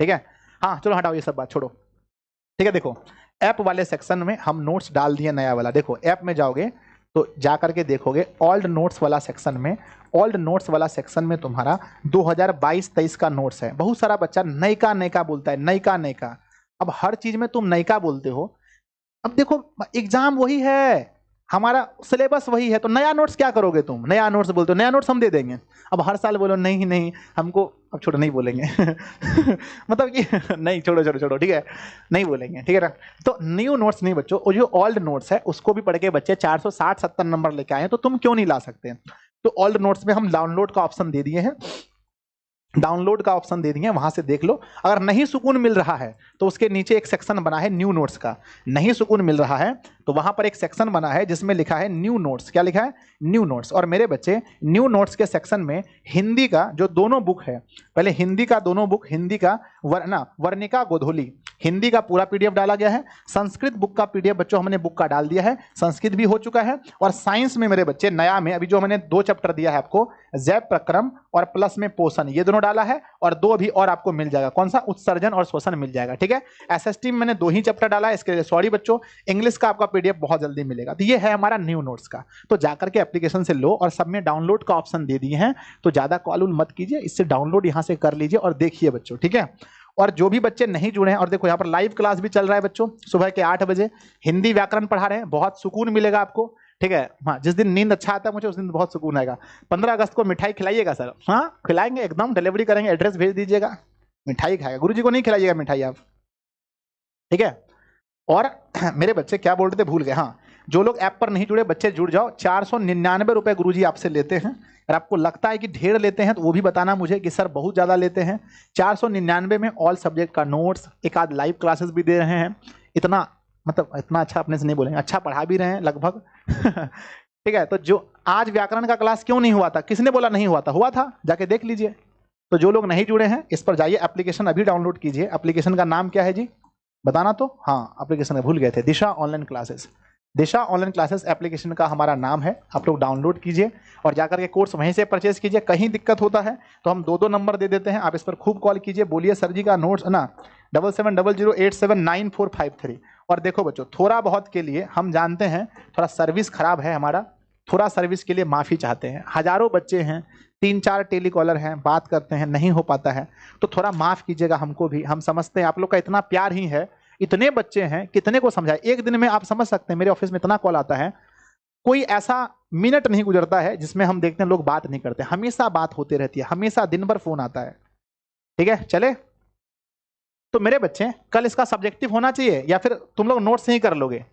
Speaker 1: ठीक है। हाँ चलो हटाओ ये सब बात छोड़ो, ठीक है। देखो ऐप वाले सेक्शन में हम नोट्स डाल दिए नया वाला। देखो ऐप में जाओगे तो जाकर के देखोगे ओल्ड नोट्स वाला सेक्शन में, ओल्ड नोट्स वाला सेक्शन में तुम्हारा 2022-23 का नोट्स है। बहुत सारा बच्चा नयका नयका बोलता है, नयका नयका। अब हर चीज में तुम नयका बोलते हो। अब देखो एग्जाम वही है, हमारा सिलेबस वही है, तो नया नोट्स क्या करोगे तुम, नया नोट्स बोलते हो, नया नोट्स हम दे देंगे। अब हर साल बोलो नहीं नहीं हमको, अब छोड़ो नहीं बोलेंगे मतलब कि नहीं छोड़ो छोड़ो छोड़ो, ठीक है नहीं बोलेंगे, ठीक है ना। तो न्यू नोट्स नहीं बच्चों, और जो ओल्ड नोट्स है उसको भी पढ़ के बच्चे 460-70 नंबर लेके आए हैं, तो तुम क्यों नहीं ला सकते। तो ओल्ड नोट्स में हम डाउनलोड का ऑप्शन दे दिए हैं, डाउनलोड का ऑप्शन दे दिए, वहां से देख लो। अगर नहीं सुकून मिल रहा है तो उसके नीचे एक सेक्शन बना है न्यू नोट्स का। नहीं सुकून मिल रहा है तो वहां पर एक सेक्शन बना है जिसमें लिखा है न्यू नोट्स। क्या लिखा है? New notes. और मेरे बच्चे न्यू नोट्स के सेक्शन में हिंदी का जो दोनों बुक है, पहले हिंदी का दोनों बुक, हिंदी का वर्णिका गोधोली, हिंदी का पूरा पीडीएफ डाला गया है। संस्कृत बुक का पीडीएफ बच्चों हमने बुक का डाल दिया है, संस्कृत भी हो चुका है। और साइंस में मेरे बच्चे नया में अभी जो मैंने 2 चैप्टर दिया है आपको, जैव प्रक्रम और प्लस में पोषण, ये दोनों डाला है। और 2 अभी और आपको मिल जाएगा, कौन सा? उत्सर्जन और शोषण मिल जाएगा। ठीक है, एसएसटी में मैंने 2 ही चैप्टर डाला है, इसके लिए सॉरी बच्चों। इंग्लिश का आपका पीडीएफ बहुत जल्दी मिलेगा। तो ये है हमारा न्यू नोट्स का। तो जाकर के एप्लीकेशन से लो, और सब में डाउनलोड का ऑप्शन दे दिए हैं, तो ज्यादा कॉल उल मत कीजिए, इससे डाउनलोड यहां से कर लीजिए और देखिए बच्चों। ठीक है, और जो भी बच्चे नहीं जुड़े हैं, और देखो यहाँ पर लाइव क्लास भी चल रहा है बच्चों, सुबह के 8 बजे हिंदी व्याकरण पढ़ा रहे हैं, बहुत सुकून मिलेगा आपको। ठीक है, हाँ, जिस दिन नींद अच्छा आता है मुझे, उस दिन बहुत सुकून आएगा। 15 अगस्त को मिठाई खिलाइएगा सर। हाँ, खिलाएंगे, एकदम डिलीवरी करेंगे, एड्रेस भेज दीजिएगा, मिठाई खाएगा। गुरुजी को नहीं खिलाइएगा मिठाई आप, ठीक है। और मेरे बच्चे क्या बोल रहे थे, भूल गए। हाँ, जो लोग ऐप पर नहीं जुड़े बच्चे जुड़ जाओ। 499 रुपए गुरुजी आपसे लेते हैं। अगर आपको लगता है कि ढेर लेते हैं तो वो भी बताना मुझे कि सर बहुत ज़्यादा लेते हैं। 499 में ऑल सब्जेक्ट का नोट्स, एक आध लाइव क्लासेस भी दे रहे हैं। इतना मतलब इतना अच्छा अपने से नहीं बोलेंगे, अच्छा पढ़ा भी रहे हैं लगभग। ठीक है, तो जो आज व्याकरण का क्लास क्यों नहीं हुआ था, किसने बोला नहीं हुआ था? हुआ था, जाके देख लीजिए। तो जो लोग नहीं जुड़े हैं इस पर जाइए, एप्लीकेशन अभी डाउनलोड कीजिए। एप्लीकेशन का नाम क्या है जी, बताना तो। हाँ, एप्लीकेशन भूल गए थे, दिशा ऑनलाइन क्लासेस। दिशा ऑनलाइन क्लासेस एप्लीकेशन का हमारा नाम है। आप लोग डाउनलोड कीजिए और जाकर के कोर्स वहीं से परचेज कीजिए। कहीं दिक्कत होता है तो हम 2 नंबर दे देते हैं, आप इस पर खूब कॉल कीजिए, बोलिए सर जी का नोट्स है ना 7700879453। और देखो बच्चों, थोड़ा बहुत के लिए हम जानते हैं थोड़ा सर्विस खराब है हमारा, थोड़ा सर्विस के लिए माफ़ी चाहते हैं। हजारों बच्चे हैं, 3-4 टेलीकॉलर हैं, बात करते हैं, नहीं हो पाता है, तो थोड़ा माफ़ कीजिएगा हमको भी। हम समझते हैं आप लोग का इतना प्यार ही है, इतने बच्चे हैं, कितने को समझाए। एक दिन में आप समझ सकते हैं, मेरे ऑफिस में इतना कॉल आता है, कोई ऐसा मिनट नहीं गुजरता है जिसमें हम देखते हैं लोग बात नहीं करते, हमेशा बात होती रहती है, हमेशा दिन भर फोन आता है। ठीक है, चले। तो मेरे बच्चे कल इसका सब्जेक्टिव होना चाहिए या फिर तुम लोग नोट्स ही कर लोगे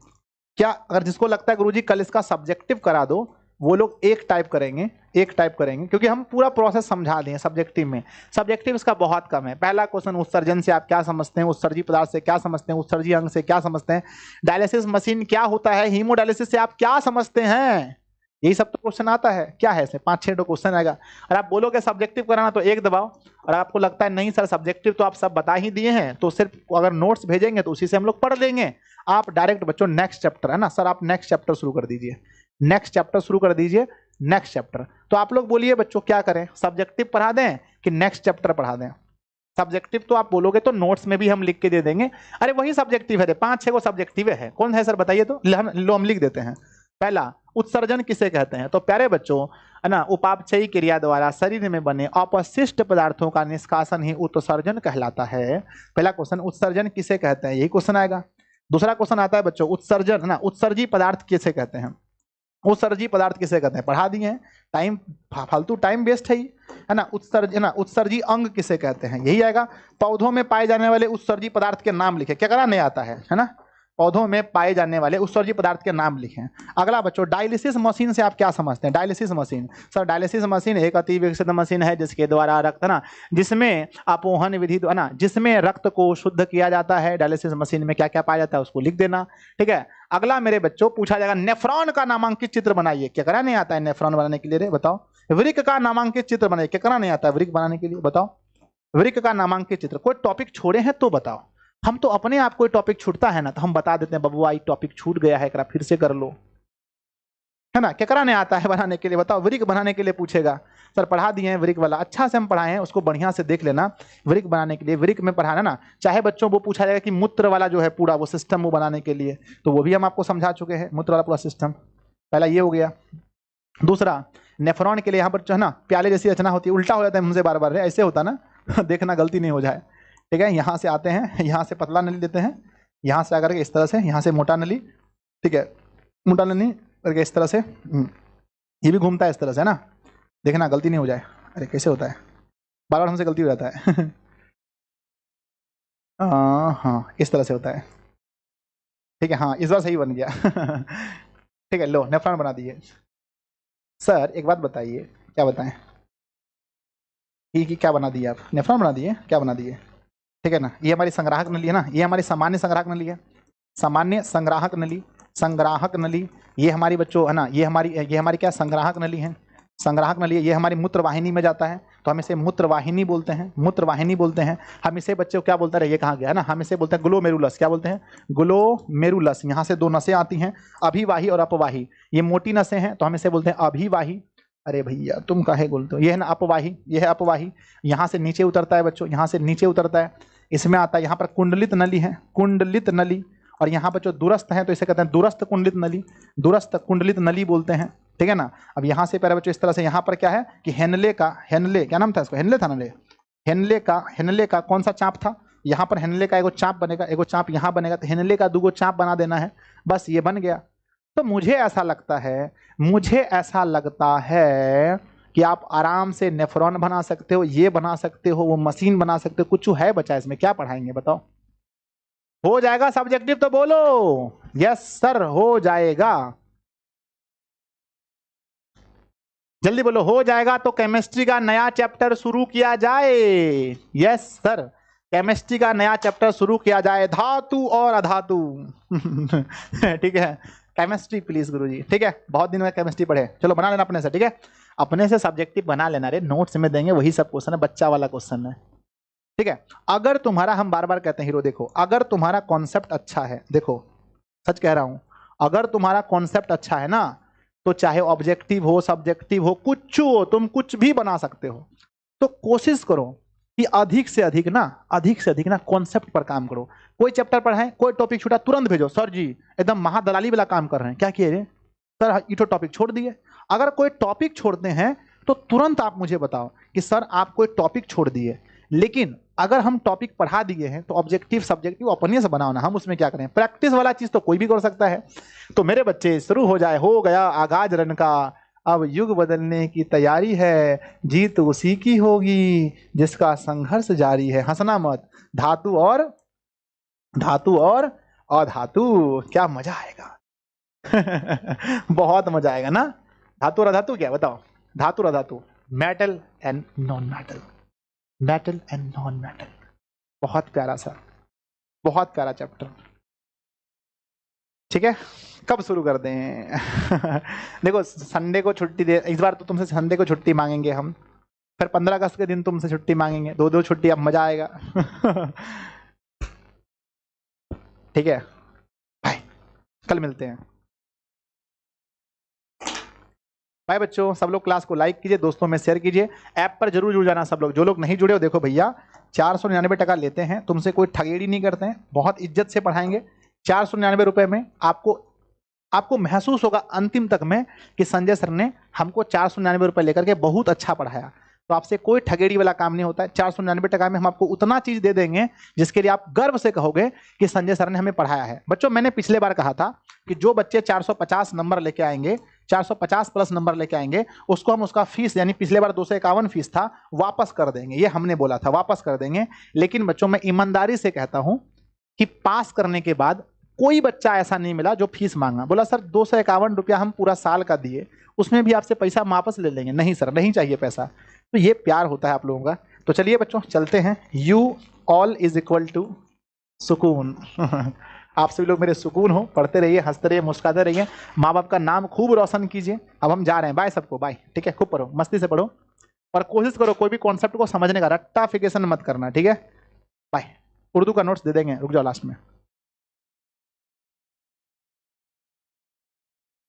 Speaker 1: क्या? अगर जिसको लगता है गुरुजी कल इसका सब्जेक्टिव करा दो, वो लोग एक टाइप करेंगे, क्योंकि हम पूरा प्रोसेस समझा दें सब्जेक्टिव में। सब्जेक्टिव इसका बहुत कम है। पहला क्वेश्चन, उत्सर्जन से आप क्या समझते हैं, उत्सर्जी पदार्थ से क्या समझते हैं, उत्सर्जी अंग से क्या समझते हैं, डायलिसिस मशीन क्या होता है, हीमोडायलिसिस से आप क्या समझते हैं, यही सब तो क्वेश्चन आता है। क्या है इसमें 5-6 क्वेश्चन आएगा। और आप बोलोगे सब्जेक्टिव कराना तो एक दबाओ, और आपको लगता है नहीं सर सब्जेक्टिव तो आप सब बता ही दिए हैं, तो सिर्फ अगर नोट्स भेजेंगे तो उसी से हम लोग पढ़ लेंगे। आप डायरेक्ट बच्चों नेक्स्ट चैप्टर है ना सर, आप नेक्स्ट चैप्टर शुरू कर दीजिए, नेक्स्ट चैप्टर शुरू कर दीजिए, नेक्स्ट चैप्टर। तो आप लोग बोलिए बच्चों क्या करें, सब्जेक्टिव पढ़ा दें कि नेक्स्ट चैप्टर पढ़ा दें? सब्जेक्टिव तो आप बोलोगे तो नोट्स में भी हम लिख के दे देंगे। अरे वही सब्जेक्टिव है, 5-6 को सब्जेक्टिव है, कौन है सर बताइए तो। हम लिख देते हैं। पहला, उत्सर्जन किसे कहते हैं? तो प्यारे बच्चों है ना, उपापचयी क्रिया द्वारा शरीर में बने अपशिष्ट पदार्थों का निष्कासन ही उत्सर्जन कहलाता है। पहला क्वेश्चन, उत्सर्जन किसे कहते हैं, यही क्वेश्चन आएगा। दूसरा क्वेश्चन आता है बच्चों, उत्सर्जन है ना, उत्सर्जी पदार्थ किसे कहते हैं? उत्सर्जी पदार्थ किसे कहते हैं, पढ़ा दिए हैं। टाइम फालतू टाइम वेस्ट है ना। उत्सर्जी अंग किसे कहते हैं, यही आएगा। पौधों में पाए जाने वाले उत्सर्जी पदार्थ के नाम लिखे, क्या करा नहीं आता है ना। पौधों में पाए जाने वाले उत्सर्जी पदार्थ के नाम लिखें। अगला बच्चों, डायलिसिस मशीन से आप क्या समझते हैं? Dialysis machine, sir dialysis machine एक अति विकसित मशीन है जिसके द्वारा रक्त ना, जिसमें अपोहन विधि ना, जिसमें रक्त को शुद्ध किया जाता है। डायलिसिस मशीन में क्या क्या पाया जाता है उसको लिख देना। ठीक है, अगला मेरे बच्चों पूछा जाएगा, नेफ्रॉन का नामांकित चित्र बनाइए। क्या करा नहीं आता है नेफ्रॉन बनाने के लिए, रे बताओ। वृक्क का नामांकित चित्र बनाइए, क्या करा नहीं आता है वृक्क बनाने के लिए, बताओ। वृक्क का नामांकित चित्र, कोई टॉपिक छोड़े हैं तो बताओ। हम तो अपने आप कोई टॉपिक छूटता है ना तो हम बता देते हैं, बबुआ ये टॉपिक छूट गया है, फिर से कर लो, है ना। क्या कराने आता है बनाने के लिए, बताओ। वृक्क बनाने के लिए पूछेगा, सर पढ़ा दिए हैं वृक्क वाला, अच्छा से हम पढ़ाए हैं, उसको बढ़िया से देख लेना। वृक्क बनाने के लिए, वृक्क में पढ़ाना ना, चाहे बच्चों वो पूछा जाएगा कि मूत्र वाला जो है पूरा वो सिस्टम वो बनाने के लिए, तो वो भी हम आपको समझा चुके हैं, मूत्र वाला पूरा सिस्टम। पहला ये हो गया। दूसरा, नेफ्रॉन के लिए यहाँ पर जो है ना प्याले जैसी रचना होती है, उल्टा हो जाता है मुझसे बार बार, ऐसे होता ना देखना गलती नहीं हो जाए। ठीक है, यहाँ से आते हैं, यहाँ से पतला नली लेते हैं, यहाँ से आकर के इस तरह से, यहाँ से मोटा नली। ठीक है, मोटा नली करके इस तरह से, ये भी घूमता है इस तरह से, है ना। देखना गलती नहीं हो जाए। अरे कैसे होता है, बार बार हमसे गलती हो जाता है। हाँ, इस तरह से होता है। ठीक है, हाँ इस बार सही बन गया। ठीक है, लो नेफ्रॉन बना दिए। सर एक बात बताइए, क्या बताएं? ये क्या बना दिए आप, नेफ्रॉन बना दिए, क्या बना दिए, ठीक है ना। ये हमारी संग्राहक नली है ना, ये हमारी सामान्य संग्राहक नली है, सामान्य संग्राहक नली, संग्राहक नली। ये हमारी बच्चों है ना, ये हमारी क्या संग्राहक नली है, संग्राहक नली है। ये हमारी मूत्रवाहिनी में जाता है तो हम इसे मूत्रवाहिनी बोलते हैं, मूत्रवाहिनी बोलते हैं। हम इसे बच्चों क्या बोलते हैं, ये कहाँ गया है ना, हम इसे बोलते हैं ग्लोमेरुलस, क्या बोलते हैं, ग्लोमेरुलस। यहाँ से दो नसें आती हैं, अभिवाही और अपवाही। ये मोटी नसें हैं तो हम इसे बोलते हैं अभिवाही। अरे भैया तुम काहे बोलते हो, ये है ना अपवाही, ये है अपवाही। यहाँ से नीचे उतरता है बच्चों, यहाँ से नीचे उतरता है, इसमें आता है, यहाँ पर कुंडलित नली है, कुंडलित नली। और यहाँ पर जो दूरस्थ है तो इसे कहते हैं दूरस्थ कुंडलित नली, दूरस्थ कुंडलित नली बोलते हैं, ठीक है ना। अब यहाँ से प्यारे बच्चों इस तरह से यहाँ पर क्या है कि हेनले का, हेनले क्या नाम था इसको, हेनले था ना, हेनले का कौन सा चाप था, यहाँ पर हेनले का एगो चाप बनेगा, एगो चाप यहाँ बनेगा, तो हेनले का दूगो चाप बना देना है, बस ये बन गया। तो मुझे ऐसा लगता है कि आप आराम से नेफ्रॉन बना सकते हो, ये बना सकते हो, वो मशीन बना सकते हो। कुछ है बचा इसमें, क्या पढ़ाएंगे बताओ। हो जाएगा सब्जेक्टिव तो बोलो, यस सर हो जाएगा, जल्दी बोलो हो जाएगा। तो केमिस्ट्री का नया चैप्टर शुरू किया जाए, यस सर, केमिस्ट्री का नया चैप्टर शुरू किया जाए, धातु और अधातु। ठीक है, केमिस्ट्री प्लीज गुरुजी, ठीक है, बहुत दिन में केमिस्ट्री पढ़े, चलो बना लेना अपने से, ठीक है, अपने से सब्जेक्टिव बना लेना रे, नोट्स में देंगे वही सब क्वेश्चन है, बच्चा वाला क्वेश्चन है, ठीक है। अगर तुम्हारा, हम बार बार कहते हैं हीरो, देखो अगर तुम्हारा कॉन्सेप्ट अच्छा है, देखो सच कह रहा हूं, अगर तुम्हारा कॉन्सेप्ट अच्छा है ना, तो चाहे ऑब्जेक्टिव हो सब्जेक्टिव हो कुछ हो, तुम कुछ भी बना सकते हो। तो कोशिश करो कि अधिक से अधिक ना कॉन्सेप्ट पर काम करो। कोई चैप्टर पढ़ाएं, कोई टॉपिक छूटा तुरंत भेजो, सर जी एकदम महादलाली वाला काम कर रहे हैं, क्या किए रे सर, ये तो टॉपिक छोड़ दिए। अगर कोई टॉपिक छोड़ते हैं तो तुरंत आप मुझे बताओ कि सर आप कोई टॉपिक छोड़ दिए, लेकिन अगर हम टॉपिक पढ़ा दिए हैं तो ऑब्जेक्टिव सब्जेक्टिव अपने से बनाओ ना, हम उसमें क्या करें, प्रैक्टिस वाला चीज तो कोई भी कर सकता है। तो मेरे बच्चे शुरू हो जाए, हो गया आगाज रन का, अब युग बदलने की तैयारी है, जीत उसी की होगी जिसका संघर्ष जारी है। हंसना मत, धातु और अधातु, क्या मजा आएगा। बहुत मजा आएगा ना। धातु और अधातु क्या बताओ, धातु और अधातु, metal and non metal, metal and non metal, बहुत प्यारा सा, बहुत प्यारा चैप्टर, ठीक है। कब शुरू कर दें? देखो संडे को छुट्टी दे, इस बार तो तुमसे संडे को छुट्टी मांगेंगे हम, फिर 15 अगस्त के दिन तुमसे छुट्टी मांगेंगे, दो छुट्टी, अब मजा आएगा। ठीक है बाय, कल मिलते हैं, बाय बच्चों। सब लोग क्लास को लाइक कीजिए, दोस्तों में शेयर कीजिए, ऐप पर जरूर जुड़ जाना सब लोग, जो लोग नहीं जुड़े हो देखो भैया 499 टका लेते हैं, तुमसे कोई ठगेड़ी नहीं करते हैं, बहुत इज्जत से पढ़ाएंगे। 499 रुपये में आपको महसूस होगा अंतिम तक में कि संजय सर ने हमको 499 रुपये लेकर के बहुत अच्छा पढ़ाया। तो आपसे कोई ठगेड़ी वाला काम नहीं होता है। 499 टका में हम आपको उतना चीज दे देंगे जिसके लिए आप गर्व से कहोगे कि संजय सर ने हमें पढ़ाया है। बच्चों मैंने पिछले बार कहा था कि जो बच्चे 450 नंबर लेके आएंगे, 450 प्लस नंबर लेके आएंगे, उसको हम उसका फीस, यानी पिछले बार 251 फीस था, वापस कर देंगे। ये हमने बोला था वापस कर देंगे। लेकिन बच्चों मैं ईमानदारी से कहता हूं कि पास करने के बाद कोई बच्चा ऐसा नहीं मिला जो फीस मांगा, बोला सर 251 रुपया हम पूरा साल का दिए, उसमें भी आपसे पैसा वापस ले लेंगे। नहीं सर, नहीं चाहिए पैसा। तो ये प्यार होता है आप लोगों का। तो चलिए बच्चों चलते हैं। You all is equal to सुकून। आप सभी लोग मेरे सुकून हो, पढ़ते रहिए, हंसते रहिए, मुस्कुराते रहिए, माँ बाप का नाम खूब रोशन कीजिए। अब हम जा रहे हैं, बाय सबको, बाय, ठीक है। खूब पढ़ो, मस्ती से पढ़ो, और कोशिश करो कोई भी कॉन्सेप्ट को समझने का रट्टाफिकेशन मत करना, ठीक है। बाय। उर्दू का नोट्स दे देंगे, रुक जाओ लास्ट में।